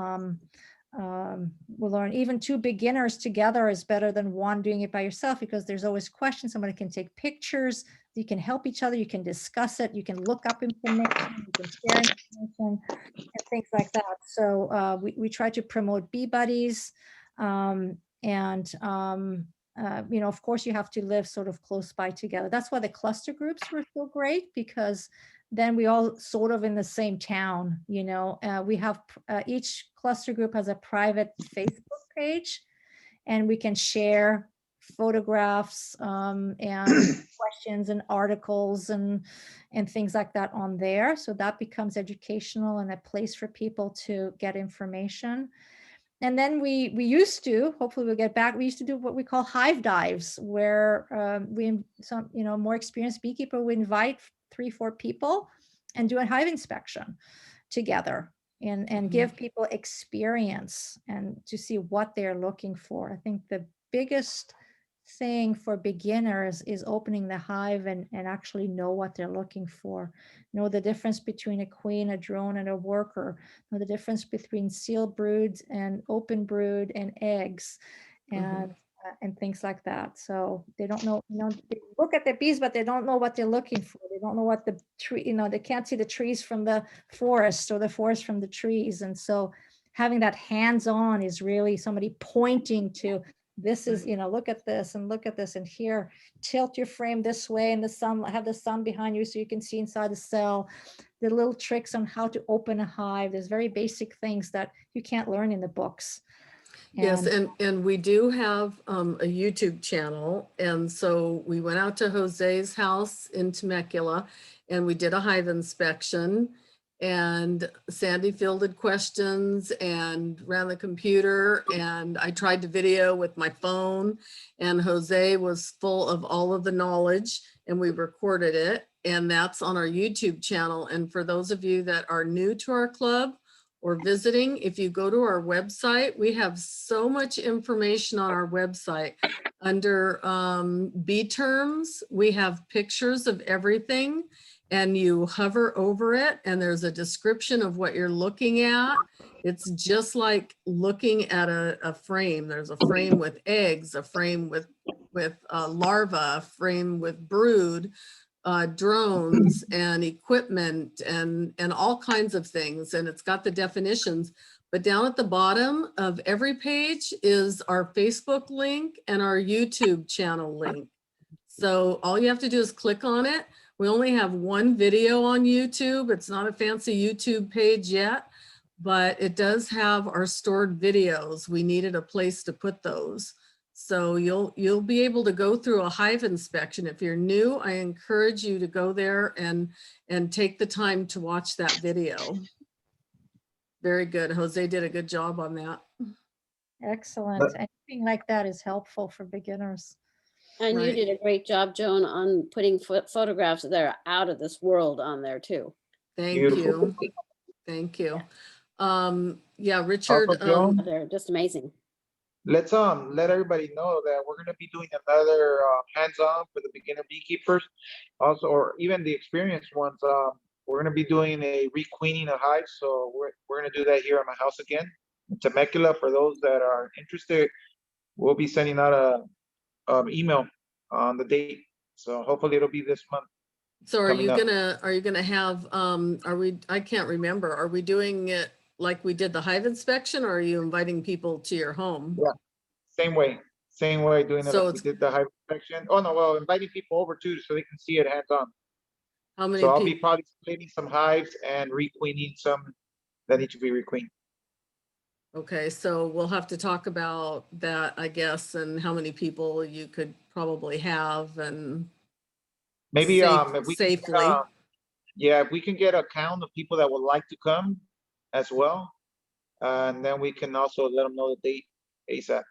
learn. Even 2 beginners together is better than one doing it by yourself, because there's always questions. Somebody can take pictures. You can help each other. You can discuss it. You can look up information. You can share information and things like that. So we try to promote bee buddies, and you know, of course, you have to live sort of close by together. That's why the cluster groups were so great, because then we all sort of in the same town. You know, we have each cluster group has a private Facebook page, and we can share photographs and questions and articles and things like that on there. So that becomes educational and a place for people to get information. And then we used to, hopefully we'll get back, we used to do what we call hive dives, where some, you know, more experienced beekeeper would invite 3-4 people and do a hive inspection together, and give people experience and to see what they're looking for. I think the biggest thing for beginners is opening the hive and actually know what they're looking for. Know the difference between a queen, a drone, and a worker. Know the difference between sealed broods and open brood and eggs, and things like that. So they don't know, you know, they look at the bees, but they don't know what they're looking for. They don't know what the tree, you know, they can't see the trees from the forest or the forest from the trees. And so having that hands-on is really somebody pointing to, this is, you know, look at this and look at this, and here, tilt your frame this way, and the sun, have the sun behind you so you can see inside the cell. The little tricks on how to open a hive. There's very basic things that you can't learn in the books. Yes, and we do have a YouTube channel. And so we went out to Jose's house in Temecula and we did a hive inspection, and Sandy fielded questions and ran the computer, and I tried to video with my phone, and Jose was full of all of the knowledge, and we recorded it, and that's on our YouTube channel. And for those of you that are new to our club or visiting, if you go to our website, we have so much information on our website. Under bee terms, we have pictures of everything, and you hover over it and there's a description of what you're looking at. It's just like looking at a frame. There's a frame with eggs, a frame with larva, a frame with brood, drones and equipment and all kinds of things. And it's got the definitions. But down at the bottom of every page is our Facebook link and our YouTube channel link. So all you have to do is click on it. We only have one video on YouTube. It's not a fancy YouTube page yet, but it does have our stored videos. We needed a place to put those. So you'll be able to go through a hive inspection. If you're new, I encourage you to go there and take the time to watch that video. Very good. Jose did a good job on that. Excellent. Anything like that is helpful for beginners. And you Right. did a great job, Joan, on putting photographs that are out of this world on there too. Thank Beautiful. you. Thank you. Yeah, Richard. Also, Joan, They're just amazing. let's let everybody know that we're gonna be doing another hands-on for the beginner beekeepers, also, or even the experienced ones. We're gonna be doing a requeening of hives, so we're gonna do that here at my house again in Temecula. For those that are interested, we'll be sending out a email on the date. So hopefully it'll be this month. So are you coming up. gonna have, I can't remember, are we doing it like we did the hive inspection, or are you inviting people to your home? Yeah. Same way doing it So like we it's- did the hive inspection. Oh no, well, inviting people over too so they can see it hands-on. How many So I'll be people? probably splitting some hives and requeening some that need to be requeened. Okay, so we'll have to talk about that, I guess, and how many people you could probably have and Maybe safe- if we can get, safely. yeah, if we can get a count of people that would like to come as well, and then we can also let them know the date ASAP.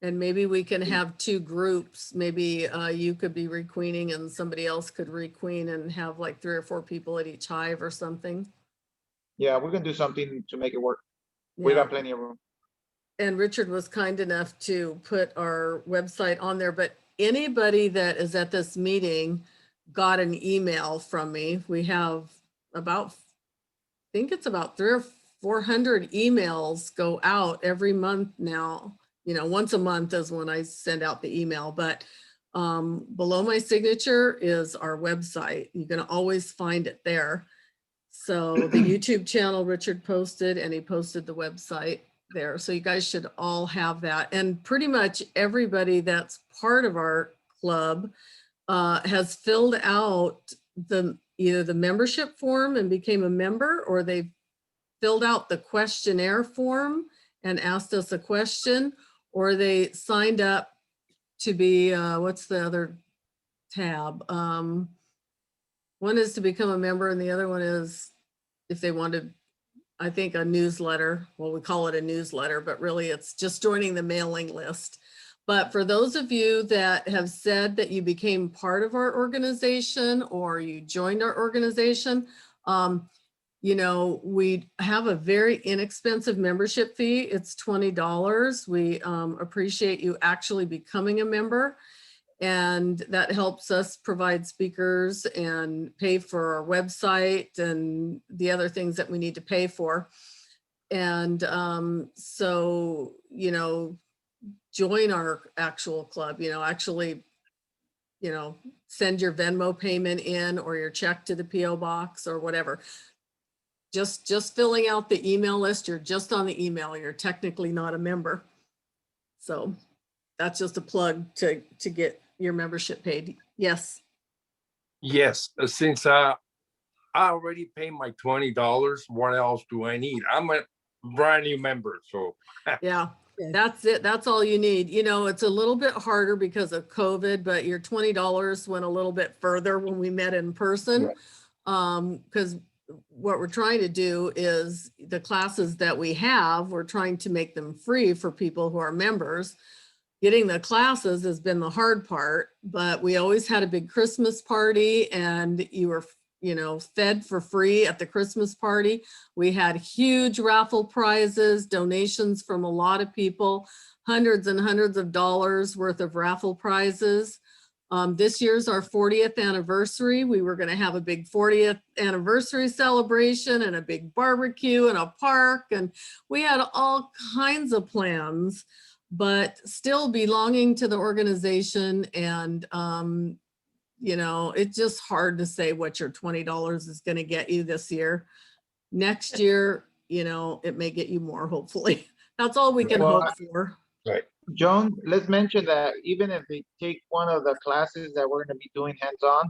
And maybe we can have two groups. Maybe you could be requeening and somebody else could requeen and have like 3 or 4 people at each hive or something. Yeah, we're gonna do something to make it work. We Yeah. got plenty of room. And Richard was kind enough to put our website on there, but anybody that is at this meeting got an email from me. We have about, I think it's about 300 or 400 emails go out every month now. You know, once a month is when I send out the email, but below my signature is our website. You can always find it there. So the YouTube channel Richard posted, and he posted the website there. So you guys should all have that. And pretty much everybody that's part of our club has filled out either the membership form and became a member, or they filled out the questionnaire form and asked us a question, or they signed up to be, what's the other tab? One is to become a member and the other one is if they wanted, I think, a newsletter. Well, we call it a newsletter, but really it's just joining the mailing list. But for those of you that have said that you became part of our organization or you joined our organization, you know, we have a very inexpensive membership fee. It's $20. We appreciate you actually becoming a member. And that helps us provide speakers and pay for our website and the other things that we need to pay for. And so, you know, join our actual club, you know, actually, you know, send your Venmo payment in or your check to the PO box or whatever. Just filling out the email list, you're just on the email, you're technically not a member. So that's just a plug to get your membership paid. Yes. Yes, since I already paid my $20, what else do I need? I'm a brand new member, so. Yeah, that's it. That's all you need. You know, it's a little bit harder because of COVID, but your $20 went a little bit further when we met in person. Because what we're trying to do is the classes that we have, we're trying to make them free for people who are members. Getting the classes has been the hard part, but we always had a big Christmas party and you were, you know, fed for free at the Christmas party. We had huge raffle prizes, donations from a lot of people, hundreds and hundreds of dollars worth of raffle prizes. This year's our 40th anniversary. We were going to have a big 40th anniversary celebration and a big barbecue and a park. And we had all kinds of plans, but still belonging to the organization and You know, it's just hard to say what your $20 is going to get you this year. Next year, you know, it may get you more, hopefully. That's all we can Well, hope for. Joan, let's mention that even if they take one of the classes that we're gonna be doing hands-on,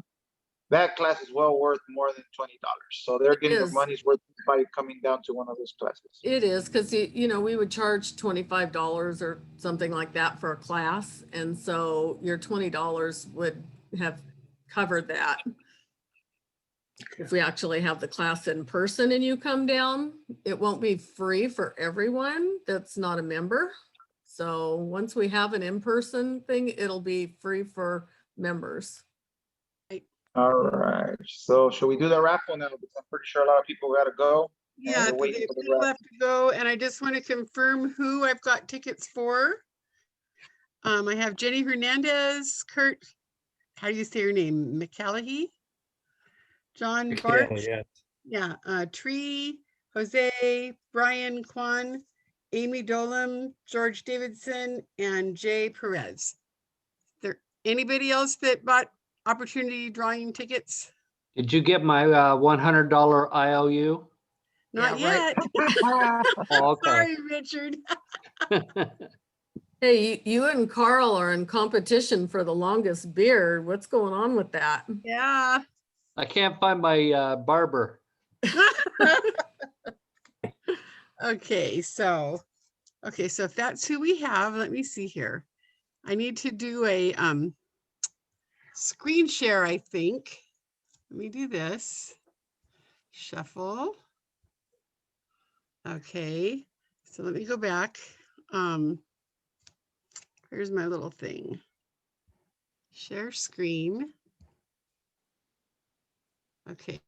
that class is well worth more than $20. So they're getting their is. money's worth by coming down to one of those classes. It is, because you know, we would charge $25 or something like that for a class. And so your $20 would have covered that. If we actually have the class in person and you come down, it won't be free for everyone that's not a member. So once we have an in-person thing, it'll be free for members. All right, so should we do the raffle now? Because I'm pretty sure a lot of people gotta go. Yeah, we're waiting for the people raffle. have to go, and I just want to confirm who I've got tickets for. I have Jenny Hernandez, Kurt, how do you say your name? McCallaghy? John Bart? Yeah, Tree, Jose, Brian Kwan, Amy Dolam, George Davidson, and Jay Perez. There anybody else that bought opportunity drawing tickets? Did you get my $100 IOU? Not Yeah, yet. Oh, okay. Sorry, Richard. Hey, you and Carl are in competition for the longest beard. What's going on with that? Yeah. I can't find my barber. Okay, so if that's who we have, let me see here. I need to do a screen share, I think. Let me do this. Shuffle. Okay, so let me go back. Here's my little thing. Share screen. Okay.